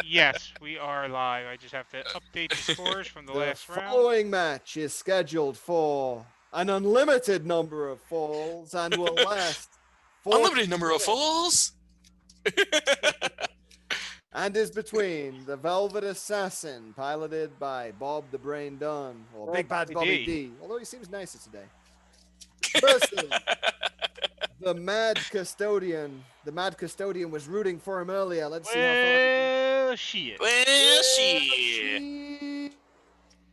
Yes, we are live. I just have to update the scores from the last round. The following match is scheduled for an unlimited number of falls and will last Unlimited number of falls. and is between the Velvet Assassin, piloted by Bob the Brain Dunn, or Big Bad Bobby D, although he seems nicer today, versus the Mad Custodian. The Mad Custodian was rooting for him earlier. Let's see how Well, shit. Well, shit.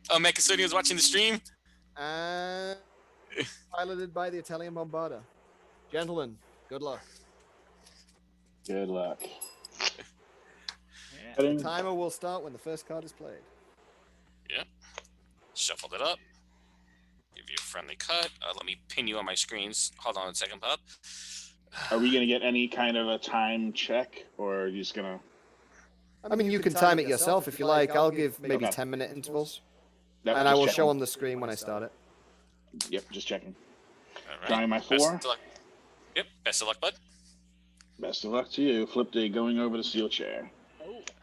Oh, Mad Custodian was watching the stream? And piloted by the Italian Bombarda. Gentlemen, good luck. Good luck. The timer will start when the first card is played. Yeah. Shuffled it up. Give you a friendly cut. Let me pin you on my screens. Hold on a second, Bob. Are we going to get any kind of a time check, or are you just going to... I mean, you can time it yourself if you like. I'll give maybe 10-minute intervals. And I will show on the screen when I start it. Yep, just checking. All right. Drawing my 4. Best of luck. Yep, best of luck, bud. Best of luck to you. Flip day going over the steel chair.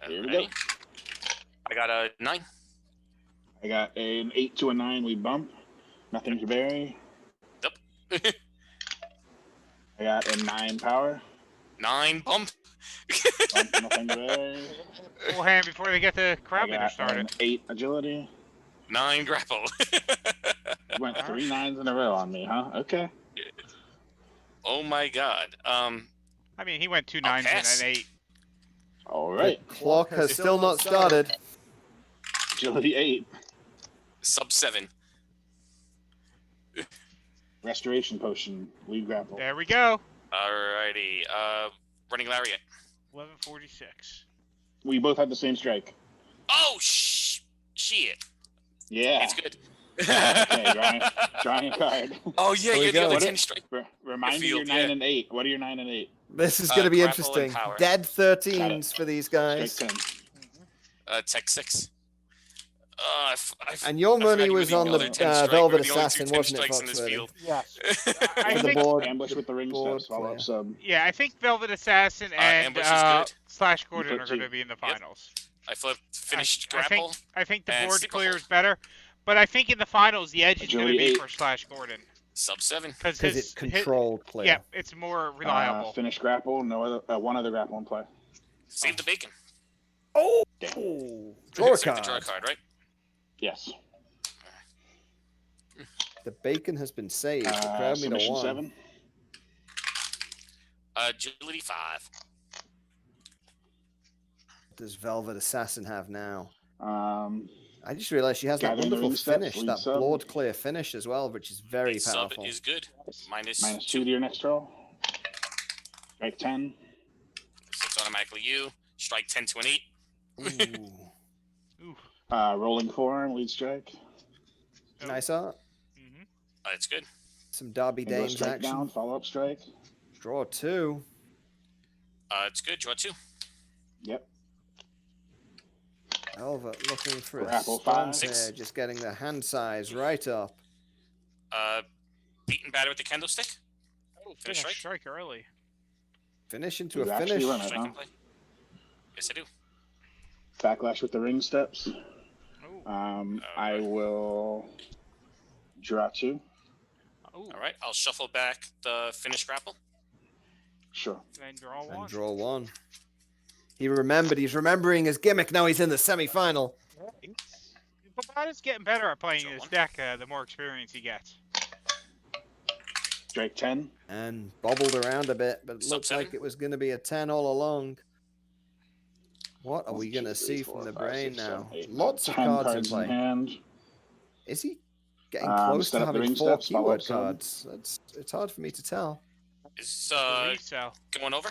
Here we go. I got a 9. I got an 8 to a 9. We bump. Nothing to bury. Yep. I got a 9 power. 9 bump. Bump, nothing to bury. Full hand before they get the crowd meter I got started. an 8 agility. 9 grapple. Went 3 9s in a row on me, huh? Okay. Oh my god. I mean, he went 2 9s and an 8. All right. The clock has still not started. Agility 8. Sub 7. Restoration potion. Lead grapple. There we go. Alrighty. Running lariat. 1146. We both had the same strike. Oh shit. Yeah. It's good. Okay, drawing a card. Oh yeah, you're the other 10 strike. Remind me your 9 and 8. What are your 9 and 8? This is going to be grapple and interesting. power. Dead 13s for these guys. Strike 10. Tech 6. And your money was on the Velvet Assassin, wasn't it, Foxworthy? In this field. Yes. For the think, board. Ambush with the ring board steps. Follow up sub. yeah, I think Velvet Assassin and Ambush is good. Slash Gordon are Flip going to two. be in the finals. I flipped finished I grapple. think the and board super clear hold. is better, but I think in the finals the edge is going to Agility be 8. for Slash Gordon Sub 7. Because it's controlled clear. Yeah, it's more reliable. Finish grapple. No other. One other grapple in play. Save the bacon. Oh! Damn. Draw a Save the draw card. card, right? Yes. The bacon has been saved. The crowd meter Submission 1. 7. Agility 5. What does Velvet Assassin have now? Um, I just realized she has that Gathering the wonderful ring steps, finish, lead that sub. blood clear finish as well, which is very Sub powerful. is good. Minus -2 to your next roll. Strike 10. So it's automatically you. Strike 10 to an 8. Ooh. Rolling 4 and lead strike. Nice art. Mm-hmm. It's good. Some Derby And go Dames strike action. down. Follow up strike. Draw 2. It's good. Draw 2. Yep. Velvet looking for a Grapple stunt 5. here, just getting the hand size right up. Beaten batter with the candlestick. Finish strike. Strike early. Finish into You a actually finish. run it, Strike huh? and play. Yes, I do. Backlash with the ring steps. Oh. I will draw 2. Oh. All right. I'll shuffle back the finish grapple. Sure. Then draw And 1. draw 1. He remembered. He's remembering his gimmick. Now he's in the semi-final. Bobada's getting better at playing Draw this 1. deck the more experience he gets. Strike 10. And bobbled around a bit, but it Sub looked 7. like it was going to be a 10 all along. What are we 1, going to 2, 3, see 4, from the 5, brain 6, now? 7, 8, Lots of 10 cards in in play. hand. Is he getting close to set up the having ring 4 steps, follow keyword up some. cards? It's hard for me to tell. Is Believe so. going over.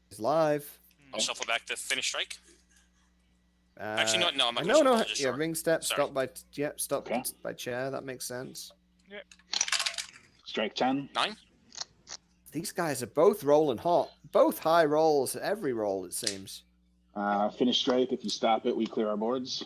He's live. I'll shuffle back the finish strike. Uh, Actually, no, I'm not gonna No, shuffle, no. I'll just Yeah, draw. ring step. Sorry. Stop by. Yep, stop Okay. by chair. That makes sense. Strike 10. 9. These guys are both rolling hot. Both high rolls. Every roll, it seems. Finish strike. If you stop it, we clear our boards.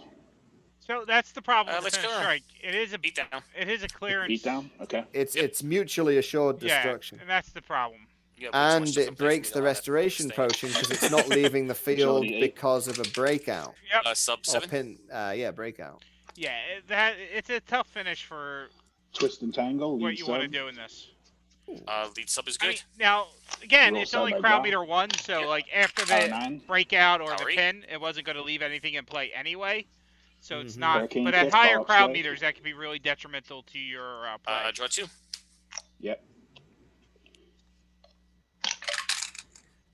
So that's the problem with Let's the finish go. strike. It is a Beat down. it is a clearance. Beat down. Okay. It's mutually assured Yeah, destruction. and that's the problem. Yeah, and it breaks the restoration potion because it's not leaving the field because of a breakout. Yep. Sub Or 7. yeah, breakout. Yeah, it's a tough finish for Twist and tangle. what Lead you want to sub. do in this. Lead sub is I good. mean, now again, Roll it's only sub, I crowd draw. meter 1, so Yep. like after Power the 9. breakout or Power the 8. pin, it wasn't going to leave anything in play anyway. So it's Mhm. not. Hurricane But at kick, higher follow-up crowd strike. meters, that can be really detrimental to your play. Draw 2. Yep.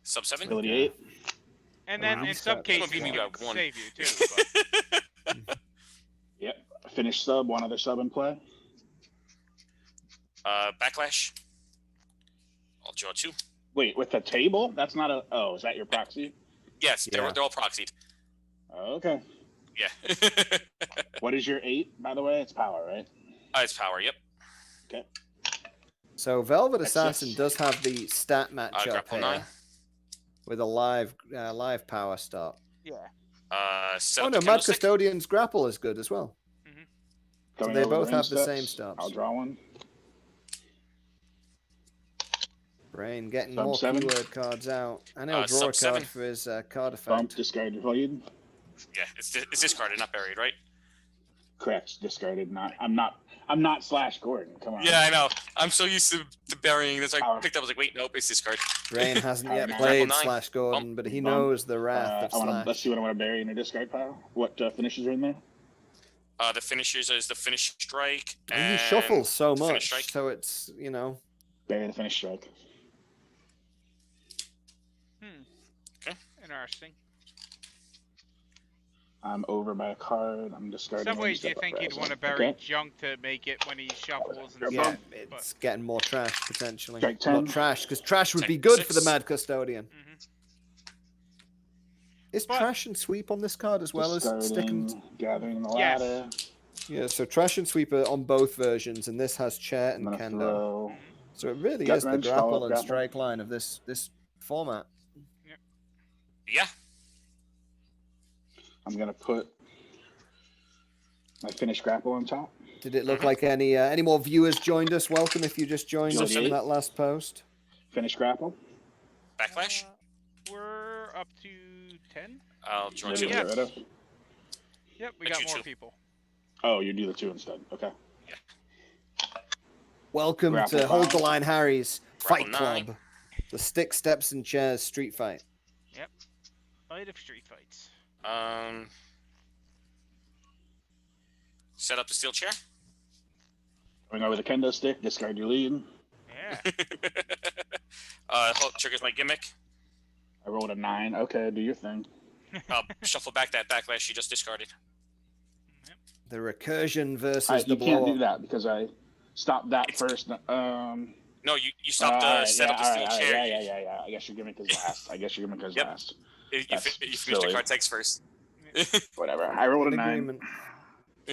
Sub 7. Ability 8. And then in some cases, Some of you it got can 1. save you too. But Yep. Finish sub. One other sub in play. Backlash. I'll draw 2. Wait, with the table? That's not a. Oh, is that your proxy? Yes, Yeah. they're all proxied. Okay. Yeah. What is your 8, by the way? It's power, right? It's power, yep. Okay. So Velvet That's Assassin 6. does have the stat matchup Grapple here 9. with a live power start. yeah. Set Oh up no, the Mad candlestick. Custodian's grapple is good as well. So Going they over both ring have the same steps. stops. I'll draw one. Brain getting Sub more 7. keyword cards out. I know, draw a sub card 7. for his card effect. Bump, discard your lead. Yeah, it's discarded, not buried, right? Correct. Discarded. Not. I'm not Slash Gordon. Come on. Yeah, I know. I'm so used to burying this. I Power. picked up. I was like, wait, nope, it's discard. Brain hasn't yet Grapple played 9. Slash Gordon, but he Bump. knows the wrath of Slash. Let's see what I want to bury in a discard pile. What finishes are in there? The finishers is the finish strike. And he shuffles so finish much, strike. so it's, you know. Bury the finish strike. Interesting. I'm over by a card. I'm discarding. Some one ways you step think up he'd as want to well. bury Okay. junk to make it when he shuffles and Yeah, stuff. it's getting more trash potentially. Strike 10. Not trash, because trash would be Take good for the 6. Mad Custodian. Is But- trash and sweep on this card as well as stick and... Discarding, gathering the Yes. ladder. Yeah, so trash and sweep are on both versions, and this has chair I'm and gonna kendo. throw. So it really Gut is the wrench, grapple follow-up and grapple. strike line of this format. Yeah. I'm gonna put my finish grapple on top. Did it look like any more viewers joined us? Welcome if you just joined us from that last post. Finish grapple. Backlash. We're up to 10. I'll draw What 2. do we get rid of? Yep, we I got do more too. people. Oh, you do the 2 instead. Okay. Welcome Grapple to Hold the five. Line Harry's Fight Grapple 9. Club. The Stick, Steps, and Chairs Street Fight. Fight of Street Fights. Set up the steel chair. Going over the kendo stick. Discard your lead. Yeah. Triggers my gimmick. I rolled a 9. Okay, do your thing. Shuffle back that backlash you just discarded. The recursion versus the You can't blow do that because I stopped that first. No, you stopped the alright, set up the steel chair. Yeah. I guess your gimmick is last. Yep. Last. You That's finish the silly. card text first. Whatever. I rolled a 9. agreement.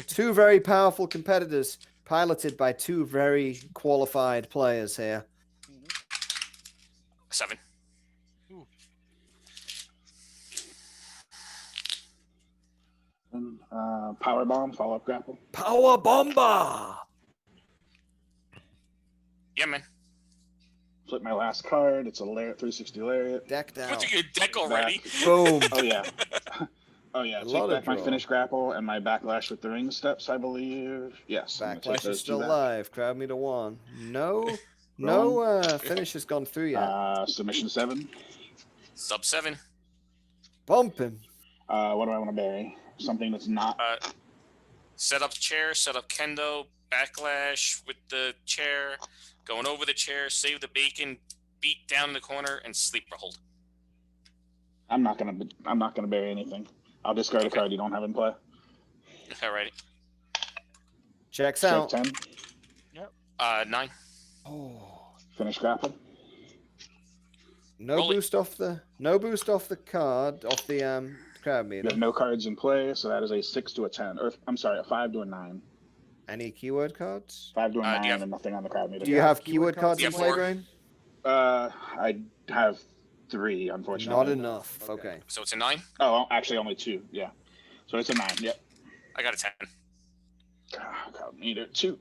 Two very powerful competitors, piloted by two very qualified players here. 7. Power bomb, follow up grapple. Power Bomber! Yeah, man. Flip my last card. It's a 360 lariat. Decked Went out. through your deck already. Boom. Oh yeah. Oh yeah. A Take lot of back my draw. finish grapple and my backlash with the ring steps, I believe. Yes. I'm gonna take Backlash those is two still back. live. Crowd meter 1. No finish has gone through yet. Submission 7. Sub 7. Bump him. What do I want to bury? Something that's not. Set up chair, set up kendo, backlash with the chair, going over the chair, save the bacon, beat down in the corner, and sleeper hold. I'm not gonna bury anything. I'll discard a card you don't have in play. Alrighty. Checks Strike out. 10. 9. Oh. Finish grapple. No Roll it. boost off the card off the crowd You meter. have no cards in play, so that is a 6 to a 10. Or I'm sorry, a 5 to a 9. Any keyword cards? 5 to a 9 do you have- and nothing on the crowd meter. Do you have keyword cards You in have play, 4? Grain? I have 3, unfortunately. Not enough. Okay. So it's a 9. Oh, actually only 2. Yeah. So it's a 9. Yep. I got a 10. Crowd meter 2.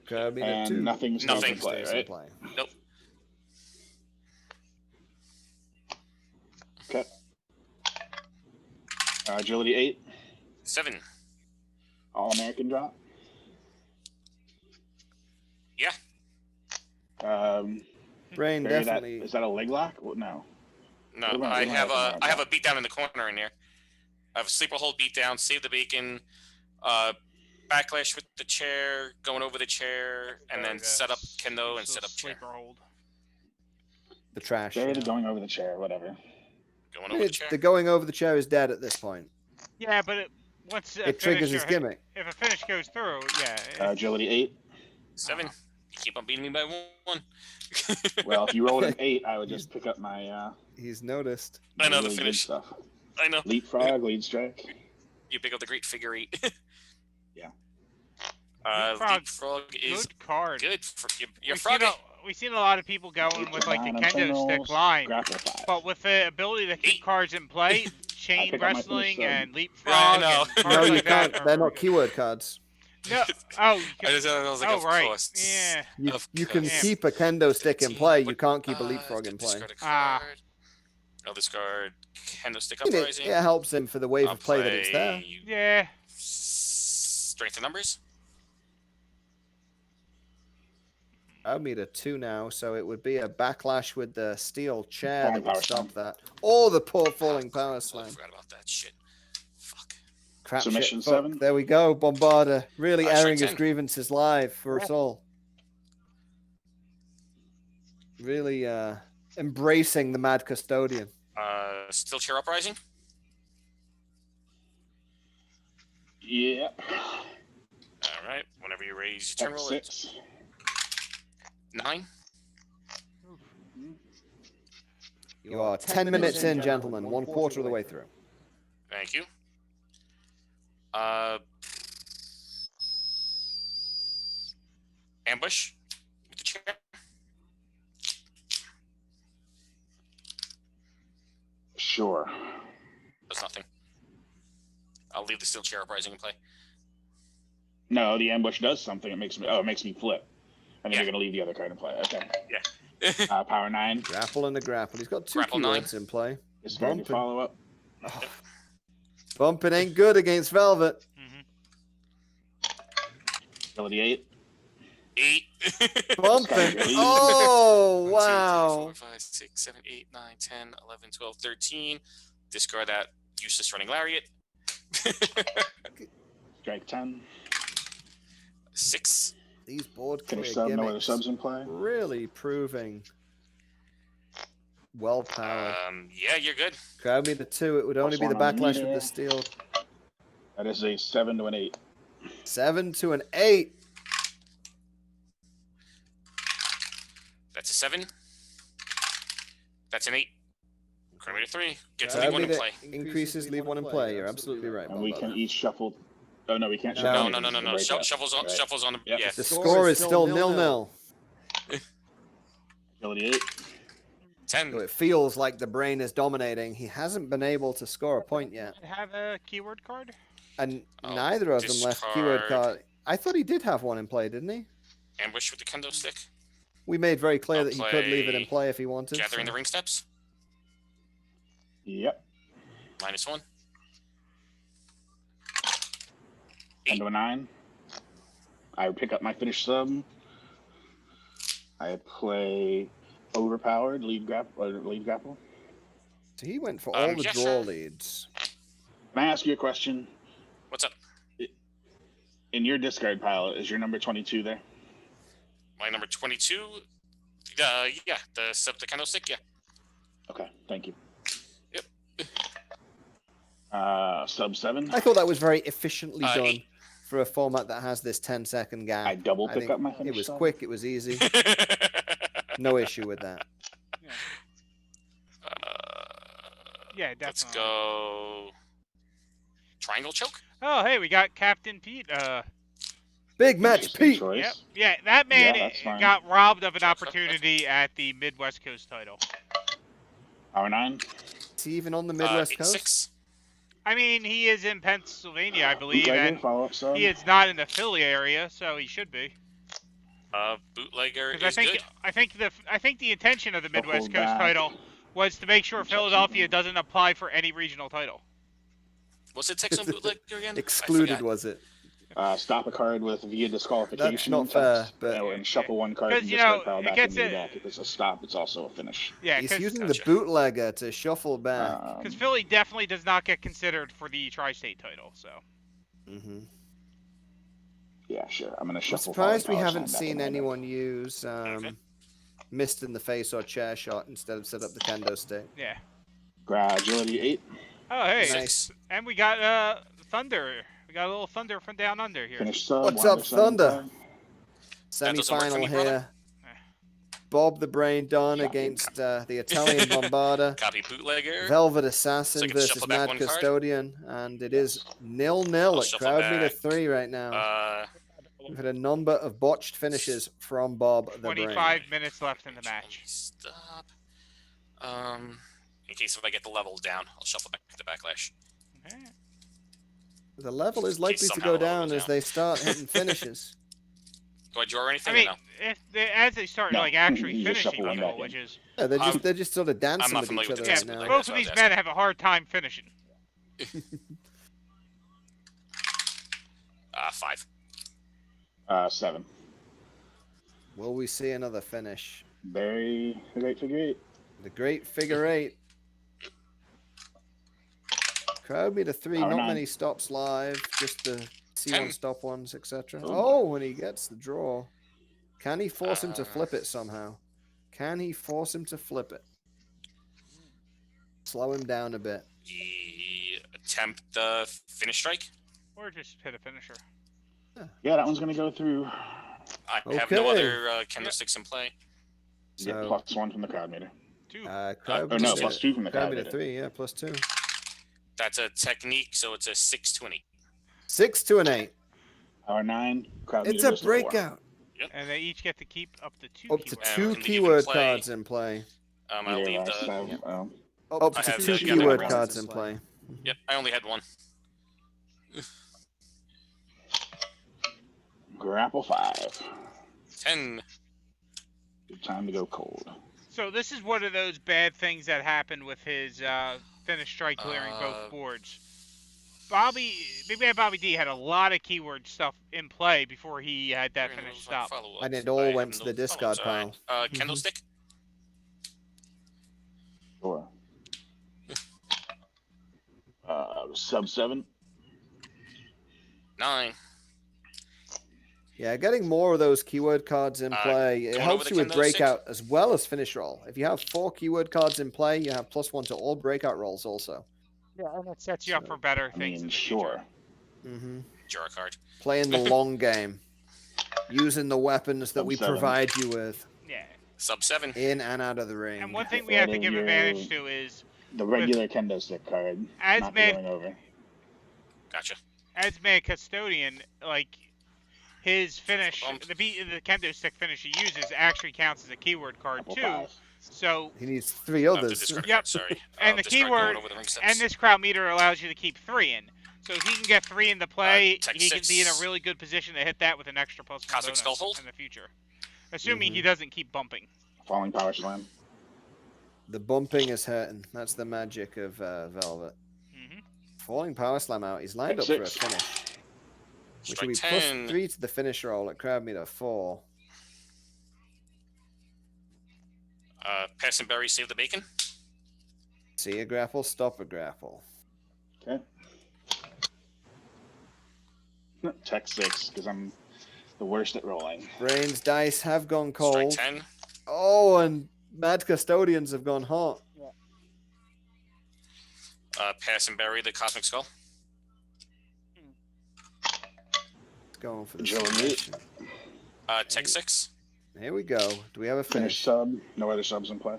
Crowd meter And 2. nothing's Nothing in play, Stays in right? play. Nope. Agility 8. 7. All-American drop. Yeah. Brain Barry, definitely. Is that a leg lock? Well, no. No, We're gonna- I we're gonna have open a that beatdown in the corner in there. I have a sleeper hold beatdown, save the bacon, backlash with the chair, going over the chair, and then set up kendo and set up chair. Sleeper hold. The trash. Barry, Yeah. the going over the chair, whatever. Going over the chair. The going over the chair is dead at this point. Yeah, but once It triggers his gimmick. If a finish goes through, yeah. Agility 8. 7. You keep on beating me by 1. Well, if you rolled an 8, I would just pick up my. He's noticed. I know really the good finish. stuff. I know. Leapfrog, lead strike. You pick up the great figure 8. Yeah. Leapfrog is good card. good for you're frogging. We've seen a lot of people going with like the Nine kendo internals, stick line, grapple 5. but with the ability to keep cards in play, chain pick up my wrestling finish and Yeah, leapfrog. I know. And cards No, you like that can't. are They're not really keyword cards. good. No. Oh, you I was like, oh of right. course. Yeah. You can course. keep a kendo stick in play. You can't keep a But, leapfrog in play. discard a Ah. card. I'll discard kendo stick I mean, uprising. it helps him for the wave I'll of play that it's there. play Yeah. Strength of numbers. I'll meet a 2 now, so it would be a backlash with the steel chair Falling that would power stop slam. that. Oh, the poor falling power I slam. forgot about that shit. Fuck. Crap Submission shit. Fuck. 7. There we go. Bombarder really Strike airing his 10. grievances live for us all. Really embracing the mad custodian. Steel chair uprising. Yeah. All right. Whenever you raise your turn roll, it. 6. 9. You are 10 minutes in, gentlemen. 1/4 of the way through. Thank you. Ambush with the chair. Sure. Does nothing. I'll leave the steel chair uprising in play. No, the ambush does something. It makes me flip. And then Yeah. you're gonna leave the other card in play. Okay. Yeah. Power 9. Grapple and a grapple. He's got 2 Grapple keywords 9. in play. Discard your Bumping. follow up. Oh. Bumping ain't good against Velvet. Ability 8. 8. Bumping. Discard. Oh, 1, 2, 3, wow. 4, 5, 6, 7, 8, 9, 10, 11, 12, 13. Discard that useless running lariat. Strike 10. 6. These board Finish clear sub. No other gimmicks subs in play. really proving well powered. Yeah, you're good. Crowd me the 2. It would only be the Plus 1 on the backlash with meter. the steel. That is a 7 to an 8. 7 to an 8. That's a 7. That's an 8. Chronometer 3. Get to Crowd leave 1 me in the play. increases, leave 1 in play. You're absolutely right. And we Bombarder. can each shuffle. Oh no, we can't. No, shuffle No. anything, so break up. Shuffles on. Right. Shuffles on the. Yep. Yeah. The score is still 0-0. Ability 8. 10. So it feels like the brain is dominating. He hasn't been able to score a point yet. Have a keyword card? And I'll neither of them left keyword discard- card. I thought he did have 1 in play, didn't he? Ambush with the kendo stick. We made very clear I'll that he could leave it in play play if he wanted. Gathering so- the ring steps. Yep. -1. 10 to a 9. I would pick up my finish sub. I play overpowered lead grapple. So he went for all the yeah, draw sure. leads. Can I ask you a question? What's up? In your discard pile, is your number 22 there? My number 22. Yeah. The kendo stick. Yeah. Okay, thank you. Yep. Sub 7. I thought that was very efficiently done 8. for a format that has this 10-second gap. I double pick think up my It finish was sub. quick. It was easy. No issue with that. Yeah, definitely. Let's go. Triangle choke. Oh, hey, we got Captain Pete. Big match, Interesting Pete. choice. Yep. Yeah, that man Yeah, that's fine. got robbed of an opportunity at the Midwest Coast title. Power 9. Is he even on the Midwest Coast? 6. I mean, he is in Pennsylvania, I believe, Bootlegger, and follow up sub. he is not in the Philly area, so he should be. Bootlegger 'Cause is good. I think the intention of the Midwest Shuffle Coast back. title was to make sure Check Philadelphia something. doesn't apply for any regional title. What's the text on bootleg again? Excluded, was it? Stop a card with via disqualification. That's not fair, but and shuffle one card from you discard know, pile it back gets into your it- deck. If it's a stop, it's also a finish. Yeah, He's because using the bootlegger to shuffle back. Philly definitely does not get considered for the tri-state title. So. Yeah, sure. I'm gonna I'm shuffle. surprised we Falling Power haven't Slam back in seen my deck. anyone use mist in the face or chair shot instead of set up the kendo stick. Yeah. Agility 8. Oh, hey. Nice. And we got Thunder. We got a little Thunder from down under here. Finish sub. What's wind up, sub in Thunder? play. Semi-final me, here. brother. Bob the Brain Don against the Italian Bombarder. Copy bootlegger. Velvet Assassin So I can versus shuffle back Mad one card? Custodian, and it is 0-0 I'll at shuffle crowd meter back. 3 right now. We've had a number of botched finishes from Bob the Brain. 25 minutes left in the match. Stop. In case if I get the level down, I'll shuffle back to backlash. Okay. The level is likely to somehow go the level down goes as they start hitting finishes. Do I draw I anything? mean, or no? if they, as they start No, like actually you just finishing shuffle one people, back in. which is Yeah, they're just sort of dancing not with each familiar with other the yeah, right rules, now. but both that's of what I these was men have a hard time finishing. 5. 7. Will we see another finish? Barry, the great figure 8. The great figure 8. Crowd meter 3, Power not 9. many stops live, just the C1 10. stop ones, etc. Oh. Oh, when he gets the draw. Can he force him to flip it somehow? Can he force him to flip it? Slow him down a bit. Attempt the finish strike. Or just hit a finisher. Yeah, that one's gonna go through. I have no Okay. other candlesticks in play. Get So, +1 from the crowd meter. 2. crowd Or no, meter- +2 from the crowd crowd meter meter. 3, yeah, +2. That's a technique, so it's a 6 to an 8. 6 to an 8. Power 9. Crowd It's meter a goes to 4. breakout. And they each get to keep up to 2 Up to keywords. 2 Can we keyword even play- cards in play. I'll Yeah, leave last the. time, Up I to have 2 the keyword other cards in play. Yep, I only had one. Grapple 5. 10. Good time to go cold. So this is one of those bad things that happened with his finish strike clearing both boards. Big Man Bobby D had a lot of keyword stuff in play before he had that finish stop. And it all went to the discard pile. Candlestick. Sure. Sub 7. 9. Yeah, getting more of those keyword cards in play, it going helps over you the with kendo stick? breakout as well as finish roll. If you have 4 keyword cards in play, you have +1 to all breakout rolls also. Yeah, and it sets you up for better things in the Sure. Mm-hmm. Draw a card. Playing the long game. Using the weapons that Sub we 7. provide you with. Yeah. Sub 7. In and out of the ring. And one thing we have to give advantage to is The regular kendo stick card. As not man- going over. Gotcha. as Man Custodian, like his finish, Bump. the kendo stick finish he uses actually counts as a keyword card Grapple too. 5. So He needs 3 I'll have to others. discard Yep. card, sorry. And the Discard keyword- going over the ring steps. and this crowd meter allows you to keep 3 in. So if he can get 3 in the play, Tech he can be in a 6. really good position to hit that with an extra +1 Cosmic bonus Skull Hold? in the future. Assuming he doesn't keep bumping. Falling Power Slam. The bumping is hurting. That's the magic of Velvet. hmm Falling Power Slam out. He's lined up Tech for a 6. finish. Which will Strike be 10. +3 to the finish roll at crowd meter 4. Pass and bury, save the bacon. See a grapple, stop a grapple. Okay. Tech 6, because I'm the worst at rolling. Brains dice have gone Strike cold. 10. Oh, and Mad Custodians have gone hot. Pass and bury the Cosmic Skull. Going for the Joe and submission. Tech 6. Here we go. Do we have a Finish finish? sub. No other subs in play.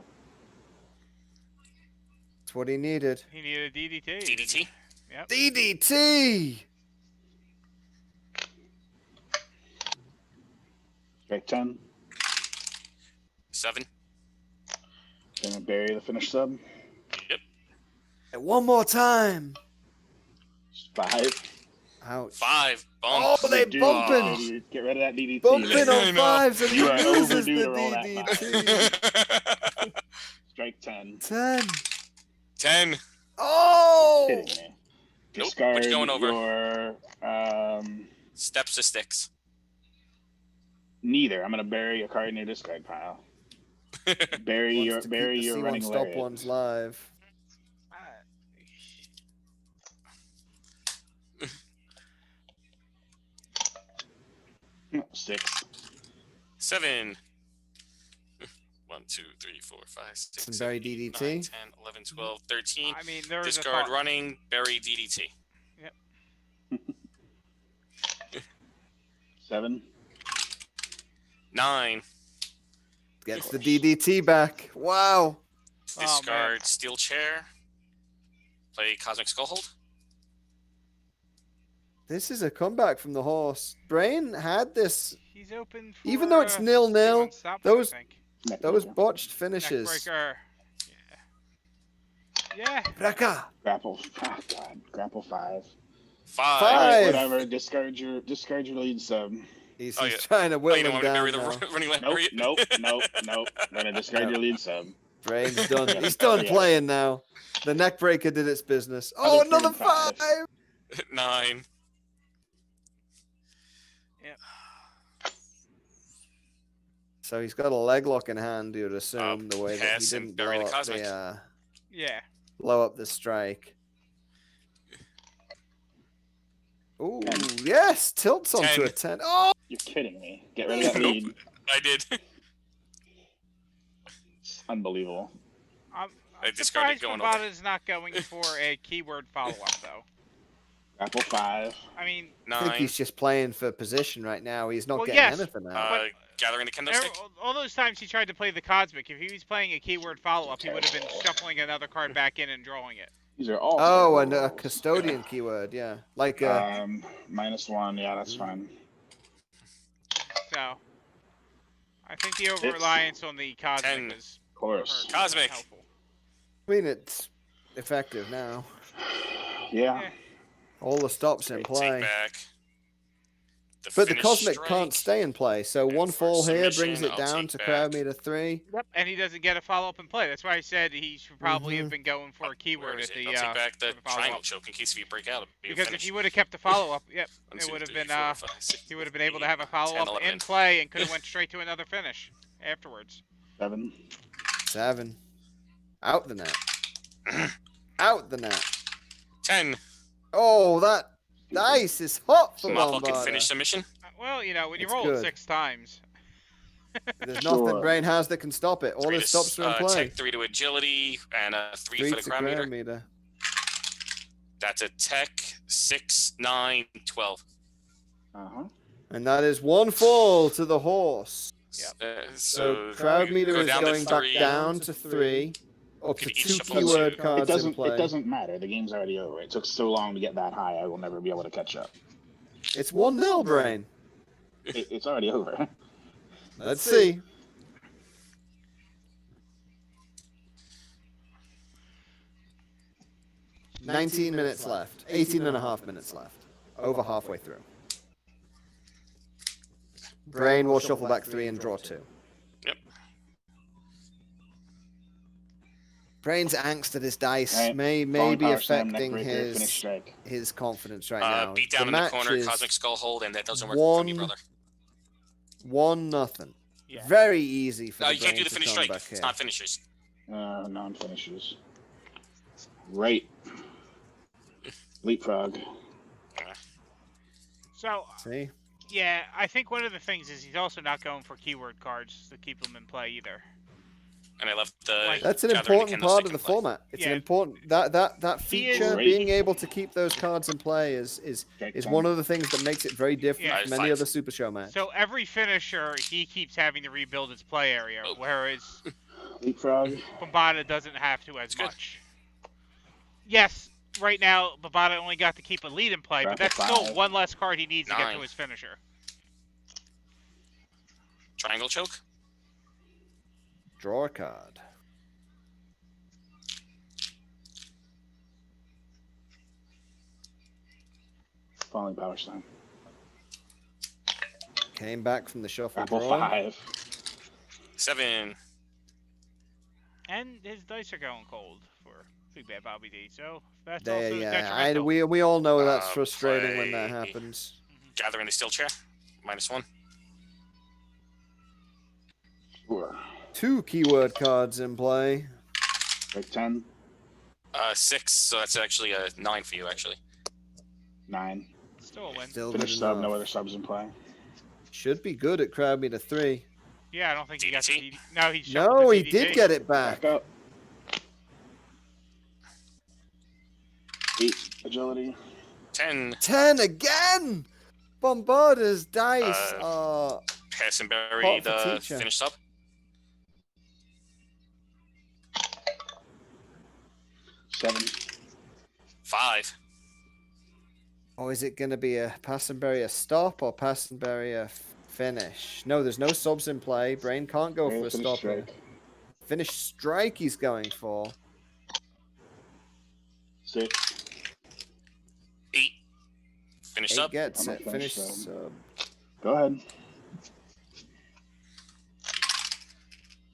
That's what he needed. He needed a DDT. DDT. Yep. DDT! Strike 10. 7. Gonna bury the finish sub. Yep. And one more time. 5. Ouch. 5. Oh, Bump. they Dude, bumping. dude, get rid of that DDT. Bumping I on know. 5s and he You are loses overdue the to roll that DDT. Strike 10. 10. 10. Oh! Kidding me. Nope. Discard What you going over? your Steps to sticks. neither. I'm gonna bury a card in your discard pile. Bury your running stop lariat. ones live. Six. 7. 1, 2, 3, 4, 5, 6, Some 7, bury 8, DDT. 9, 10, 11, 12, 13. I mean, there's Discard running, bury DDT. Yep. 7. 9. Gets the DDT back. Wow. Discard steel chair. Play Cosmic Skullhold. This is a comeback from the horse. Brain had this, He's open for, even though it's 0-0. Those Neck botched finishes. Neckbreaker. Yeah. Raka. Grapple. Oh God. Grapple 5. 5. Five. Whatever. Discard your lead sub. He's Oh, yeah. trying to whittle you don't him want to bury down the now. running Nope. lariat? Nope. Gonna discard your lead sub. Brain's done. Yeah. He's done Yeah. playing now. The neck breaker did its business. Oh, Other another 5. 5. 9. So he's got a leg lock in hand, you'd assume, the way that he pass and didn't bury blow the up Cosmic. Yeah. blow up the strike. Ooh, yes, tilts onto 10. a 10. Oh, You're kidding me. Get rid of that lead. Nope. I did. Unbelievable. I'm I discarded surprised going over. Bovada's not going for a keyword follow-up, though. Grapple 5. I mean, I think 9. he's just playing for position right now. He's not Well, getting yes, anything out. Gathering the candlestick. all those times he tried to play the Cosmic, if he was playing a keyword follow-up, he would have been shuffling another card back in and drawing it. These are all. Oh, and terrible a rolls. custodian keyword, yeah. Like -1. Yeah, that's fine. So, I think the over-reliance on the Cosmic 10. is Of course. Cosmic. helpful. I mean, it's effective now. Yeah. Yeah. All the stops in Take play. back. But the finish Cosmic strike. can't stay in play, so And one for fall here submission, brings it I'll down take to back. crowd meter 3. Yep, and he doesn't get a follow-up in play. That's why I said he should probably have Mhm. been going for a Where keyword is at it? the I'll take back the for follow-up. triangle choke in case if you break out. It'll be a Because if finish. he would have kept the follow-up, yep, 1, it 2, would have 3, been 4, 5, 6, he would have been 7, able to have a 8, 10, follow-up 11. in play and could have went straight to another finish afterwards. 7. 7. Out the net. Out the net. 10. Oh, that dice is hot for Mop can Bombarda. finish submission. Well, you know, when you It's roll good. it 6 times. There's Sure. nothing Brain has that can stop it. All 3 his stops are in to play. tech, 3 to agility, and a 3 3 for the to ground meter. ground meter. That's a tech, 6, 9, 12. And that is one fall to the horse. So So crowd meter go is down to going back 3. down to 3. Up to Can each 2 shuffle keyword two. cards in It play. doesn't matter. The game's already over. It took so long to get that high. I will never be able to catch up. It's 1-0, Brain. It's already over. Let's see. Nineteen minutes left. 18.5 minutes left. Over halfway through. Brain will shuffle back 3 and draw 2. Yep. Brain's angst at his dice Right. may Falling be power slam, affecting neck breaker, finish strike. his confidence right now. Beat down in the match corner, is Cosmic Skull hold, and that doesn't work for me, 1-0. brother. 1-0. Yeah. Very easy for No, the you can't Brain do the to finish come strike. back It's here. not finishers. Non-finishers. Right. Leapfrog. So, See? yeah, I think one of the things is he's also not going for keyword cards to keep them in play either. And I left the. That's an gathering important candlestick part of in the play. format. It's an Yeah. important that He is- feature Great. being able to keep those cards in play is Check one time. of the things that makes it very different Yeah. from any 5. other Super Show match. So every finisher, he keeps having to rebuild its play area, Oh. whereas Leapfrog. Bombada doesn't have to as It's good. much. Yes, right now, Bombada only got to keep a lead in play, but that's Grapple still 5. one less card he needs to get 9. to his finisher. Triangle choke. Draw a card. Falling power slam. Came back from the shuffle Grapple draw. 5. 7. And his dice are going cold for Too bad, Bobby D. So that's There, also yeah, detrimental. we all know that's frustrating when play that happens. Gathering the steel chair, -1. Sure. 2 keyword cards in play. Like 10, 6, so that's actually a 9 for you, actually. 9. Still a win. Still good Finish sub, enough. no other subs in play. Should be good at crowd meter 3. Yeah, I don't think he got the DDT? DDT. No, he shuffled No, the he DDT. did get it back. Back up. 8 agility. 10. 10 again. Bombarda's dice are Pass and bury Hot for the teacher. finish sub. 7. 5. Oh, is it going to be a pass and bury a stop or pass and bury a finish? No, there's no subs in play. Brain can't go for a Finish stop here. strike. Finish strike he's going for. 6. 8. Finish 8 sub. gets I'm it. gonna Finish finish sub. sub. Go ahead.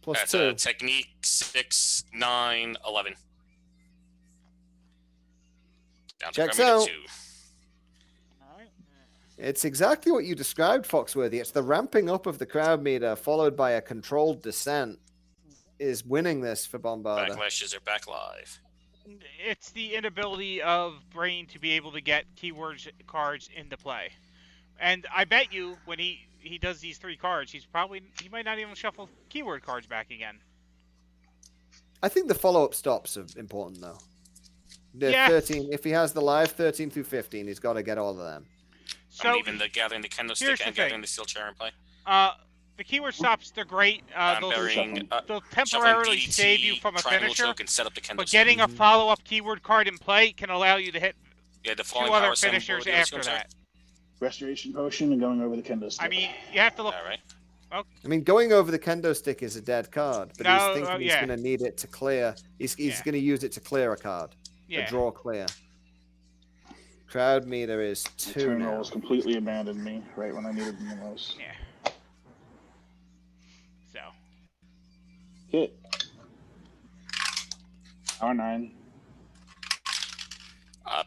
Plus That's 2. a technique 6, 9, 11. Down to Checks crowd meter out. 2. All right. It's exactly what you described, Foxworthy. It's the ramping up of the crowd meter followed by a controlled descent is winning this for Bombarda. Backlashes are back live. It's the inability of Brain to be able to get keywords cards into play. And I bet you when he does these 3 cards, he might not even shuffle keyword cards back again. I think the follow-up stops are important, though. The Yeah. 13, if he has the live 13 through 15, he's got to get all of them. So I'm leaving the gathering the kendo here's stick the and thing. gathering the steel chair in play. the keyword stops, they're great. I'm They'll burying. they'll Shuffling temporarily DDT, save you from a triangle finisher, choke and set up the kendo but stick. getting a follow-up keyword card in play can allow you to hit Yeah, the 2 falling other power symbol, finishers the other after skill check. that. Restoration potion and going over the kendo stick. I mean, you have to look. All right. I mean, going over the kendo stick is a dead card, but No, he's thinking he's yeah. going to need it to clear. He's Yeah. going to use it to clear a card. Yeah. A draw clear. Crowd meter is 2 Turn now. rolls completely abandoned me right when I needed them the most. Yeah. So. Hit. Power 9.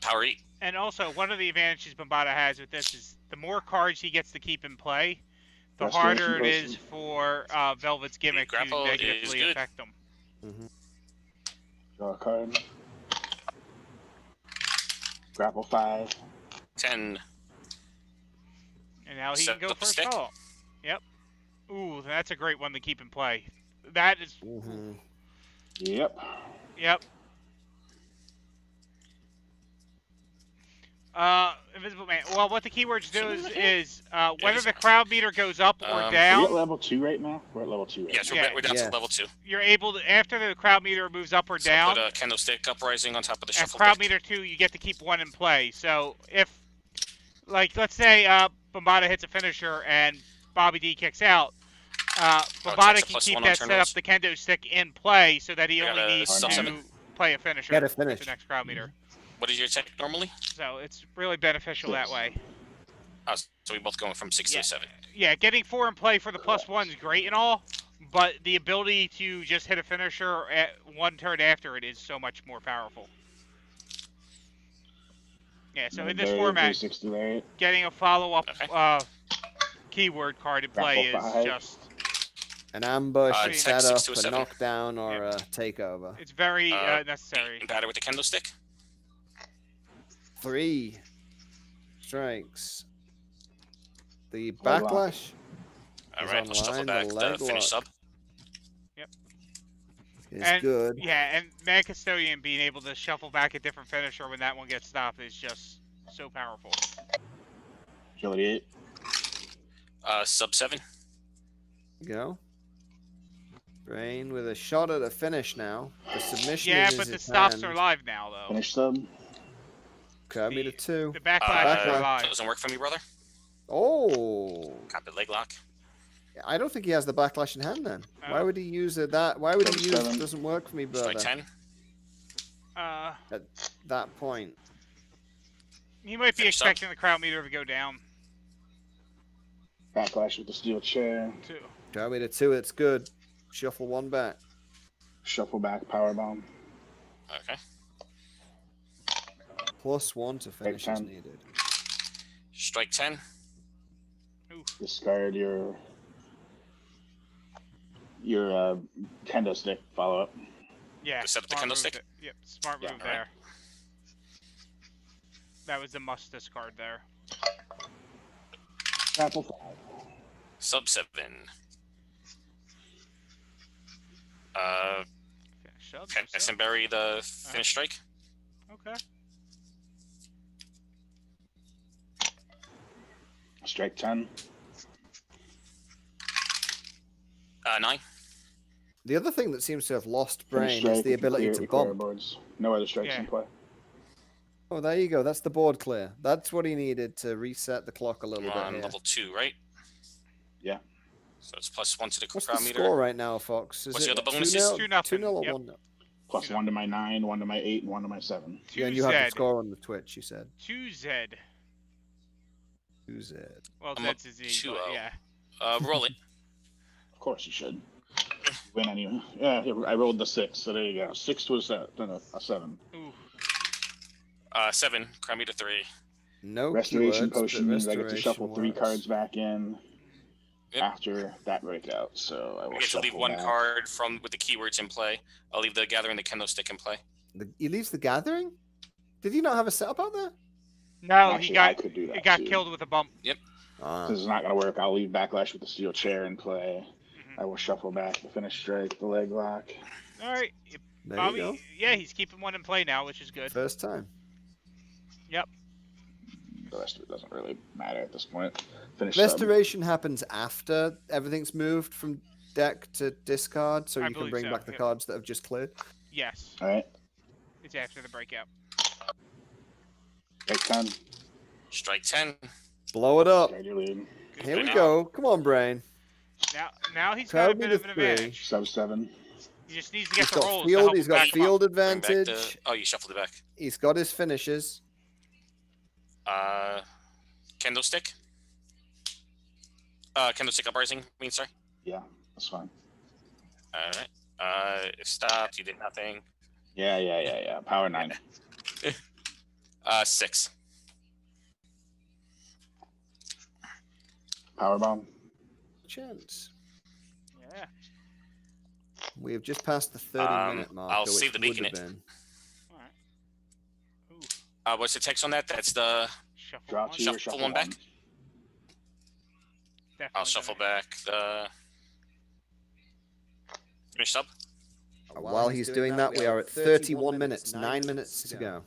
Power 8. And also, one of the advantages Bombada has with this is the more cards he gets to keep in play, the Restoration harder it potion. is for Velvet's gimmick to grapple is negatively good. affect him. Draw a card. Grapple 5. 10. And now he Set can go up for the a stick. follow. Yep. Ooh, that's a great one to keep in play. That is. Yep. Yep. Invisible Man. Well, what the keywords do is whether the crowd meter goes up or Are we at down, level 2 right now? We're at level 2 right Yes, Yeah. we're down Yeah. to level 2. you're able to, after the crowd meter moves up or So down, put a kendo stick uprising on top of the at shuffle crowd deck. meter 2, you get to keep 1 in play. So if, like, let's say Bombada hits a finisher and Bobby D kicks out, Bombada that's a can +1 keep on that turn set up rolls. the kendo stick in play so that he I got only a needs sub to summon. play a finisher Get a at finish. the next crowd meter. What is your attack normally? So it's really beneficial that 6. way. So we both going from 6 Yeah. to 7. Yeah, getting 4 in play for the +1 is great and all, but the ability to just hit a finisher at 1 turn after it is so much more powerful. Yeah, so in this format, 368. getting a follow-up Okay. keyword card in play Grapple is 5. just, An ambush, a Text 6 setup, to a a 7. knockdown, or a takeover. it's very Beat necessary. and batter with the kendo stick. 3 strikes. The Leg lock. backlash All Is right, I'll shuffle online, back the the leg finish lock. sub. is And- good. Yeah, and Mad Custodian being able to shuffle back a different finisher when that one gets stopped is just so powerful. Agility 8. Sub 7. Go. Brain with a shot at a finish now. The submission Yeah, is but in the his stops hand. are live now, though. Finish sub. Crowd meter 2. The backlash are live. Doesn't work for me, brother. Oh. Copy leg lock. I don't think he has the backlash in hand then. Oh. Why would he use it that? Why would he use 7. doesn't work for me, Strike brother? 10. At that point. He might be Finish up. expecting the crowd meter to go down, Backlash with the steel chair. too. Crowd meter 2, it's good. Shuffle 1 back. Shuffle back power bomb. Okay. +1 to finish is 10. needed. Strike 10. Discard your kendo stick follow up. Yeah. To set up the smart kendo move stick? th- Yep, smart Yeah, move alright. there. That was the must discard there. Grapple 5. Sub 7. Finish up. Pass and bury the finish strike. Okay. Strike 10. 9. The other thing that seems to have lost Finish Brain is strike the if you ability clear- to you clear bump. boards. No other strikes Yeah. in play. Oh, there you go. That's the board clear. That's what he needed to reset the clock a little I'm bit on here. level 2, right? Yeah. So it's +1 to the What's the crowd meter. score right now, Fox? Is What's the it other bonuses? 2-0, 2-0, 2-0 or yep. 1-0? Plus 1 to my 9, 1 to my 8, and 1 to my 7. Yeah, and you have the 2Z. score on the Twitch, you said. 2Z. 2Z. Well, I'm up that's a Z, 2-0. but yeah. Roll it. Of course you should. Win anyway. Yeah, I rolled the 6, so there you go. 6 to a 7. Ooh. 7. Crowd meter 3. No Restoration keywords, but potion means I get to shuffle restoration 3 works. cards back in Yep. after that breakout. So I will You get to leave shuffle 1 back. card from with the keywords in play. I'll leave the gathering the kendo stick in play. He leaves the gathering? Did he not have a setup out there? No, Actually, he I got could do that it got too. killed with a bump. Ah. This is not going to work. I'll leave backlash with the steel chair in play. Mhm. I will shuffle back the finish strike, the leg lock. All right. There Bobby, you go. yeah, he's keeping one in play now, which is good. First time. Yep. The rest of it doesn't really matter at this point. Finish sub. Restoration happens after everything's moved from deck to discard, so I you can believe bring so, back the yep. cards that have just cleared. Yes. All right. It's after the breakout. Strike 10. Strike 10. Blow it up. Start your lead. Here we now. go. Come on, Brain. Now he's got a Crowd bit meter of an 3. advantage. Sub 7. He just needs to get He's the got rolls. to field. help He's him got back him up. field Bring back advantage. the. Oh, you shuffled it back. He's got his finishes. Kendo stick. Kendo stick uprising. Sorry. Yeah, that's fine. All right. It stopped. You did nothing. Yeah. Power 9. 6. Power bomb. Chance. Yeah. We have just passed the 30-minute mark. I'll save the beacon it. All right. Ooh. What's the text on that? That's the. Shuffle Draw one. 2 or Shuffle shuffle one 1. back. Definitely I'll shuffle gonna- back the. Finish sub. While he's doing that, we are at 31 minutes. 9 minutes to go.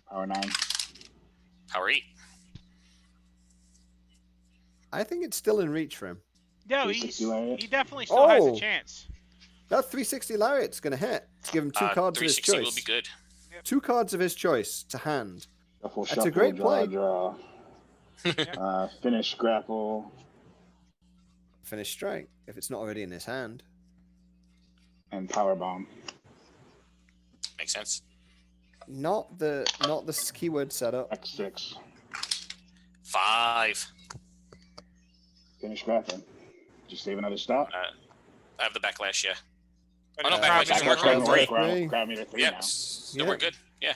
Power 9. Power 8. I think it's still in reach for him. No, 360 lariat. he definitely still has Oh. a chance. That 360 Lariat's going to hit. Give him 2 cards of his 360 choice. will be good. 2 cards of his choice to hand. Shuffle, That's shuffle, a great draw, play. draw. Finish, grapple. Finish strike, if it's not already in his hand. And power bomb. Makes sense. Not the keyword setup. X6. 5. Finish grappling. Just save another stop. I have the backlash. Yeah. But Oh, no, it's backlash probably doesn't gonna work on break. three. Crowd meter 3 Yeah. now. Still Yeah. we're good. Yeah.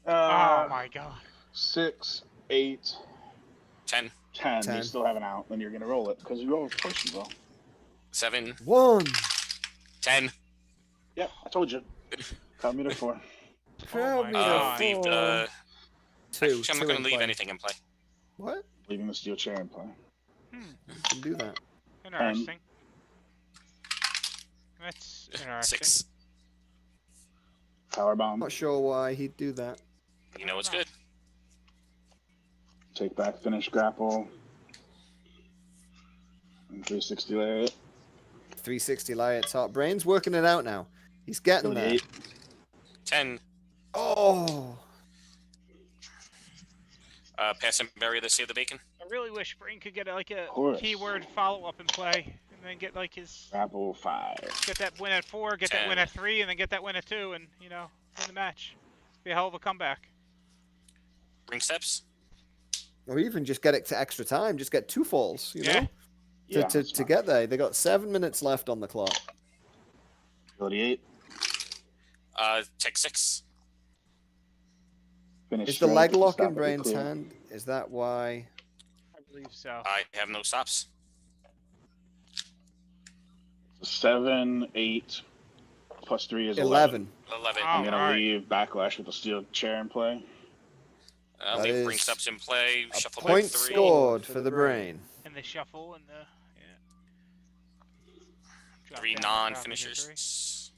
Oh my god. 6, 8, 10. 10. 10. You still have an out. Then you're going to roll it because you roll first as well. 7. 1. 10. Yep, I told you. Crowd meter 4. Crowd my meter God. Leave the. 2. Actually, I'm not 2 going in to leave play. anything in play. What? Leaving the steel chair in play. You can do that. Interesting. That's interesting. 6. Power bomb. Not sure why he'd do that. You know it's good. Take back, finish, grapple. And 360 lariat. 360 Lariat's heart. Brain's working it out now. He's getting there. 8. 10. Oh. Pass and bury the save the bacon. I really wish Brain could get like a course. keyword follow-up in play, and then get like his Grapple 5. get that win at 4, get that win 10. at 3, and then get that win at 2, and win the match. Be a hell of a comeback. Ring steps. Or even just get it to extra time. Just get 2 falls, you Yeah. know? Yeah, To that's fine. get there. They got 7 minutes left on the clock. Ability 8. Take 6. Finish Is the strike leg if you lock stop in at the Brain's clear. hand? Is that why? I believe so. I have no stops. 7, 8, plus 3 is 11. 11. Oh. I'm gonna Alright. leave backlash with a steel chair in play. I'll That leave is ring steps in play. A Shuffle by point 3. scored for the Brain. And the shuffle and the Drop 3 down the property non-finishers.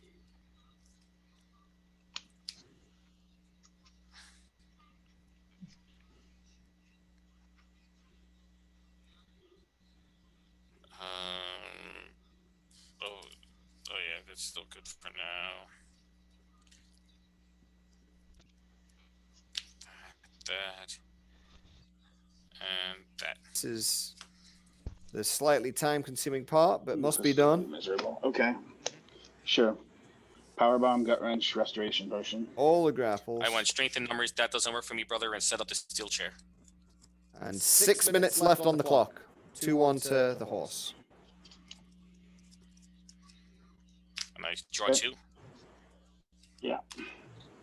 Oh yeah, that's still good for now. That. And that. This is the slightly time-consuming part, but must be This is done. Miserable. Okay. Sure. Powerbomb, gut wrench, restoration potion. All the grapples. I went strength in numbers. That doesn't work for me, brother, and set up the steel chair. And 6 minutes left on the clock. 2-1 to the horse. And I draw Okay. 2. Yeah.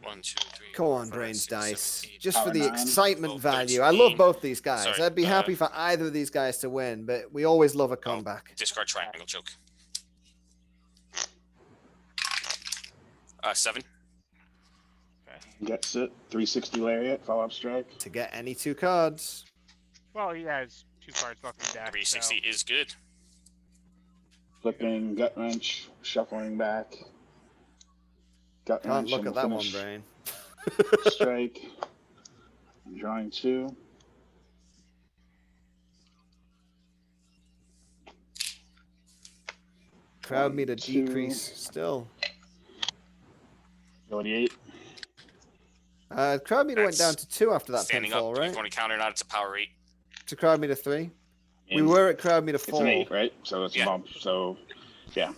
1, 2, 3. Come on, 4, 5, Brain's 6, 7, dice. 8, Just for the 9, excitement 12, value. I 13. love both these guys. Sorry, I'd be happy for either of these guys to win, but we always love a comeback. Discard triangle choke. 7. Gets it. 360 lariat, follow up strike. To get any 2 cards. Well, he has 2 cards left in deck. 360 is good. Flipping, gut wrench, shuffling back. Gut Can't wrench. look and at that one, finish. Brain. Strike. Drawing 2. Crowd meter 2. decrease still. Ability 8. Crowd meter went down to 2 after that Standing pinfall, up. right? If you want to counter, not it's a power 8. To crowd meter 3. We And were at crowd meter It's 4. an 8, right? So it's Yeah. a bump. So, yeah.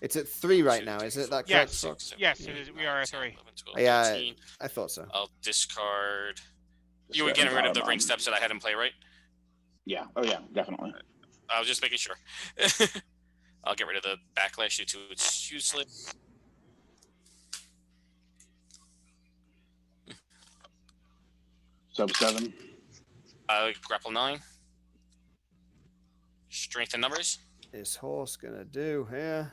It's at 3 right now, is it? That correct? Yes. Fox? Yes, it is. We are at 3. 11, 12, Yeah, 13. I thought so. I'll discard. You were Discard getting rid of the powerbomb. ring steps that I had in play, right? Yeah. Oh, yeah, definitely. I was just making sure. I'll get rid of the backlash due to its useless. Sub 7. Grapple 9. Strength and numbers. Is horse gonna do here?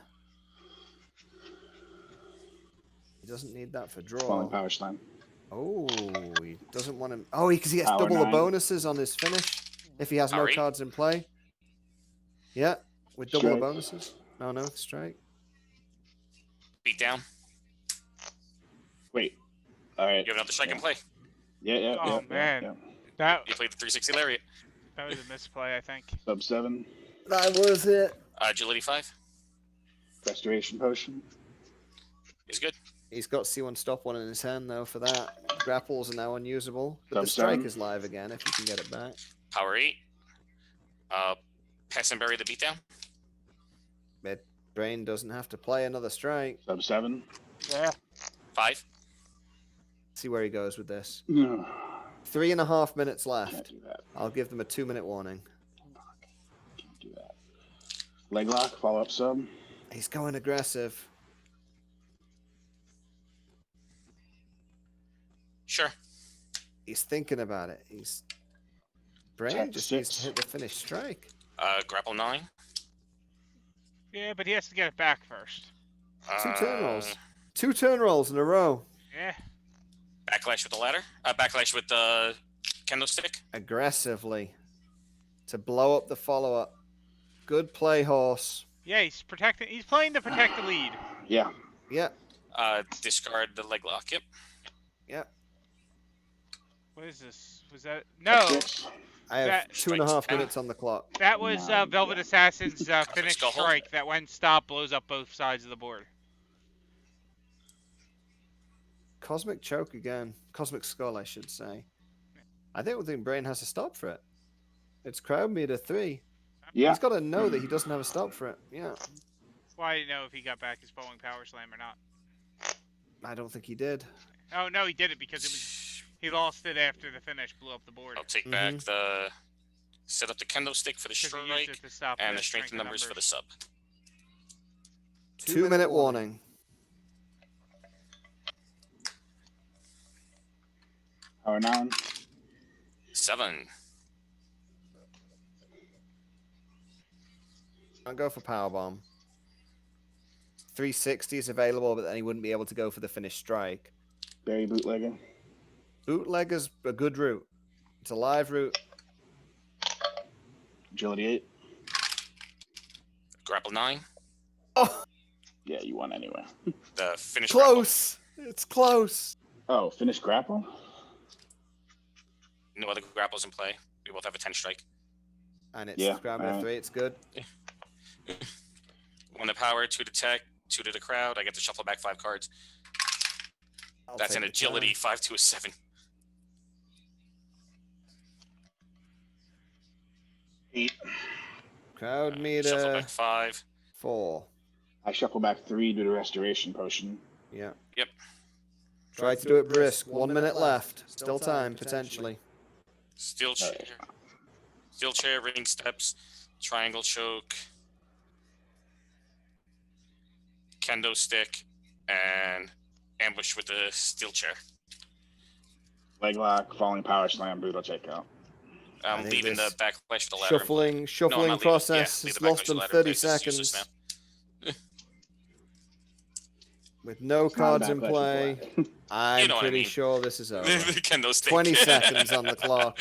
He doesn't need that for Falling draw. power slam. Oh, he doesn't want him. Oh, because he gets Power double the 9. bonuses on his finish if he has no Alright. cards in play. Yeah, with double the Strike. bonuses. Oh no, strike. Beat down. Wait. All right. You have another strike in play. Yeah. Oh, man. That You played the 360 lariat. was a misplay, I think. Sub 7. That was it. Agility 5 Restoration potion. is good. He's got C1 stop one in his hand though for that. Grapples are now unusable, but the Sub strike 7. is live again if you can get it back. Power 8. Pass and bury the beatdown. But Brain doesn't have to play another strike. Sub 7. Yeah. 5. See where he goes with this. No. 3.5 minutes Can't left. do that. I'll give them a 2-minute warning. Can't do that. Leg lock, follow up sub. He's going aggressive. Sure. He's thinking about it. He's Brain Attack just needs 6. to hit the finish strike. Grapple 9. Yeah, but he has to get it back first. 2 turn rolls. 2 turn rolls in a row. Yeah. Backlash with the ladder. Backlash with the kendo stick. Aggressively. To blow up the follow up. Good play, horse. Yeah, he's protecting. He's playing to protect the lead. Yeah. Yep. Discard the leg lock. Yep. Yep. What is this? Was that no? 6. I have That- 2.5 minutes on the clock. That was Velvet Assassin's finish Skull hold. strike that when stopped blows up both sides of the board. Cosmic choke again. Cosmic skull, I should say. I don't think Brain has a stop for it. It's crowd meter 3. Yeah. He's got to know that he doesn't have a stop for it. Yeah. Well, I didn't know if he got back his bowling power slam or not. I don't think he did. Oh no, he did it because it was he lost it after the finish blew up the board. I'll take back the set up the kendo stick for the 'Cause he used strike it to stop and the strength and numbers for the sub. 2-minute warning. Power 9. 7. I'll go for powerbomb. 360 is available, but then he wouldn't be able to go for the finish strike. Barry bootlegger. Bootlegger's a good route. It's a live route. Agility 8. Grapple 9. Oh, Yeah, you won anyway. The finish. close. It's close. Oh, finish grapple? No other grapples in play. We both have a 10 strike. And it's Yeah, grabbing a 3. It's good. 1 to power, 2 to tech, 2 to the crowd. I get to shuffle back 5 cards. That's an agility, 5 to a 7. 8. Crowd Shuffle meter back 5. 4. I shuffle back 3 due to restoration potion. Yeah. Yep. Try to do it brisk. 1 minute left. Still time, potentially. Steel chair. Steel chair, ring steps, triangle choke, kendo stick, and ambush with the steel chair. Leg lock, falling power slam, boot, I'll check out. I'm leaving the backlash for the ladder. Shuffling process has lost them 30 seconds. With no cards in play, I'm pretty sure this is over. Kendo stick. 20 seconds on the clock.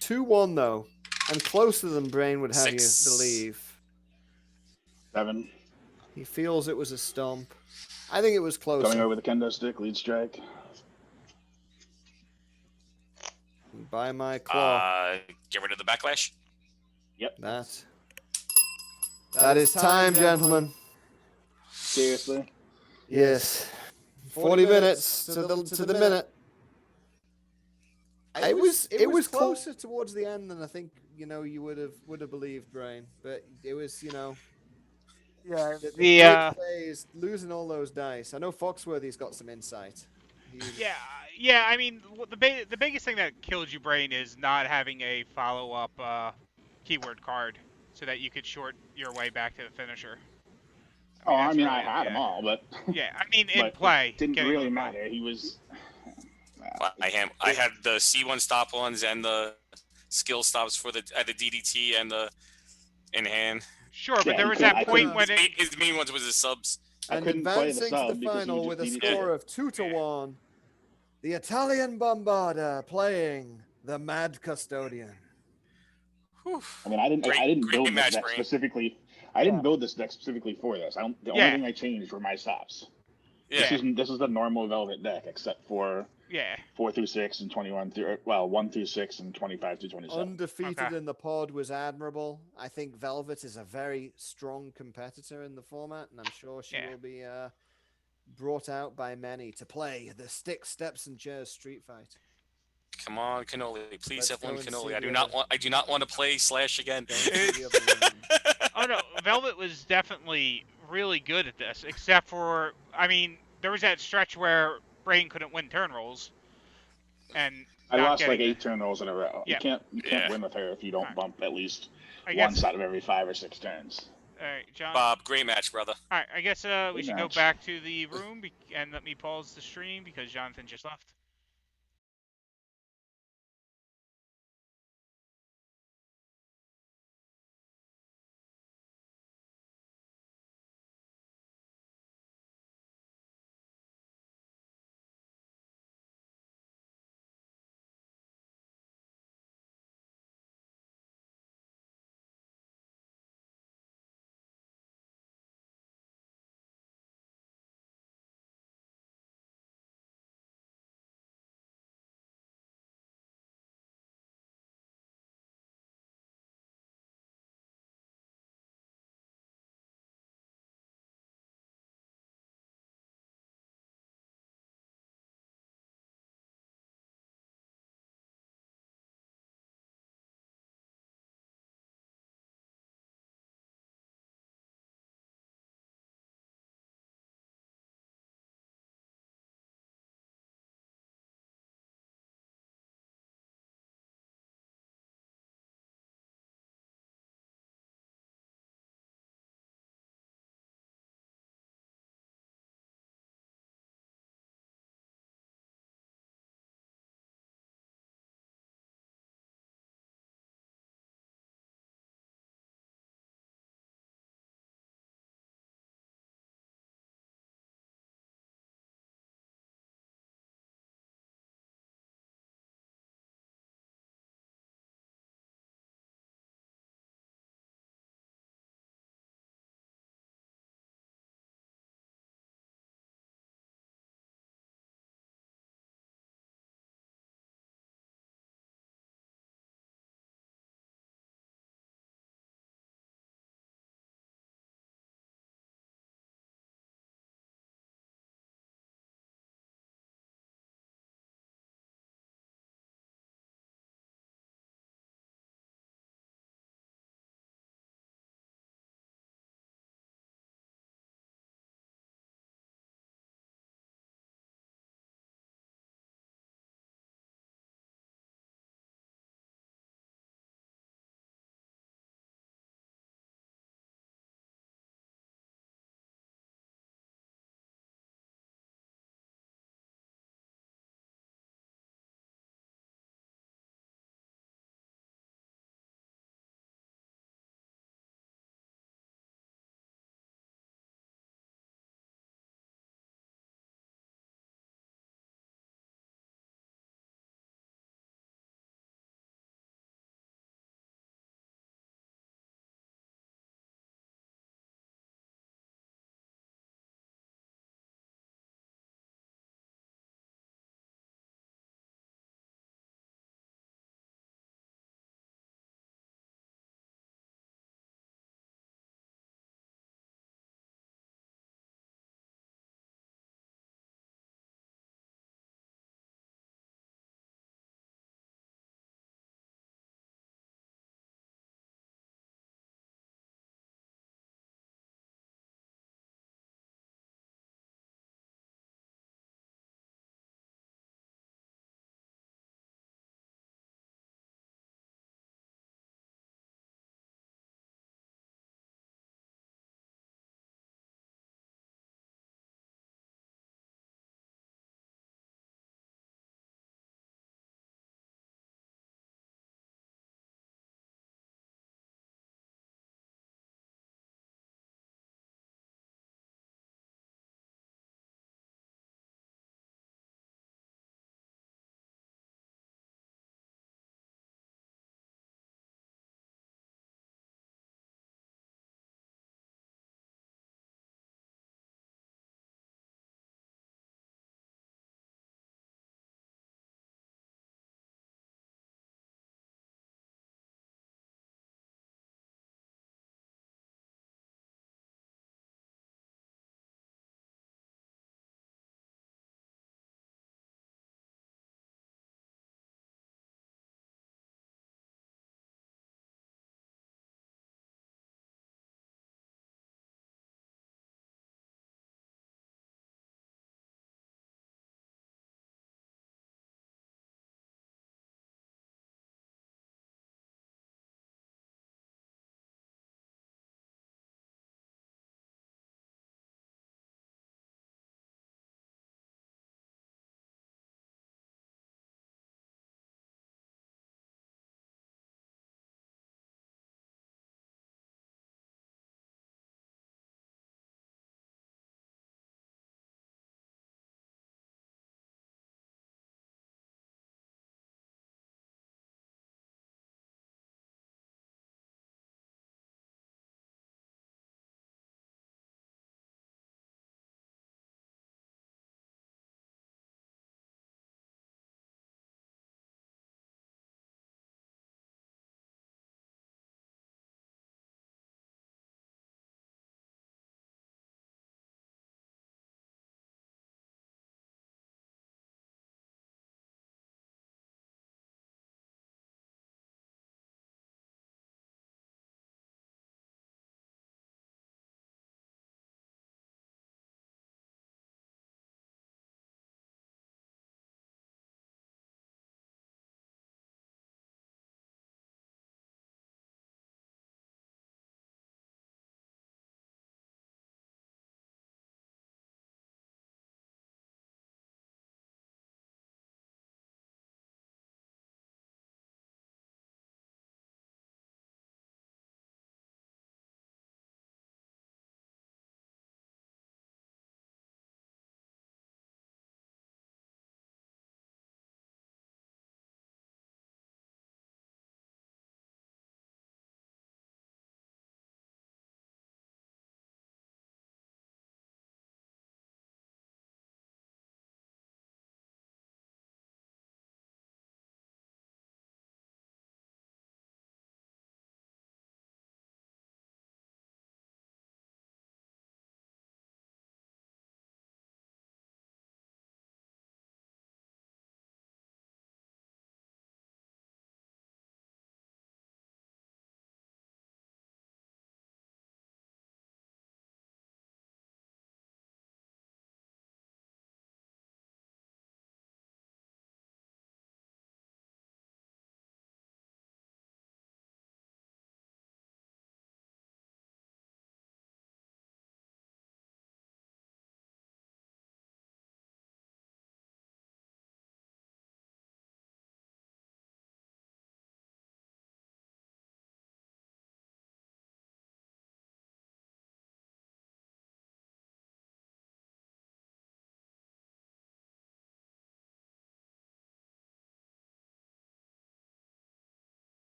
2-1 though, and closer than Brain would have 6. you believe. 7. He feels it was a stomp. I think it was closer. Going over the kendo stick, lead strike. By my claw. Get rid of the backlash. Yep. That is time, gentlemen. Seriously? Yes. 40 minutes to the minute. It was closer towards the end than I think you would have believed, Brain. But it was Yeah, the phase, losing all those dice. I know Foxworthy's got some insight. Yeah. I mean, the biggest thing that killed you, Brain, is not having a follow-up keyword card, so that you could short your way back to the finisher. I had them all, but yeah, I mean, in play, it didn't really matter. He was. I had the C1 stop ones and the skill stops for the DDT and the in hand. Sure, but there was that point when his main ones was his subs. And advancing to the final with a score of 2-1, the Italian Bombarda playing the Mad Custodian. I mean, I didn't build this deck specifically. I didn't build this deck specifically for this. The only thing I changed were my stops. Yeah. This is the normal Velvet deck, except for 4 through 6 and 1 through 6 and 25 through 27. Undefeated in the pod was admirable. I think Velvet is a very strong competitor in the format, and I'm sure she will be brought out by many to play the Sticks, Steps, and Chairs Street Fight. Come on, Cannoli. Please have one Cannoli. I do not want to play Slash again. Oh no, Velvet was definitely really good at this, except for, I mean, there was that stretch where Brain couldn't win turn rolls, and I lost like 8 turn rolls in a row. Yeah. You can't win with her if you don't bump at least once out of every 5 or 6 turns. All right, John. Bob, great match, brother. All right, I guess we should go back to the room and let me pause the stream because Jonathan just left.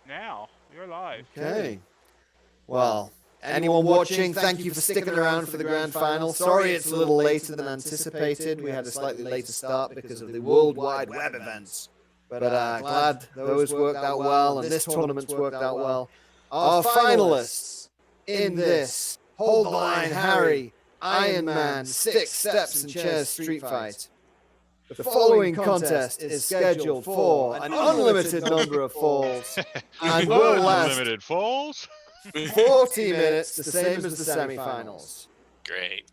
Now, you're live. Okay. Well, anyone watching, thank you for sticking around for the grand final. Sorry it's a little later than anticipated. We had a slightly later start because of the World Wide Web events. But glad those worked out well and this tournament's worked out well. Our finalists in this Hold the Line Harry, Iron Man, Six Steps and Chairs Street Fight. The following contest is scheduled for an unlimited number of falls and will last Unlimited falls. 40 minutes, the same as the semifinals. Great.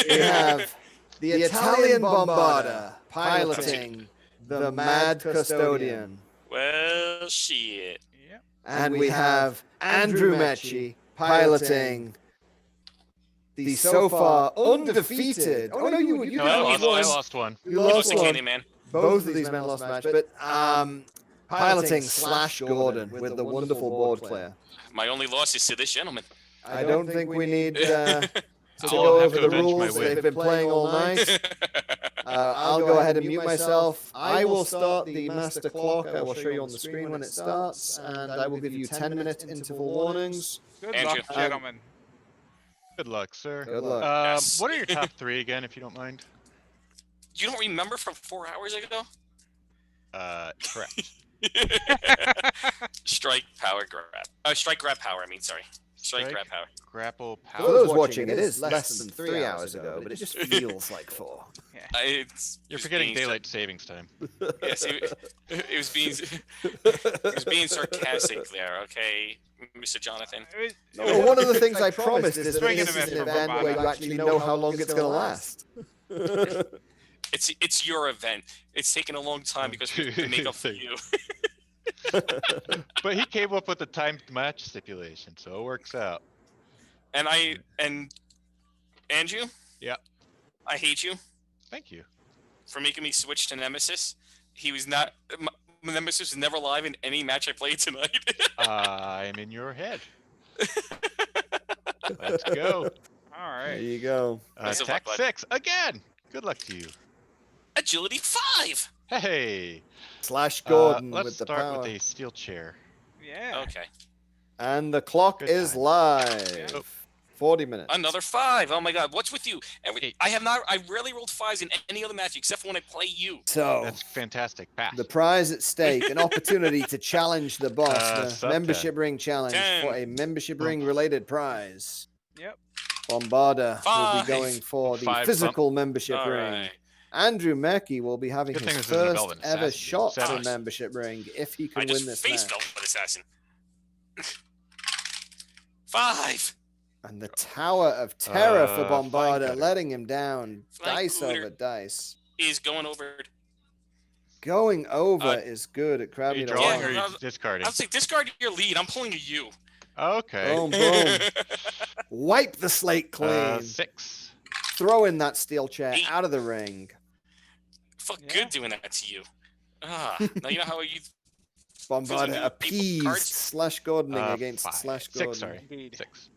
We have the Italian Bombarda piloting the Mad Custodian. Well, shit. Yep. And we have Andrew Mecci piloting the so far undefeated. Oh no, you No, I lost one. You lost the one. Candyman. Both of these men lost a match, but piloting Slash Gordon with the wonderful board clear. My only loss is to this gentleman. I don't think we need to I'll go have over to the avenge my rules. win. They've been playing all night. I'll go ahead and mute myself. I will start the master clock. I will show you on the screen when it starts, and I will give you 10-minute interval warnings. Good Andrew. luck, gentlemen. Good luck, sir. Good luck. Yes. What are your top three again, if you don't mind? You don't remember from 4 hours ago? Correct. Strike, power, grab. Strike, grab, power. I mean, sorry. Strike, grab, power. Grapple, For power. those watching, it is less than 3 hours ago, but it just feels like 4. You're forgetting daylight savings time. Yes, it was being sarcastic there, okay, Mr. Jonathan. Well, one of the things I promised is that Swinging this a is an miss from event Bombarda. where you actually know how long it's going to last. It's your event. It's taken a long time because we have to make up for you. But he came up with the timed match stipulation, so it works out. And Andrew? Yeah. I hate you Thank you. for making me switch to Nemesis. He was not. Nemesis was never live in any match I played tonight. I'm in your head. Let's go. All There right. you go. Best of Tech luck, bud. 6 again. Good luck to you. Agility 5. Hey. Slash Gordon Let's with the start power. with a steel chair. Yeah. Okay. And the clock Good is time. live. Oh. 40 minutes. Another 5. Oh my God. What's with you? Eight. I rarely rolled 5s in any other match except for when I play you. So, That's fantastic. Pass. the prize at stake, an opportunity to challenge the boss, the sub membership ring challenge 10. for a membership ring related prize. Yep. Bombarda will 5. be going for the 5 physical membership All ring. right. Andrew Murky will be having Good his thing this isn't a first Velvet ever Assassin, shot dude. for Seven. membership ring if he I can just win this face match. Velvet Assassin. 5. And the Tower of Terror for Flying Bombarda, Cutter. letting him down. Flying Dice Cooter. over dice. Is going over. Going over Uh, is good at Are Krabby you drawing the or are Lion. you discarding? I'll say discard your lead. I'm pulling a you. Okay. Boom, boom. Wipe the slate clean. 6. Throw in that steel chair 8. out of the ring. Fuck Yeah. good doing that to you. Now you know how you. Bombarda people appeased cards? Slash Gordoning against 5. Slash 6, Gordon. sorry. Indeed. 6.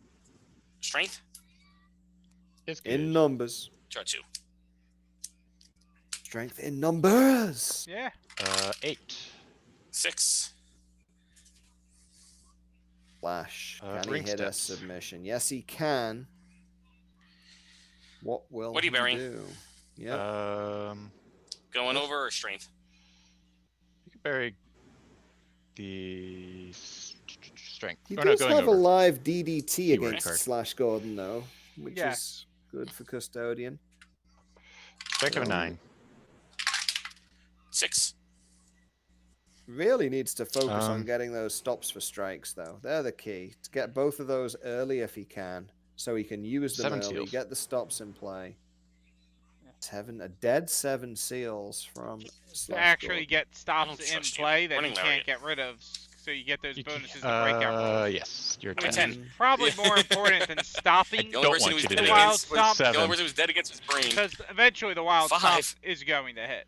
Strength? It's good. In numbers. Draw 2. Strength in numbers. Yeah. 8. 6. Flash. Can he ring hit a steps. submission? Yes, he can. What will What are you he burying? do? Yeah. Going over or strength? You can bury the strength. He Oh, no, does going have over. a live DDT Keyword against card. Slash Gordon, though, which Yeah. is good for Custodian. Strength of a No. 9. 6. Really needs to focus on Um, getting those stops for strikes, though. They're the key. To get both of those early if he can, so he can use them 7 early, seals. get the stops in play. A dead 7 seals from To Slash actually Gordon. get don't stops in trust you. play that you Running can't lariat. get rid of, so you get those You can- bonuses and breakout rolls. Yes. You're Give me 10. 10. Probably more important than stopping The only Don't person want who was you to dead do wild against stop. was, the only 7. person who was dead against was Brain. because eventually the wild 5. stop is going to hit.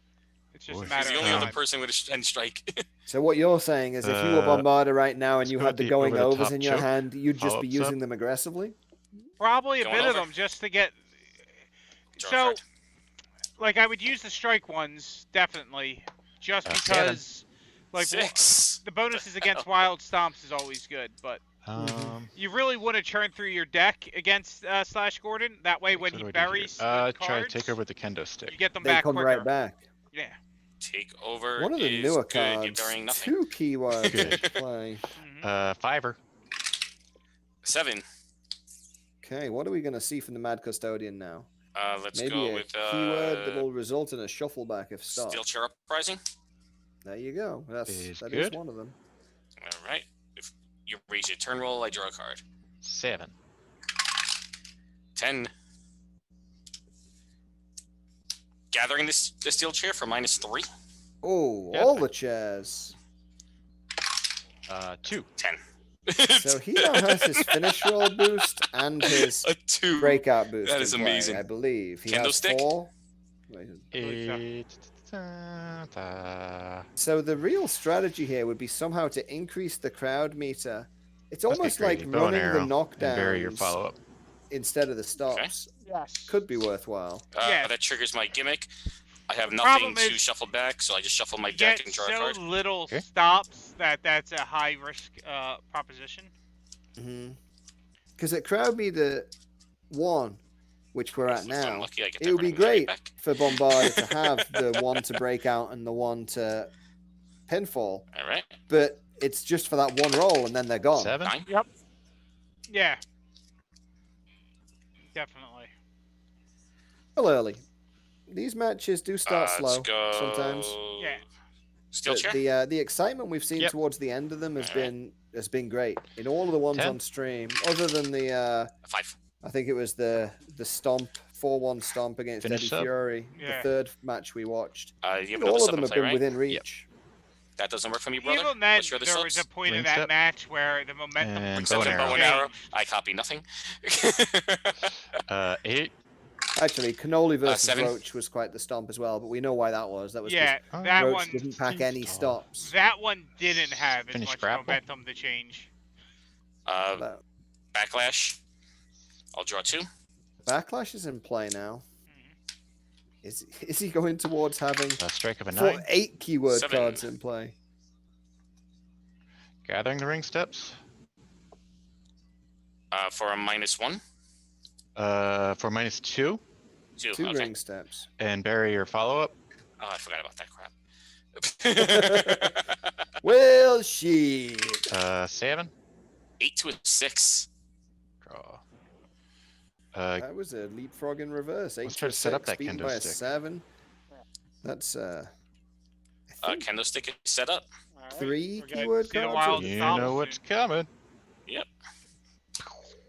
It's just Boy. a He's matter the of only other time. person with a 10 strike. So what you're saying is, if you were Bombarda right now and let's you go had the deep going over the overs top in your choke. hand, you'd just be Follow-ups using up. them aggressively. Probably a Going bit of over. them just to get. Draw a So, card. like, I would use the strike ones definitely, just Get 'em. because Like 6. the bonuses against wild stomps is always good, but you really want to churn through your deck against Slash Gordon. That way, when he buries try cards, to take over the kendo stick. you get them They back come quicker. right back. Yeah. Take over. One of the is newer good. You're cards. burying nothing. 2 keywords Good. to play. Fiver. 7. Okay, what are we going to see from the Mad Custodian now? Let's Maybe go a with keyword that will result in a shuffle back if stopped. Steel Chair Uprising. There you go. That is good. one of them. All right. If you raise your turn roll, I draw a card. 7. 10. Gathering the steel chair for -3. Oh, Yeah, all fine. the chairs. 2. 10. So he now has his finish roll boost and his A 2. breakout boost. That is in play, amazing. I believe he Candlestick? has 4. So the real strategy here would be somehow to increase the crowd meter. It's almost like running the Bury your knockdowns follow-up. instead of the stops. Yes. Could be worthwhile. That triggers my gimmick. I have Problem nothing to is shuffle back, so I just shuffle my You deck get and draw a so card. little Okay. stops that's a high risk proposition. Because at crowd meter 1, which we're at If I'm now, lucky, I get it that would be random value great back. for Bombardier to have the 1 to break out and the 1 to pinfall. All right. But it's just for that one roll and then they're gone. 7. 9. Yeah. Definitely. Well, early. These matches do start slow Let's go. sometimes. Yeah. Steel But chair. the excitement we've seen Yep. towards the end of them has Alright. been great in all of the ones 10. on stream, other than the 5. I think it was the stomp 4-1 stomp against Finish Eddie up. Fury, Yeah. the third match we watched. You have another All of sub them in have play, been right? within reach. That doesn't work for me, brother. Even then, What's your other there was a subs? point in Ring that step. match where the momentum And was bow and Except for arrow. bow and arrow. I copy nothing. 8. Actually, Cannoli versus 7. Roach was quite the stomp as well, but we know why that was. That was 'cause Yeah, Oh. that Roach one. didn't pack any stops. That one didn't have as Finish much grapple. momentum to change. But Backlash. I'll draw 2. Backlash is in play now. Is he going towards having A strike of a 9. 8 keyword 7. cards in play? Gathering the ring steps. For a -1. For -2. 2. 2 Okay. ring steps. And bury your follow-up. Oh, I forgot about that crap. Well, shit. 7. 8 to a 6. Draw. That was a leapfrog in reverse. 8 Let's to try a to set up 6, that beaten kendo by a stick. 7. That's I think Kendo stick is set up. All right, 3 we're gonna keyword see the cards. wild You stomps know what's soon. coming. Yep.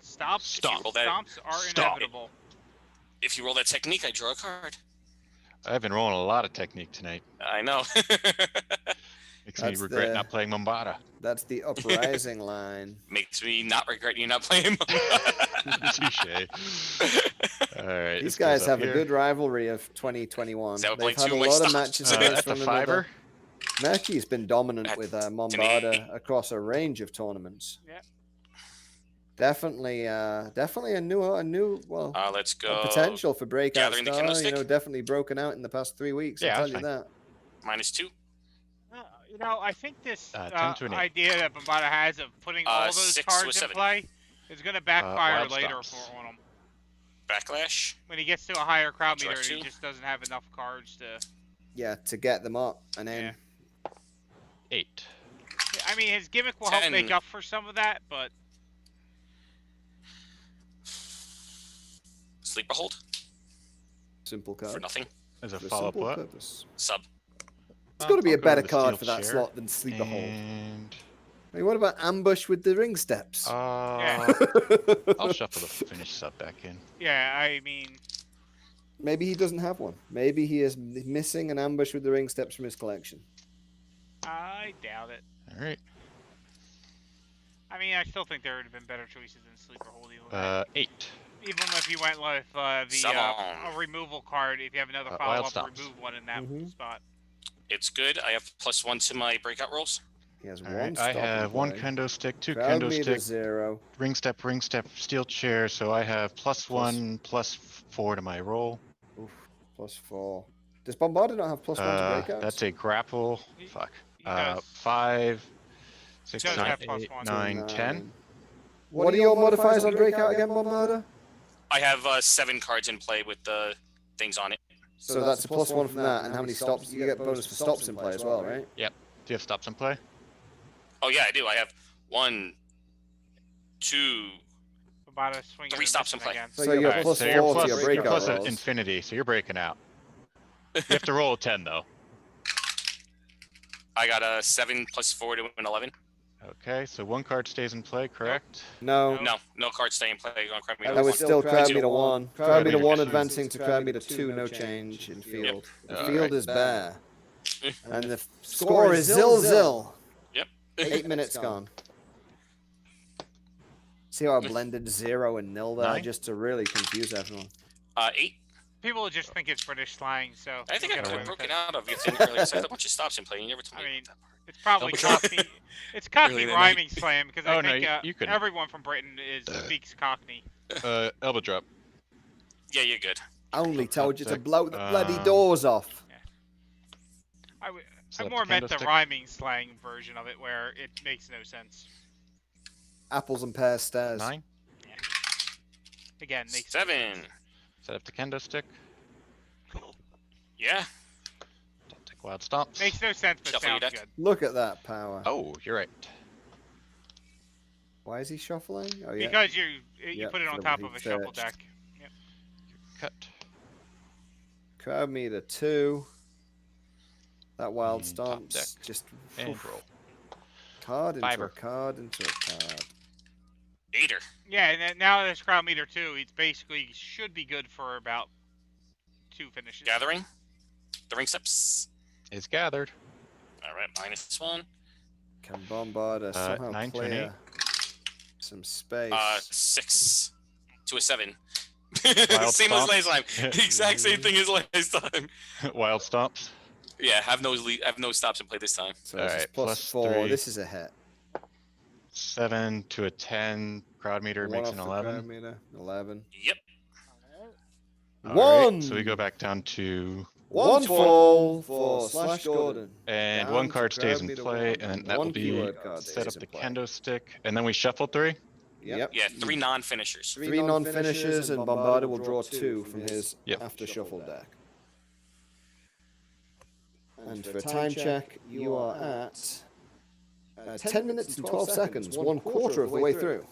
Stomps. Stop. Roll that- Stomps are Stop. inevitable. If you roll that technique, I draw a card. I've been rolling a lot of technique tonight. I know. Makes me That's regret the- not playing Mombada. That's the uprising line. Makes me not regret you not playing. Touche. All right. These guys have a good rivalry of 2021. Is that what They've playing had a 2 way lot of stops? matches At against the one another. fiver. Merky's been dominant At with an Mombada 8. across a range of tournaments. Yeah. Definitely a new Let's go. potential for breakout gathering the star. candlestick. Definitely broken out in the past 3 weeks. Yeah, I'll tell that's you that. -2. I think this 10 to an 8. idea that Bombada has of putting all those 6 to a cards in 7. play is going to backfire wild later stomps. on him. Backlash. When he gets to a higher crowd Draw meter, he 2. just doesn't have enough cards to. Yeah, to get them up and then 8. I mean, his gimmick will help 10. make up for some of that, but Sleeper hold simple card. for nothing. As a For follow-up simple what? purpose. Sub. It's got to be I'll a go better with card steel for that chair. slot than sleeper hold. And I mean, what about ambush with the ring steps? Yeah. I'll shuffle the finish sub back in. yeah, I mean, Maybe he doesn't have one. Maybe he is missing an ambush with the ring steps from his collection. I doubt it. All right. I mean, I still think there would have been better choices than sleeper hold. Even 8. if you went with Sub a removal card, if you have another Wild follow-up, stomps. remove one in that Mhm. spot. It's good. I have +1 to my breakout rolls. He has All one right. stop I in have 1 play. kendo stick, 2 Crowd kendo meter stick, 0. ring step, steel chair. So I have +1, +4 to my roll. Oof, +4. Does Bombardier not have +1 to breakouts? That's a grapple. Fuck. does. 5, 6, Does 7, have plus 8, one. 9, 10. What are your modifiers on Breakout again, Bombarder? I have 7 cards in play with the things on it. So that's a +1 from that, and how many stops? You get bonus for stops in play as well, right? Yep. Do you have stops in play? Oh yeah, I do. I have 1, 2, About to swing 3 stops in play. again. So you're Alright, +4 so you're to your plus, breakout you're plus rolls. infinity, so you're breaking out. You have to roll a 10 though. I got a 7 + 4 to an 11. Okay, so 1 card stays in play, correct? No, No cards stay in play on crowd meter. that was still crowd Two. meter 1. Crowd Crowd meter meter 1 two. advancing to crowd meter 2, no change in field. The Alright. field is bare. And the score is 0-0. Yep. 8 minutes gone. See how I blended 0 and 0 there 9? just to really confuse everyone. 8. People will just think it's British slang, so. I think I we'll get could away have with broken it. out of your thing earlier. So I had a bunch of stops in play. You never told I me mean, about that part. it's probably Cockney. It's Cockney Earlier than rhyming slang because I Oh, no, think you can- everyone from Britain speaks Cockney. Elbow drop. Yeah, you're good. I only told you to Sec- blow the bloody doors off. I Select more the meant the candlestick. rhyming slang version of it where it makes no sense. Apples and pears stairs. 9. Again, makes no 7. sense. Set up the kendo stick. Yeah. Don't take wild stops. Makes no sense, but Shuffle your sounds deck. good. Look at that power. Oh, you're right. Why is he shuffling? Oh yeah. Because you Yep, put it on for top the of a shuffle searched. deck. Cut. Crowd meter 2. That wild And top stomps. deck. Just And oof. roll. Card into Fiver. a card into a card. 8er. Yeah, and then now there's crowd meter 2. It's basically should be good for about 2 finishes. Gathering. The ring steps. Is gathered. All right, -1. Can Bombarder somehow 9 to an clear some space? 6 to a 7. Wild Same stomp. as last time. Exact same thing as last time. Wild stomps. Yeah, have no stops in play this time. So this is Alright, +4. 3. This is a hit. 7 to a 10. Crowd meter One makes off an the 11. crowd meter. 11. Yep. Alright, 1. So we go back down to 1 fall for Slash Gordon. and Down 1 to card stays crowd in meter play, 1, and that one will be keyword card set up stays the in play. kendo stick, and then we shuffle 3. Yep. Yeah, 3 non-finishers. 3 non-finishers, and Bombarder will draw 2 from his Yep. after shuffle deck. And for a time check, you are at 10 minutes and 12 seconds, 1/4 of the way through.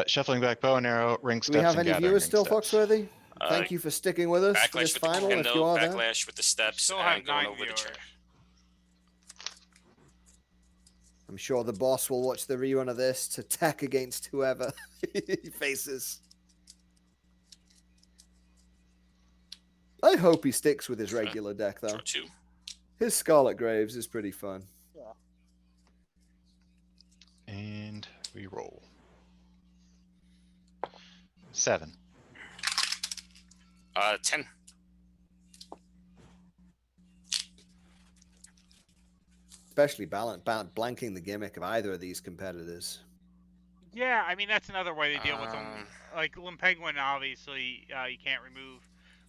Shuffling back bow and arrow, ring Do steps, we have and any gathering viewers ring still, steps. Foxworthy? Thank you for sticking with us for Backlash this with the final, if you kendo, are there. backlash with the steps, Still and have going 9 over the viewers. chair. I'm sure the boss will watch the rerun of this to tech against whoever he faces. I hope he sticks with his regular deck, though. Draw 2. His Scarlet Graves is pretty fun. And we roll. 7. 10. Especially blanking the gimmick of either of these competitors. Yeah, I mean that's another way to deal with them. Um, Like Penguin, obviously, you can't remove.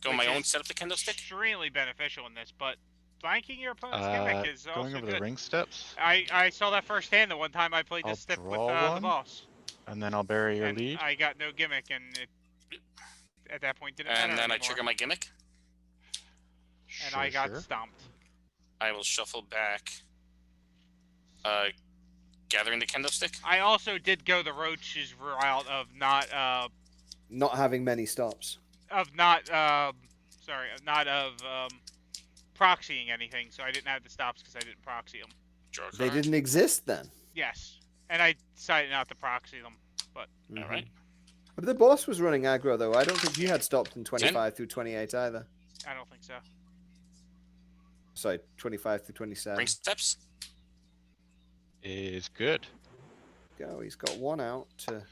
Go which my own is set up the kendo stick. Extremely beneficial in this, but blanking your opponent's gimmick is Going also over good. the ring steps, I saw that firsthand the one time I played I'll this step with draw the one. boss. and then I'll bury your And lead. I got no gimmick, and it at that point didn't matter And then I anymore. trigger my gimmick. And Sure, I got sure. stomped. I will shuffle back. Gathering the kendo stick. I also did go the Roach's route of not Not having many stops. proxying anything, so I didn't have the stops because I didn't proxy them. Draw a They card. didn't exist then. Yes, and I decided not to proxy them. But All right. But the boss was running aggro, though. I don't think he had stopped in 25 through 28 either. I don't think so. Sorry, 25 through 27. Ring steps. Is good. Go. He's got 1 out to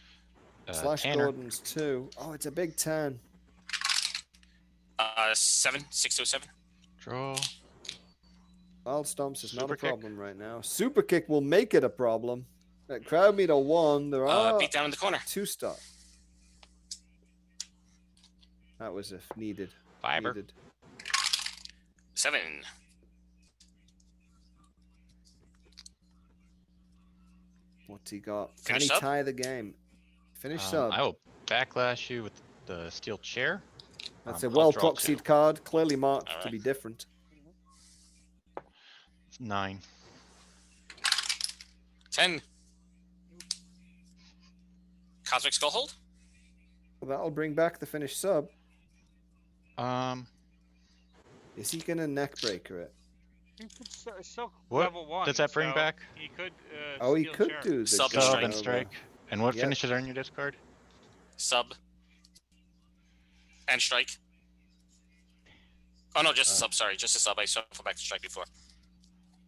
Slash Tanner. Gordon's 2. Oh, it's a big turn. 7. 6 to a 7. Draw. Wild Stomps is not Super a kick. problem right now. Super Kick will make it a problem. At crowd meter 1, there are Beat down in the corner. 2 stops. That was if needed. Fiber. Needed. 7. What's he got? Can Finish he sub? tie the game? Finish sub. I will backlash you with the steel chair. That's a I'll well draw proxied 2. card, clearly marked to Alright. be different. It's 9. 10. Cosmic Skull Hold. Well, that'll bring back the finish sub. Um, Is he gonna neckbreaker it? He could still What level 1. does that bring so back? He could. Oh, he steal could chair. do the Sub jump and sub strike. and strike. And what Yep. finishes are in your discard? Sub. And strike. Oh no, just a sub. Sorry, just a sub. I saw back to strike before.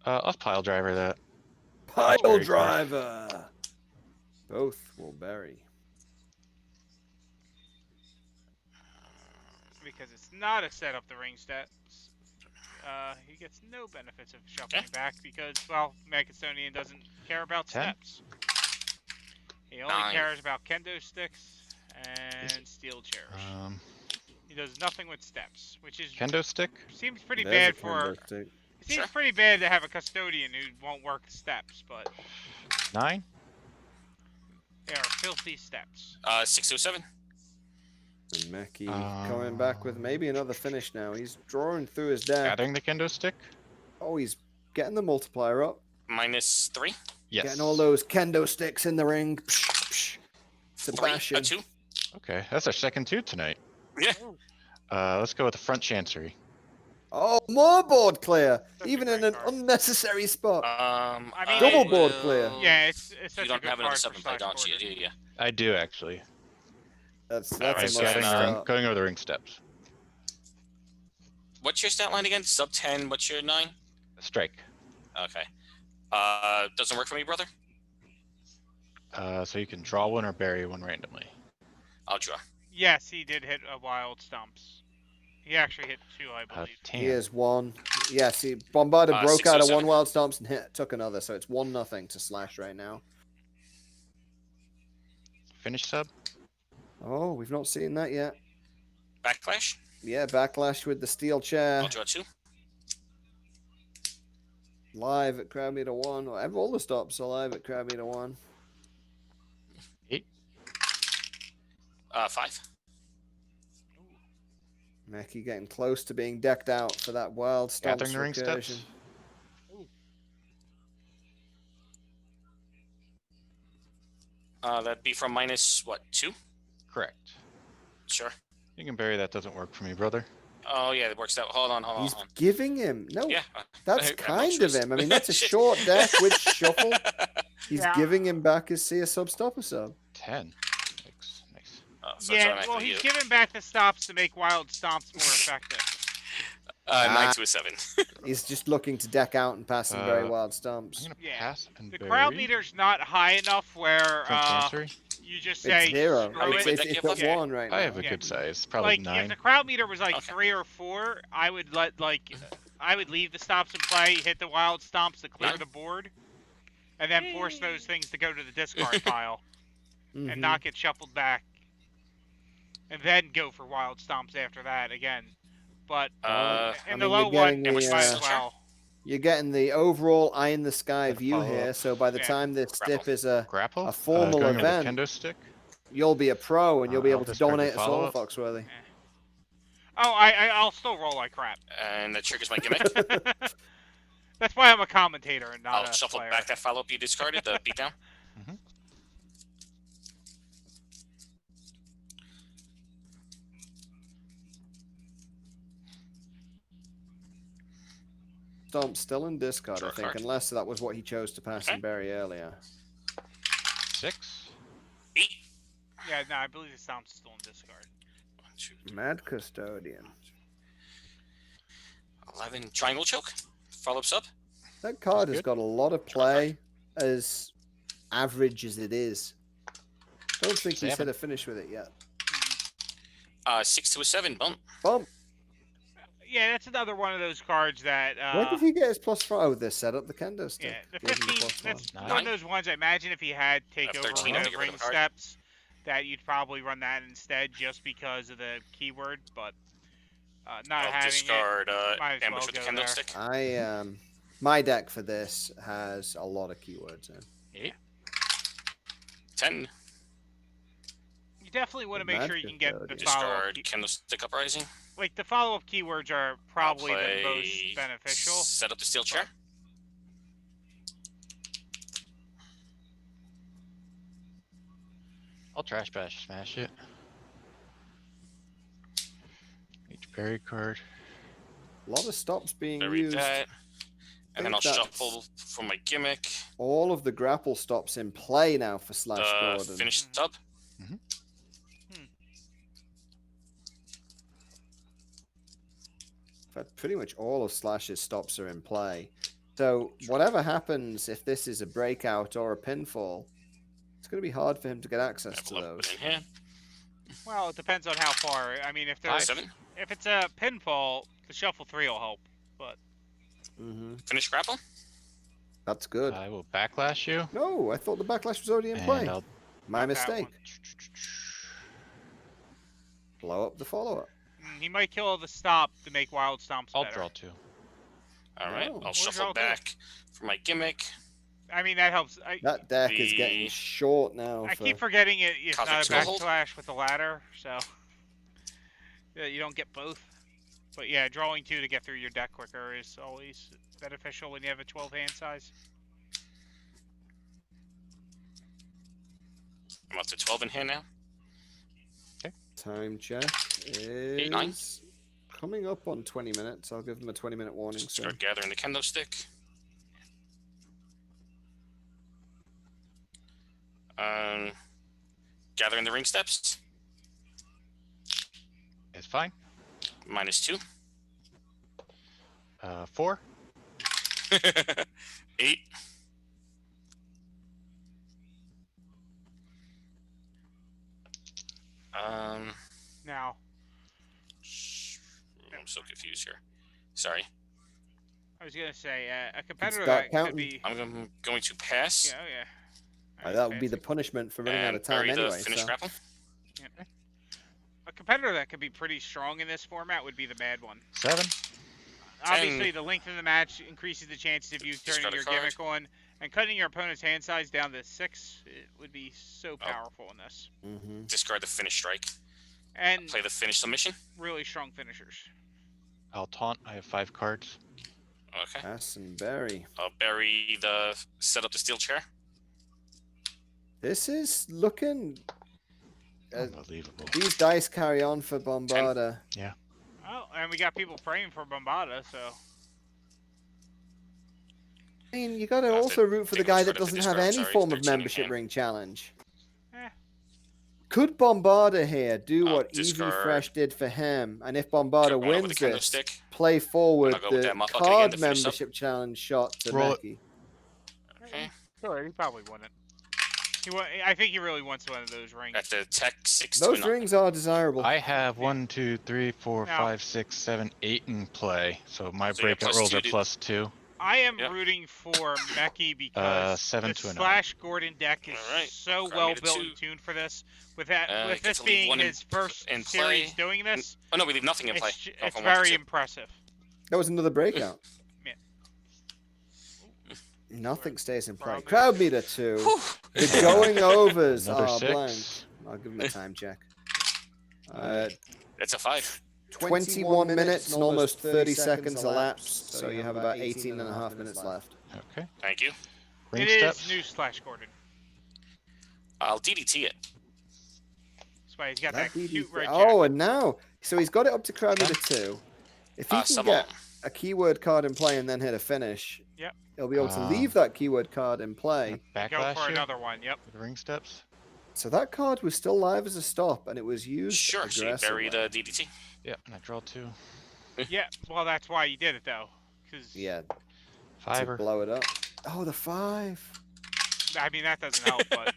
I'll pile driver that. Pile Very cool. driver. Both will bury. Because it's not a set up the ring stats. He gets no benefits of shuffling Okay. back because, well, Custodian doesn't care about 10. steps. He only 9. cares about kendo sticks and steel chairs. He does nothing with steps, which is Kendo stick. seems pretty There's a bad for. kendo stick. It seems Sure. pretty bad to have a custodian who won't work the steps, but 9. they are filthy steps. 627. And Meki coming back with maybe another finish now. He's drawing through his deck. Adding the kendo stick. Oh, he's getting the multiplier up. -3. Yes. Getting all those kendo sticks in the ring. Psh, psh. 3. Sebastian. 2. Okay, that's our second 2 tonight. Yeah. Let's go with the front chancery. Oh, more board clear. That's a Even in great an card. unnecessary spot. I mean, Double board will- clear. Yeah, it's You such a don't good have another card 7 for play, slash don't you? border. Yeah. I do actually. That's Alright, a I'm so must that's, start. going over the ring steps. What's your stat line again? Sub 10. What's your 9? Strike. Okay. Doesn't work for me, brother. So you can draw one or bury one randomly. I'll draw. Yes, he did hit a wild stumps. He actually hit 2, I believe. Tan. He is 1. Yes, he bombarded, broke out of 607. 1 wild stomps and took another. So it's 1-0 to Slash right now. Finish sub. Oh, we've not seen that yet. Backlash. Yeah, backlash with the steel chair. I'll draw 2. Live at crowd meter 1. All the stops are live at crowd meter 1. 8. 5. Meki getting close to being decked out for that wild stomps Gathering the ring recursion. steps. That'd be from -2? Correct. Sure. You can bury that. Doesn't work for me, brother. Oh yeah, it works out. Hold on. He's giving him. No, Yeah. that's I have no kind of choice. him. I mean, that's a short deck with shuffle. He's Yeah. giving him back his see a sub stop a sub. 10. Nice. So Yeah, it's well, automatically he's you. giving back the stops to make wild stomps more effective. 9 to a 7. He's just looking to deck out and pass some very wild I'm stomps. gonna Yeah. pass and The bury. crowd meter's not high enough where Front chancery. you just It's say 0. How many It's, would it's, that it's give at us? 1 right now. I have a Yeah. good size. Probably like 9. if the crowd meter was like Okay. 3 or 4, I would I would leave the stops in play, hit the wild stomps to clear 9. the board, and then force those things to go to the discard pile Mhm. and not get shuffled back, and then go for wild stomps after that again. But in I the mean, low you're one, getting you the, might as uh, well. You're getting the overall eye in the sky Gotta view follow here. up. So by the Yeah. time this Grapple. dip is a Grapple. formal going over the event. kendo stick. you'll be a pro and you'll be I'll able to discard the dominate us all, follow-up. Foxworthy. Oh, I'll still roll like crap. And that triggers my gimmick. That's why I'm a commentator and not I'll a shuffle player. back that follow-up you discarded, the beatdown. Stomp still in discard, Draw I a think, card. unless that was what he chose to pass Okay. and bury earlier. 6. 8. Yeah, no, I believe the stomps still in discard. 1, 2, Mad Custodian. 11. Triangle choke. Follow-up sub. That card has good. got a lot of play, as average as it is. Don't think he's hit 7. a finish with it yet. 6 to a 7. Bump. Bump. Yeah, that's another one of those cards that. Where did he get his +5? Oh, they set up the kendo stick. Yeah, the Gave him 15. +1. That's Nine. one of those ones. I imagine if he had takeover 13, on I'll the get rid of ring the card. steps, that you'd probably run that instead, just because of the keyword. But not I'll having discard might as ambush well with the go kendo there. stick. My deck for this has a lot of keywords in. 8. 10. You definitely want to make sure you can get the Discard follow-up. Candlestick Uprising. Like, the follow-up keywords are probably the most Play beneficial. Set up the steel chair. I'll trash bash smash it. Each berry card. A lot of stops being Bury used. that. And then I'll that's shuffle for my gimmick. All of the grapple stops in play now for Slash The Gordon. finish sub. Hmm. Pretty much all of Slash's stops are in play. So whatever happens, if this is a breakout or a pinfall, it's going to be hard for him to get access to those. In here. Well, it depends on how far. I mean, if there's 7. if it's a pinfall, the shuffle 3 will help. But Finish grapple. That's good. I will backlash you. No, I thought the backlash was already in play. I'll My Not that mistake. one. Blow up the follow-up. He might kill the stop to make wild stomps I'll better. draw 2. All right. Oh. I'll Or shuffle draw 2. back for my gimmick. I mean, that helps. That deck is getting The- short now. I for... keep forgetting it's not a Cosmic Skull. backslash with the ladder, so you don't get both. But yeah, drawing 2 to get through your deck quicker is always beneficial when you have a 12 hand size. I'm up to 12 in hand now. Time check 8, 9. is coming up on 20 minutes. I'll give them a 20-minute warning. So Start gathering the kendo stick. Gathering the ring steps. It's fine. -2. 4. 8. Now, I'm so confused here. Sorry. I was gonna say a competitor start that counting. could be. I'm going to pass. Yeah, oh yeah. that would be the punishment for running out And of time bury the anyway. finish So. grapple. A competitor that could be pretty strong in this format would be the Mad One. 7. Obviously, the length of the match increases the chances of you turning Discard a your card. gimmick on, and cutting your opponent's hand size down to 6 it would be so powerful in this. Discard the finish strike. And Play the finish submission. really strong finishers. I'll taunt. I have 5 cards. Okay. Pass and bury. I'll bury the set up the steel chair. This is looking. Unbelievable. These dice carry on for Bombarda. Yeah. Oh, and we got people praying for Bombada, so. I mean, you got to also root for the take guy a that credit for doesn't have discard, any sorry, form of 13 in membership hand. ring challenge. Eh. Could Bombarda here do I'll what Easy discard. Fresh did for him? And if Bombarda Go with wins the kendo this, stick. play forward I'll go with the that motherfucker again card to finish up. membership challenge shot to Roll it. Becky. Okay. Sure, he probably wouldn't. I think he really wants one of those rings. At the tech 6 Those to a 9. rings are desirable. I have 1, 2, 3, 4, Now- 5, 6, 7, 8 in play. So my So you got breakout +2 rolls are to- +2. I am Yep. rooting for Meki because 7 the to a 9. Slash Gordon deck is Alright. so Grab well me the built 2. and tuned for this. With that, with get this to leave being one in- his first in series play. doing this, Oh no, we leave nothing in play. it's very impressive. That was another breakout. Yeah. Nothing stays in play. Probably. Crowd meter 2. The going overs Another are 6. blank. I'll give him a time check. It's a 5. 21 minutes and almost 30 seconds elapsed, so you have about 18 and a half minutes left. Okay. Thank you. Ring It is steps. new Slash Gordon. I'll DDT it. That's why he's got that DDT cute red Oh, jacket. and now, so he's got it up to crowd meter 2. If he can some get of 'em. a keyword card in play and then hit a finish, Yep. he'll be able to leave that keyword card in play. Go Backlash for you another one. Yep. with ring steps. So that card was still live as a stop, and it was used Sure, so you aggressively. bury the DDT. Yeah, and I draw 2. Yeah. Well, that's why you did it though, because Yeah, to 5er. blow it up. Oh, the 5. I mean that doesn't help, but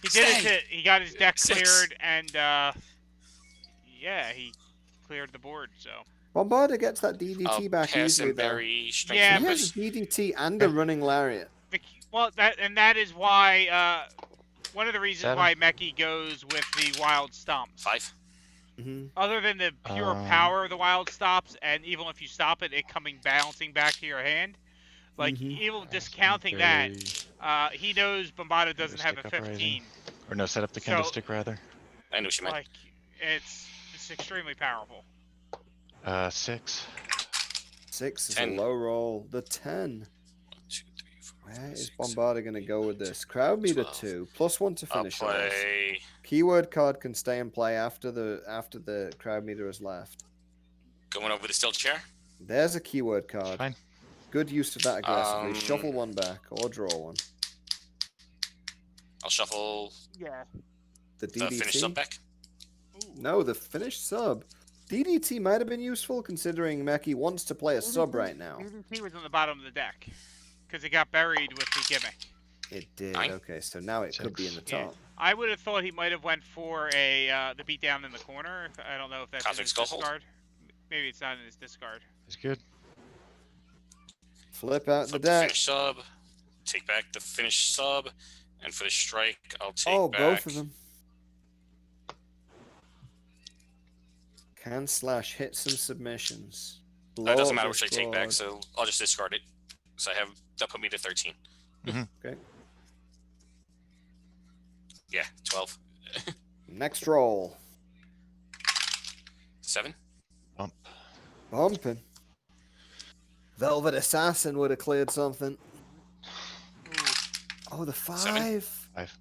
he did it. He got his deck 6. cleared, and yeah, he cleared the board. So Bombarda gets that DDT I'll back pass easily, and though. bury strength. Yeah, He but- has a DDT and a running lariat. well, that is why one of the reasons 7. why Meki goes with the wild stomps. 5. Other than the pure power of the wild stops, and even if you stop it, it coming bouncing back to your hand. Like even discounting that, he knows Bombada doesn't have a Stick uprising. 15. Or no, set up the candlestick rather. I know what you meant. Like, it's extremely powerful. 6. 6 is 10. a low roll. The 10. 1, 2, 3, 4, Where 5, is 6, Bombardier going to go with this? Crowd meter 12. 2. +1 to I'll finish rolls. play. Keyword card can stay in play after the crowd meter has left. Going over the steel chair. There's a keyword card. Fine. Good use of that aggressively. Shuffle one back or draw one. I'll shuffle Yeah. The the finished sub DDT? back. No, the finished sub. DDT might have been useful considering Meki wants to play a sub right now. DDT was on the bottom of the deck because it got buried with the gimmick. It did. 9. Okay, so now it could be in the Yeah. top. I would have thought he might have went for the beatdown in the corner. I don't know if that's in Cosmic his Skull Hold. discard. Maybe it's not in his discard. It's good. Flip out the Flip the deck. finished sub. Take back the finished sub. And for the strike, I'll take Oh, back. both of them. Can slash hit some submissions. Blow It doesn't up matter this which I take back, board. so I'll just discard it. So that put me to 13. Okay. Yeah, 12. Next roll. 7. Bump. Bumping. Velvet Assassin would have cleared something. Oh, the 5. 5.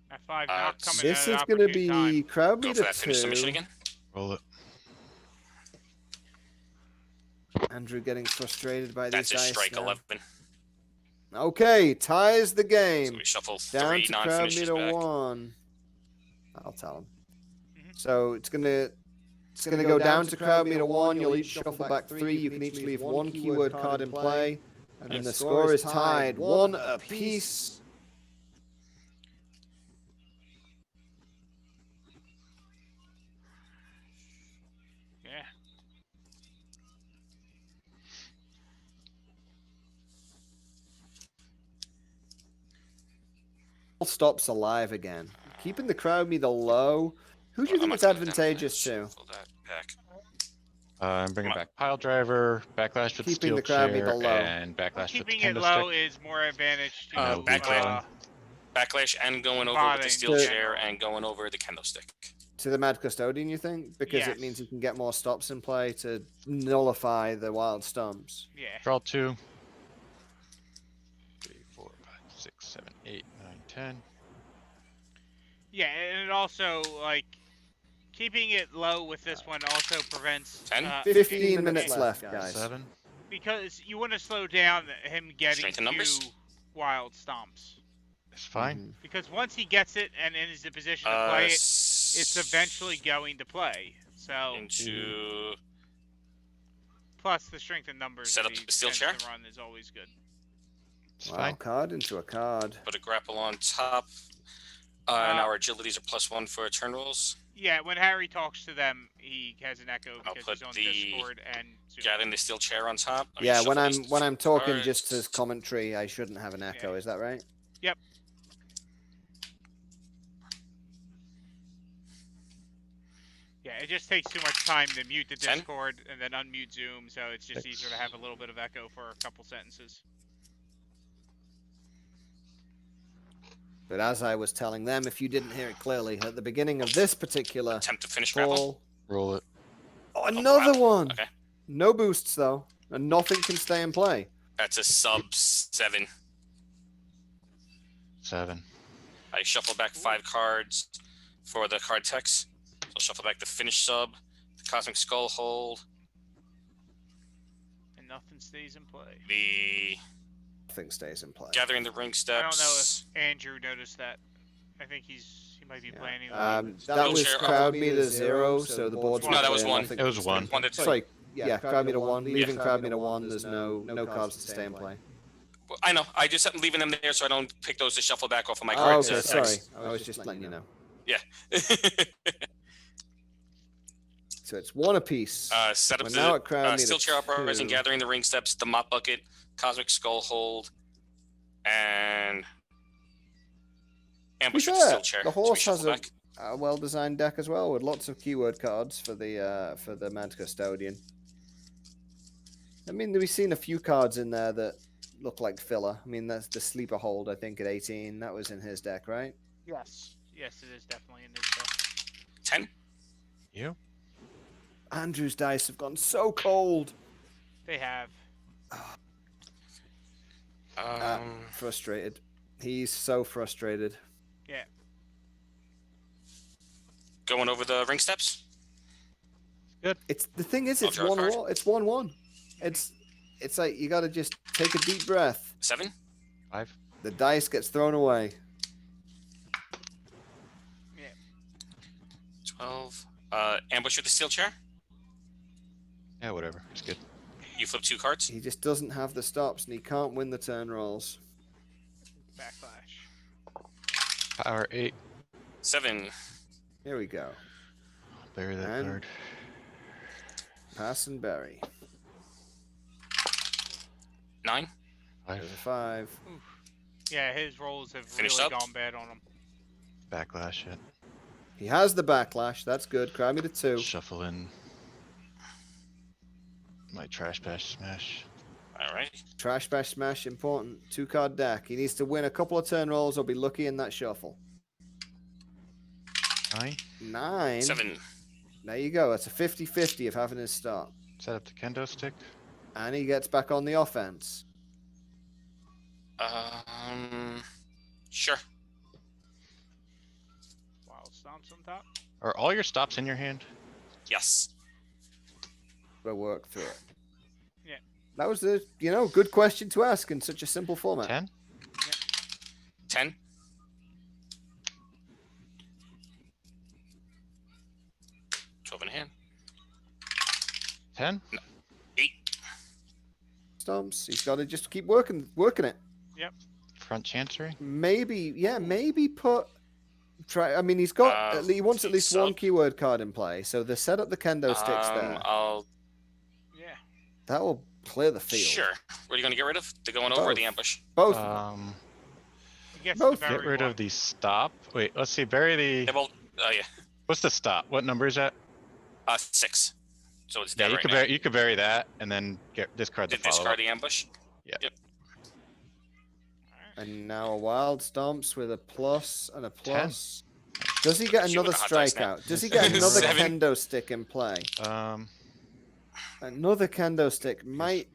That 5 Uh, not coming This at is an going to opportune time. be crowd Go meter for that finished submission 2. again. Roll it. Andrew getting frustrated by That's these a dice strike now. 11. Okay, ties the So game. we shuffle Down 3 to crowd non-finishes meter back. 1. I'll tell him. Mhm. So it's gonna go down to crowd meter 1. You'll each shuffle back 3. You can each leave one keyword card in play, and then the score is tied 1 apiece. Yeah. Stops alive again. Keeping the crowd meter low. Who do you I'm think not it's gonna do that. advantageous to? Shuffle that back. I'm bringing Come on. back pile driver, backlash with Keeping steel the crowd chair, meter low. and backlash with the Keeping it candlestick. low is more advantage to Backlash. Backlash and going over with the Botting. steel To- chair and going over the candlestick. To the Mad Custodian, you think? Because it Yes. means you can get more stops in play to nullify the wild stumps. Yeah. Draw 2. 3, 4, 5, 6, 7, 8, 9, 10. Yeah, and it also, like, keeping it low with this one also prevents... 10? 15 minutes left, guys. 7. Because you want to slow down him getting Strength in numbers? to wild stomps. It's fine. Mhm. Because once he gets it and is in a position to play it, it's eventually going to play. So, into plus the strength in numbers Set that up he the steel tends chair? to run is always good. It's fine. Wild card into a card. put a grapple on top. And our agilities are +1 for turn rolls. Yeah, when Harry talks to them, he has an echo I'll because put he's on the Discord and Zoom. Gathering the steel chair on top. I mean, Yeah, shuffle when I'm these when I'm talking cards. just as commentary, I shouldn't have an echo. Is that right? Yep. Yeah, it just takes too much time to mute the 10? Discord and then unmute Zoom, so it's just easier to have a little bit of echo for a couple sentences. But as I was telling them, if you didn't hear it clearly, at the beginning of this particular Attempt to finish grapple. call, Roll it. oh, another wow. one. Okay. No boosts though, and nothing can stay in play. That's a sub 7. 7. I shuffle back 5 cards for the card text. So I'll shuffle back the finish sub, the Cosmic Skull Hold, And nothing stays in play. the Nothing stays in play. Gathering the Ring Steps. I don't know if Andrew noticed that. I think he might be planning That was Wheelchair crowd meter 0, so the board's No, that was clear, 1. nothing It was can 1. stay- 1 to 2. Sorry, yeah, crowd meter 1. Leaving crowd meter 1, there's no cards to stay in play. I know. I just am leaving them there so I don't pick those to shuffle back off of my Oh, cards. okay, sorry. I was just letting you know. Yeah. So it's 1 apiece. Set up We're now at the crowd meter Steel Chair Uprising, 2. Gathering the Ring Steps, the Mop Bucket, Cosmic Skull Hold, and Ambush with the Steel Chair. The So we horse shuffle has back. a well-designed deck as well, with lots of keyword cards for the Mad Custodian. I mean, we've seen a few cards in there that look like filler. I mean, that's the sleeper hold, I think, at 18. That was in his deck, right? Yes. Yes, it is definitely in his deck. 10. You? Andrew's dice have gone so cold. They have. Frustrated. He's so frustrated. Yeah. Going over the ring steps. Good. It's the thing is, it's draw a card. 1-1. It's 1-1. It's like you got to just take a deep breath. 7. 5. The dice gets thrown away. Yeah. 12. Ambush with the steel chair. Yeah, whatever. It's good. You flip 2 cards. He just doesn't have the stops, and he can't win the turn rolls. Backlash. Power 8. 7. Here we go. Bury that And- card. Pass and bury. 9. 5. Five. 5. Yeah, his rolls have Finish really up. gone bad on him. Backlash it. He has the backlash. That's good. Crowd me to 2. Shuffle in my trash bash smash. All right. Trash bash smash important. 2-card deck. He needs to win a couple of turn rolls or be lucky in that shuffle. 9. 9. 7. There you go. That's a 50-50 of having his stop. Set up the kendo stick. And he gets back on the offense. Sure. Wild stomps on top. Are all your stops in your hand? Yes. We'll work through it. Yeah. That was a good question to ask in such a simple format. 10. 10. 12 in hand. 10. 8. Stomps. He's got to just keep working it. Yep. Front chancery. Maybe put. Try. I mean, he's got. He wants at least one keyword card in play. So the set up the kendo sticks there. Yeah. That will clear the field. Sure. What are you going to get rid of? The going over or the ambush? Both. He gets Both. to bury Get rid one. of the stop. Wait, let's see. Bury the. Yeah, well, yeah. What's the stop? What number is that? 6. So it's Yeah, dead you right could now. bury. You could bury that and then discard the follow. Discard the ambush. Yeah. Yep. And now a wild stomps with a plus and a 10. plus. Does he get Shoot another with a hot dice now. strikeout? Does he get another 7. kendo stick in play? Another kendo stick might.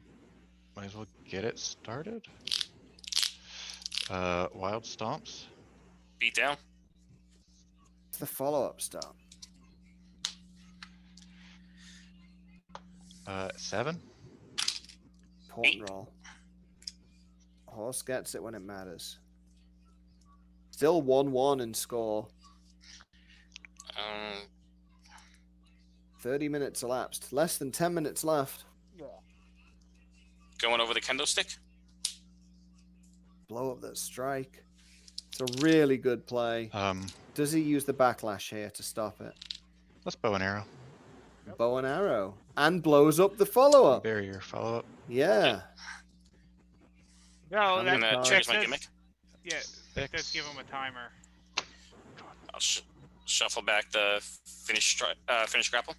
Might as well get it started. Wild stomps. Beat down. It's the follow-up stomp. 7. Important 8. roll. Horse gets it when it matters. Still 1-1 in score. 30 minutes elapsed. Less than 10 minutes left. Yeah. Going over the kendo stick. Blow up that strike. It's a really good play. Does he use the backlash here to stop it? Let's bow and arrow. Bow and arrow. And blows up the follow-up. Bury your follow up. Yeah. No, I'm I'm that, gonna that change my says- gimmick. Yeah, that does give him a timer. I'll shuffle back the finish grapple.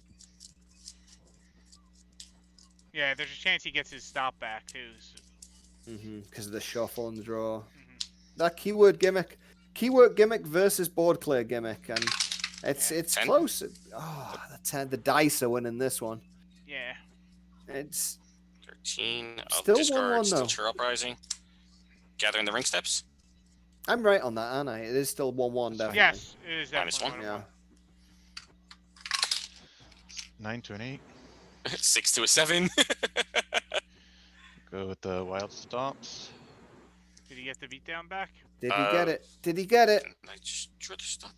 Yeah, there's a chance he gets his stop back too. So, Because of the shuffle and the draw. mhm. That keyword gimmick versus board clear gimmick, and it's 10. close. The dice are winning this one. Yeah. It's 13. I'll Still discard 1-1 though. Steel Uprising. Gathering the ring steps. I'm right on that, aren't I? It is still 1-1 definitely. Yes, it is Minus definitely Yeah. 1-1. 9 to an 8. 6 to a 7. Go with the wild stomps. Did he get the beatdown back? Did he get it? Did he get it? I just drew the stop.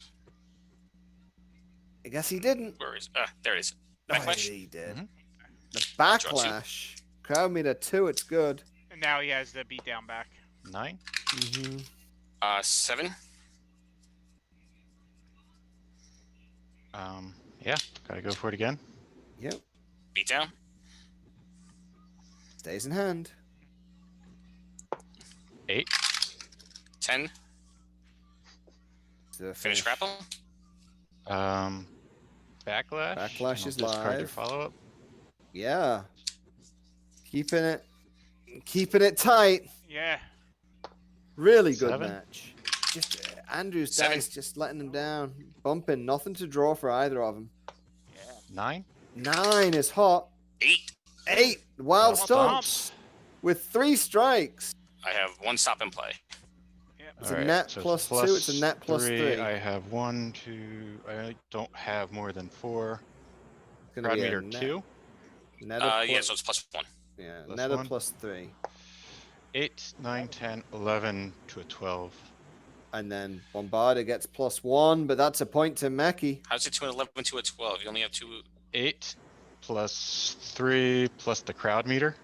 I guess he didn't. Where is? There it is. Oh, Backlash. he did. Mhm. The backlash. Crowd me to 2. It's good. And now he has the beatdown back. 9. 7. Yeah, gotta go for it again. Yep. Beat down. Stays in hand. 8. 10. To Finish grapple. Backlash. Backlash and is I'll discard your live. follow up. Yeah. Keeping it Keeping it tight. Yeah. Really good 7. match. Just Andrew's 7. dice just letting him down. Bumping. Nothing to draw for either of them. 9. 9 is hot. 8. 8 wild Wild stomps with 3 strikes. I have 1 stop in play. It's a net plus 2. It's a net plus 3. I have 1, 2. I don't have more than 4. It's gonna Crowd be a meter net, 2. net Yeah, so it's plus 1. yeah, plus net of 1. plus 3. 8, 9, 10, 11 to a 12. And then Bombarda gets plus 1, but that's a point to Meki. How's it to an 11 to a 12? You only have 2. 8 plus 3 plus the crowd meter.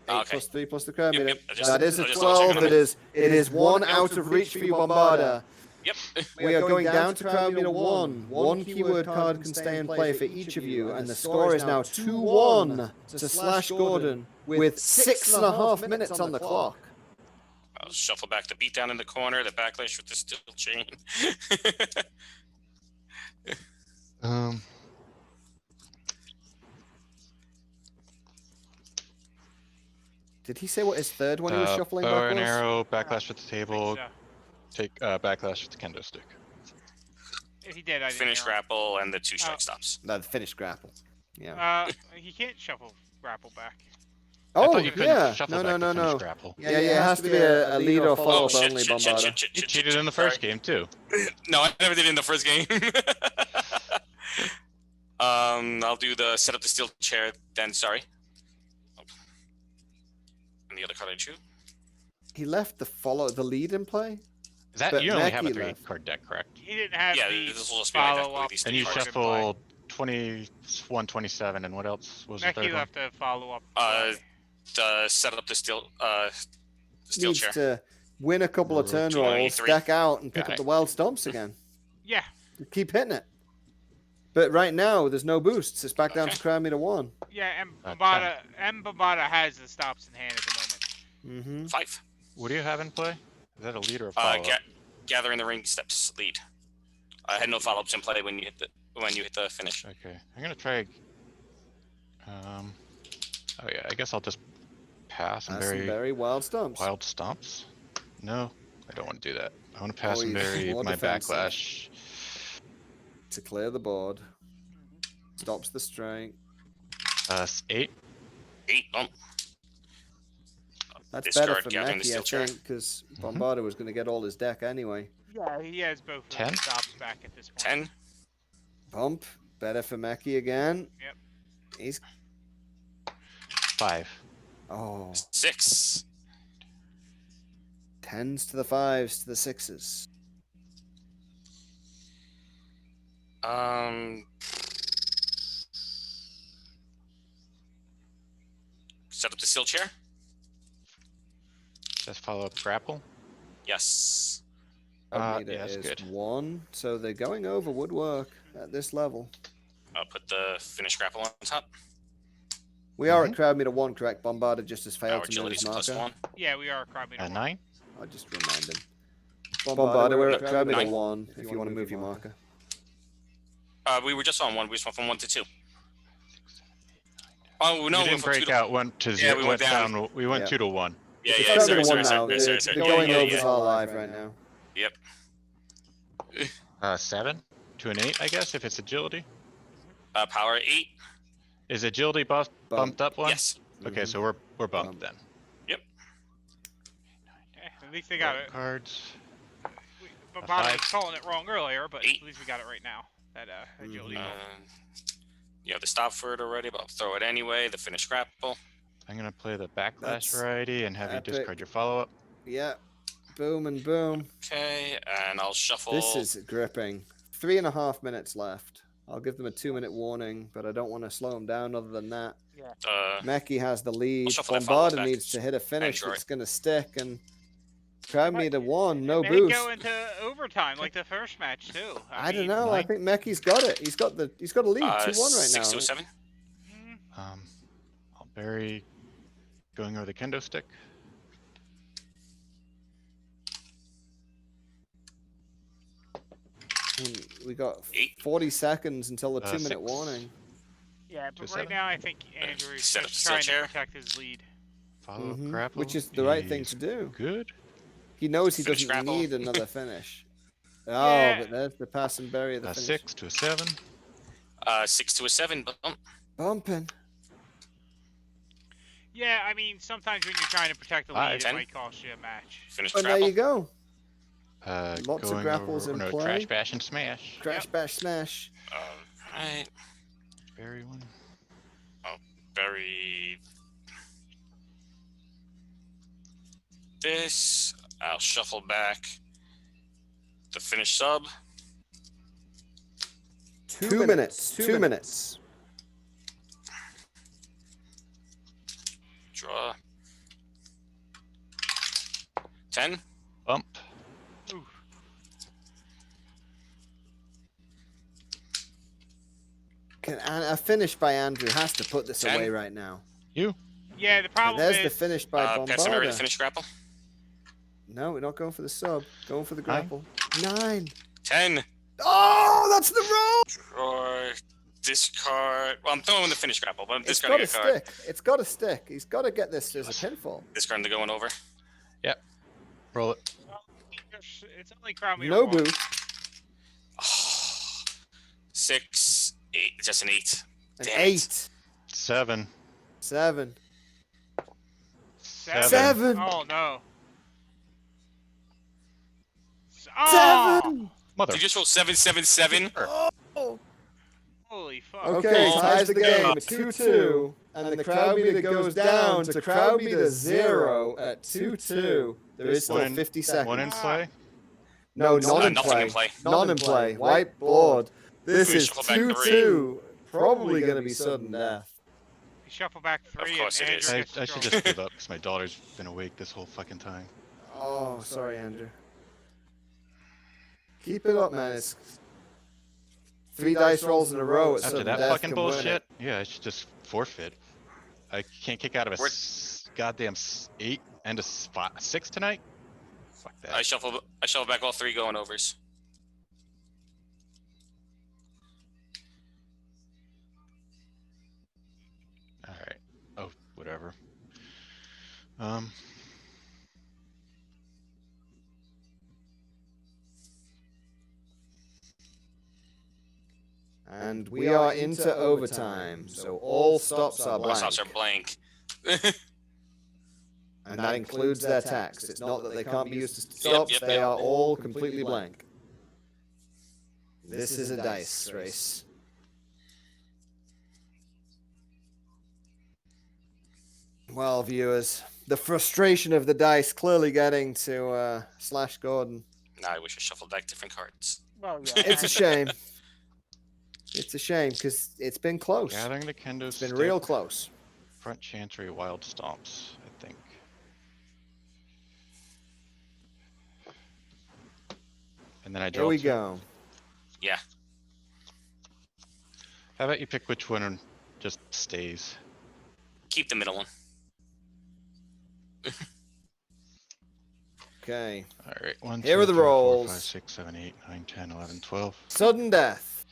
8 Okay. plus 3 plus the crowd Yep, meter. yep. I That is a just 12. checking on It is 1 out of reach for you, Bombarda. Yep. We are going down to crowd meter 1. 1 keyword card can stay in play for each of you, and the score is now 2-1 to Slash Gordon with 6.5 minutes on the clock. I'll shuffle back the beatdown in the corner, the backlash with the steel chain. Did he say what his third one he was shuffling bow back and was? arrow, backlash with the table, So. take backlash with the kendo stick. If he did, I didn't Finish hear him. grapple and the 2 strike stops. No, the finished grapple. Yeah. He can't shuffle grapple back. I Oh, thought you couldn't yeah. shuffle No, back no, the no, finish no. grapple. Yeah, it has to be a lead or follow up shit, only, shit, shit, Bombarda. shit, shit, You shit, cheated shit. in the first Sorry. game too. No, I never did in the first game. I'll do the set up the steel chair then, sorry. And the other card I drew. He left the lead in play? That But you only have a Mackie 3 left. card deck, correct? He didn't have Yeah, the this will just be my deck with follow up. these And you cards in shuffled 21, 27, and what else was the Meki third one? left a follow up. Set up the steel steel Needs chair. to win a couple of turn 2, rolls, 3. stack out, and pick Got up it. the wild stomps again. Yeah. Keep hitting it. But right now, there's no boosts. It's back down Okay. to crowd meter 1. Yeah, and 10. Bombarda has the stops in hand at the moment. Mm-hmm. 5. What do you have in play? Is that a lead or a follow? Gather in the ring steps lead. I had no follow-ups in play when you hit the finish. Okay, I'm gonna try. Oh yeah, I guess I'll just pass and That's some bury very wild stomps. wild stomps. No, I don't want to do that. I want to pass and he's bury more my defensive. backlash. To clear the board. Stops the strike. 8. 8. Oh, That's Discard, better for gathering the Meki, I steel chair. think, because Bombarda was going to get all his deck anyway. Yeah, he has both of 10? the stops back at this point. 10. Bump. Better for Meki again. Yep. He's... 5. Oh. 6. 10s to the 5s to the 6s. Set up the steel chair. Just follow up grapple. Yes. Crowd meter yeah, that's is good. 1, so they're going over woodwork at this level. I'll put the finish grapple on top. We are at crowd meter 1, correct? Bombarda just has failed Our to move his agility's marker. +1. Yeah, we are crowd meter 1. 9. I'll just remind him. Bombarda, we're at crowd meter 9. 1 if you want to move your marker. We were just on 1. We just went from 1 to 2. Oh no, You we didn't went from 2 break to out 1 to 0. we went down. We went Yeah. 2 to 1. Yeah, It's yeah. crowd Sorry, meter 1 sorry, now. sorry, sorry, sorry. The Yeah, going yeah, overs yeah. are live right now. Yep. 7 to an 8, I guess, if it's agility. Power 8. Is agility bumped up 1? Yes. Okay, so we're bumped then. Yep. Yeah, at least they got it. Cards. Bombarda 5. was calling it wrong earlier, but 8. at least we got it right now. That agility. You have the stop for it already, but I'll throw it anyway. The finish grapple. I'm gonna play the backlash That's variety and have epic. you discard your follow-up. Yeah. Boom and boom. Okay, and I'll shuffle. This is gripping. 3.5 minutes left. I'll give them a 2-minute warning, but I don't want to slow them down other than that. Meki has the lead. shuffle that follow-up Bombarda back needs to hit a finish draw that's it. going to stick, and crowd meter 1, no They boost. go into overtime like the first match too. I don't mean, know. I think Meki's got it. He's got a lead, 2-1 right 6 to now. a 7. I'll bury going over the kendo stick. We got 8. 40 seconds until the 2-minute 6. warning. Yeah, but To right 7. now I think Andrew is Set up just the trying chair. to protect his lead. Follow grapple. Which is the right thing to do. Good. He knows he Finish doesn't grapple. need another finish. Oh, Yeah. but there's the pass and bury of the A finish. 6 to a 7. 6 to a 7. Bump. Bumping. Yeah, I mean, sometimes when you're trying to protect the lead, it 10. might cost you a match. Finish And there grapple. you go. Lots of Going grapples over, in no, play. Crash, bash, and smash. Crash, bash, smash. Alright. Bury one. Bury this. I'll shuffle back the finish sub. 2 minutes. 2 minutes. Draw. 10. Bump. Ooh. A finish by Andrew has to put this 10. away right now. You. Yeah, the problem There's is the finish by Pass and bury the Bombarda. finish grapple. No, we're not going for the sub. Going for the grapple. 9. 10. Oh, that's the roll! Draw. Discard. Well, I'm throwing the finish grapple, but I'm It's got discarding to a card. stick. It's got to stick. He's got to get this as a pinfall. Discarding the going over. Roll it. it's only Crown Meter No 1. boost. 6, 8. Just an 8. An Damn it. 8. 7. 7. 7. 7. Oh, no. Oh! 7. Mother. Did you just roll 7, 7, 7? Oh. Holy fuck. Okay, Oh. ties the game at 2-2, and the crowd meter goes down to crowd meter 0 at 2-2. There is still 50 seconds. One in play. No, none in nothing play. in play. None in play. White board. This is Shuffle back 2-2. Probably going to be sudden death. You shuffle back 3 course and it Andrew is. gets I to should draw. just give up because my daughter's been awake this whole fucking time. Oh, sorry, Andrew. Keep it up, man. It's 3 dice rolls in a row. It's After sudden that death fucking can win bullshit, it. yeah, I should just forfeit. I can't kick out of a goddamn 8 and a 6 tonight. Fuck that. I shuffle back all 3 going overs. All right. Oh, whatever. And we are into overtime, so all stops are All blank. stops are blank. And that includes their tax. It's not that they can't be used as stops, yep, they yep. are all completely blank. This is a dice race. Well, viewers, the frustration of the dice clearly getting to Slash Gordon. Now I wish I shuffled back different cards. Well, yeah. It's a shame. It's a shame because it's been close. Gathering the kendo It's been stick, real close. Front Chantry, Wild Stomps, I think. And then I draw Here we 2. go. Yeah. How about you pick which one and just stays? Keep the middle one. Okay. All right. 1, Here 2, are the 3, 4, rolls. 5, 6, 7, 8, 9, 10, 11, 12. Sudden death.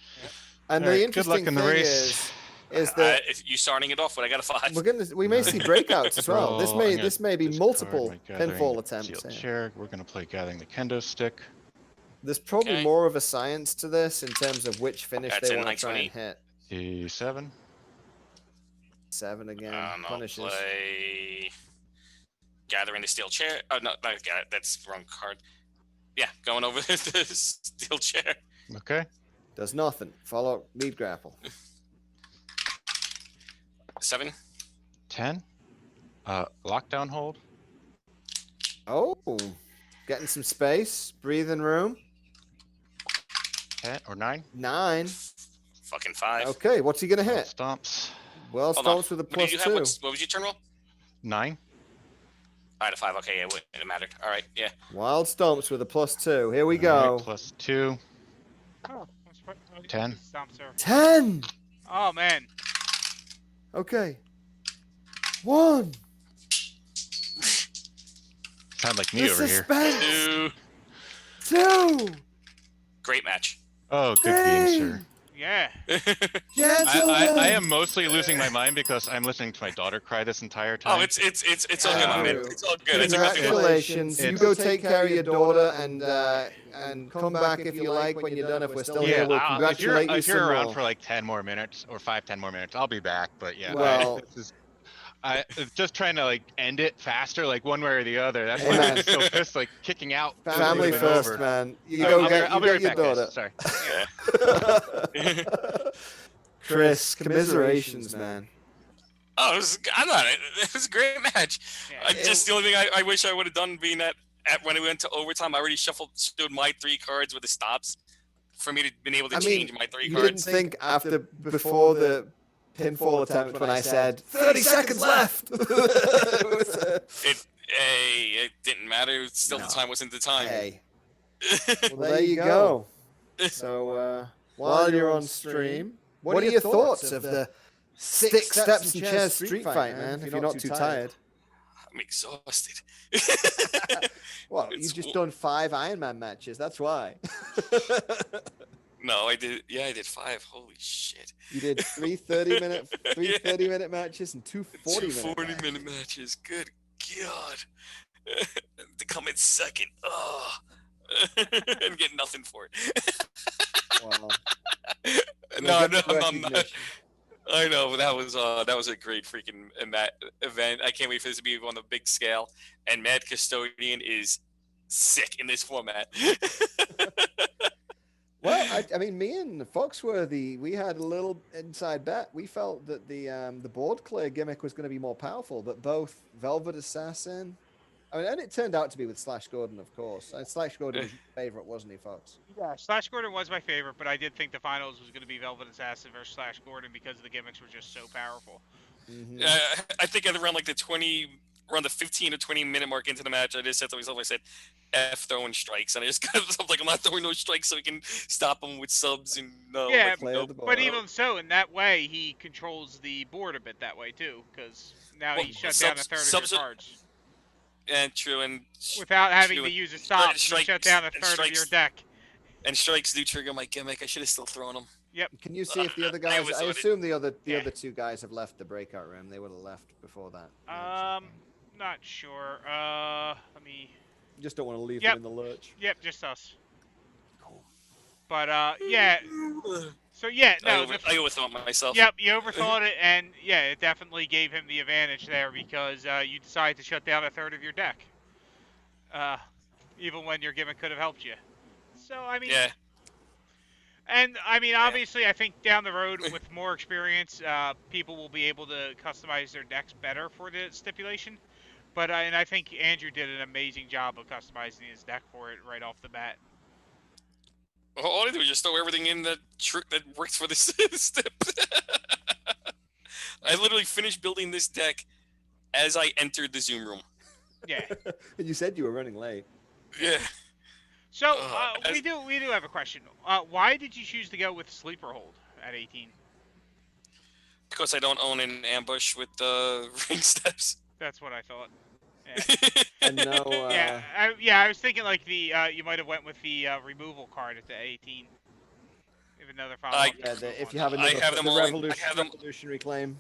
And All the right, interesting good luck in the thing race. is that If you starting it off, but I got a 5. we may see breakouts as well. Roll, I'm gonna This may be discard multiple my Gathering pinfall the attempts Steel here. Chair. We're gonna play Gathering the Kendo Stick. There's probably Okay. more of a science to this in terms of which finish That's they in want to try and 920. hit. A 7. 7 again. I'll Punishes. play Gathering the Steel Chair. Oh, no, not that's the wrong card. Yeah, going over the Steel Chair. Okay. Does nothing. Follow lead grapple. 7. 10. Lockdown hold. Oh, getting some space, breathing room. 10 or 9. 9. Fucking 5. Okay, what's he gonna Wild hit? Stomps. Well, Hold on. stomps with a What plus did you 2. have? What was your turn roll? 9. I had a 5. Okay, yeah, it mattered. All right, yeah. Wild stomps with a plus 2. Here we All right, go. plus 2. Oh, 10. Stomps her. 10. Oh, man. Okay. 1. Sound like me The over here. suspense. 2. 2. Great match. Oh, good game, sir. Yeah. I am mostly losing my mind because I'm listening to my daughter cry this entire time. Oh, it's all good, my man. It's all good. It's nothing. Congratulations. You go take care of your daughter and come back if you like when you're done. If we're still here, we'll congratulate you if you're some around more. for like 10 more minutes or 5-10 more minutes, I'll be back. But yeah, Well, I just trying to like end it faster, like one way or the other. That's Hey, why man. I'm so pissed, like kicking out. Family before first, over. man. You All go right, get I'll be right your back, guys. daughter. Sorry. Chris, commiserations, man. Oh, it was a great match. Yeah. Just the only thing I wish I would have done being at when we went to overtime, I already stood my 3 cards with the stops for me to been able to change my 3 you cards. didn't think before the pinfall attempt when I said 30 seconds left. It didn't matter. Still, the time wasn't the time. Hey. Well, there you go. So while you're on stream, what are your thoughts of the Stick, Steps, and Chairs Street Fight, man? If you're not too tired. I'm exhausted. Well, you've just done 5 Iron Man matches. That's why. No, I did. Yeah, I did 5. Holy shit! You did 3 30-minute matches and 2 40-minute matches. Good God! To come in second, and get nothing for it. Wow. No, I'm not. I know, but that was a great freaking event. I can't wait for this to be on the big scale. And Mad Custodian is sick in this format. Well, I mean, me and Foxworthy, we had a little inside bet. We felt that the board clear gimmick was going to be more powerful, but both Velvet Assassin, I mean, and it turned out to be with Slash Gordon, of course. And Slash Gordon was your favorite, wasn't he, Fox? Yeah, Slash Gordon was my favorite, but I did think the finals was going to be Velvet Assassin versus Slash Gordon because the gimmicks were just so powerful. Mm-hmm. I think at around like around the 15 or 20 minute mark into the match, I just said to myself, I said, F throwing strikes. And I just got myself like, I'm not throwing no strikes so we can stop him with subs and no. Yeah, like, but even so, in that way, he controls the board a bit that way too, because now he shut down a third of your cards. And true, and without having to use a stop, you shut down a third of your deck. And strikes do trigger my gimmick. I should have still thrown them. Yep. Can you see if the other guys? I assume the other 2 guys have left the breakout room. They would have left before that. Not sure. Let me. You just don't want to leave them in the lurch. Yep, just us. Cool. But yeah. So yeah, no. I overthought myself. Yep, you overthought it, and yeah, it definitely gave him the advantage there because you decided to shut down a third of your deck. Even when your gimmick could have helped you. So I mean. Yeah. And I mean, obviously, I think down the road with more experience, people will be able to customize their decks better for the stipulation. But and I think Andrew did an amazing job of customizing his deck for it right off the bat. All I do is just throw everything in that works for this step. I literally finished building this deck as I entered the Zoom room. Yeah. And you said you were running late. Yeah. So we do have a question. Why did you choose to go with Sleeper Hold at 18? Because I don't own an ambush with the ring steps. That's what I thought. Yeah. And no. I was thinking like the you might have went with the removal card at the 18. If another follow. If you have another, I have them all. Revolutionary claim.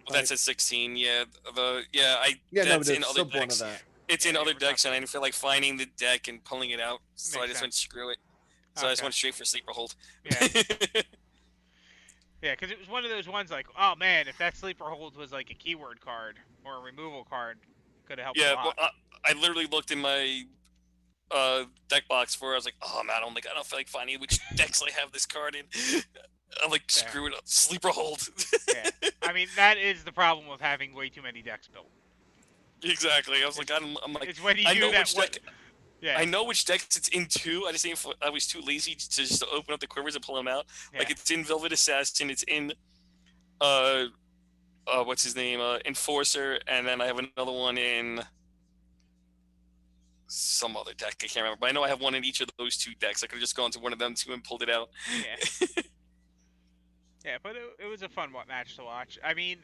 Well, that's at 16. Yeah. That's in other decks. It's in other decks, and I didn't feel like finding the deck and pulling it out, so I just went screw it. So I just went straight for Sleeper Hold. Yeah. Yeah, because it was one of those ones like, oh man, if that Sleeper Hold was like a keyword card or a removal card, could have helped a lot. Well, I literally looked in my deck box for it. I was like, oh man, I don't feel like finding which decks I have this card in. I'm like, screw it up, Sleeper Hold. Yeah. I mean, that is the problem with having way too many decks built. Exactly. I was like, I'm like, it's when you I do know that which deck. Yeah. I know which decks it's in too. I was too lazy to just open up the quivers and pull them out. Yeah. Like it's in Velvet Assassin. It's in what's his name? Enforcer, and then I have another one in some other deck. I can't remember, but I know I have one in each of those 2 decks. I could have just gone to one of them 2 and pulled it out. Yeah. Yeah, but it was a fun match to watch. I mean.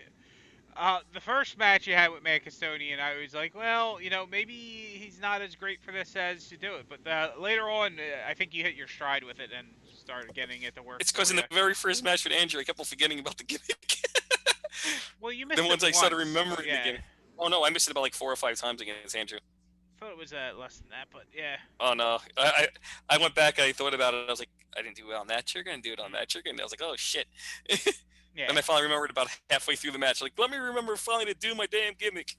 The first match you had with Mad Custodian, I was like, well, maybe he's not as great for this as to do it. But later on, I think you hit your stride with it, and started getting it to work. It's because in the very first match with Andrew, I kept on forgetting about the gimmick. Well, you missed then it once I started once, remembering yeah. the gimmick. Oh no, I missed it about like 4 or 5 times against Andrew. I thought it was less than that, but yeah. Oh no, I went back, I thought about it, I was like, I didn't do it on that trigger, and do it on that trigger, and I was like, oh shit. Yeah. And I finally remembered about halfway through the match, like, let me remember finally to do my damn gimmick.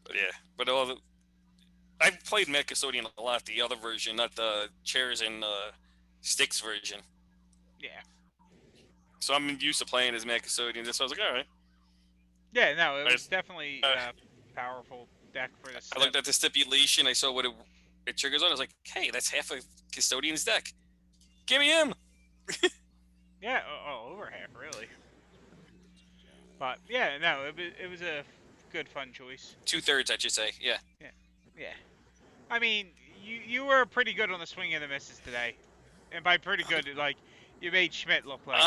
But yeah, but I've played Mad Custodian a lot, the other version, not the chairs and sticks version. Yeah. So I'm used to playing as Mad Custodian, so I was like, alright. Yeah, no, it was definitely a powerful deck for this. I looked at the stipulation, I saw what it triggers on, I was like, hey, that's half a Custodian's deck. Give me him! Yeah, over half, really. But, yeah, no, it was a good, fun choice. 2/3, I should say, yeah. Yeah. I mean, you were pretty good on the swing and the misses today. And by pretty good, like, you made Schmidt look like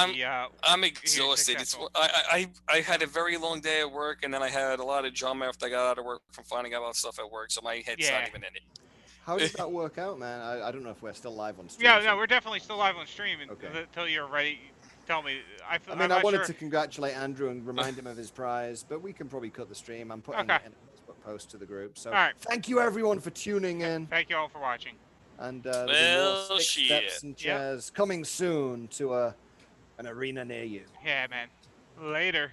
I'm exhausted. I had a very long day at work, and then I had a lot of drama after I got out of work from finding out about stuff at work, so my head's not even in it. How did that work out, man? I don't know if we're still live on stream. Yeah, no, we're definitely still live on stream Okay. until you're ready. Tell me. I wanted to congratulate Andrew and remind him of his prize, but we can probably cut the stream. I'm putting it in a Facebook post to the group. So thank you everyone for tuning in. Thank you all for watching. And more steps and chairs coming soon to an arena near you. Yeah, man. Later.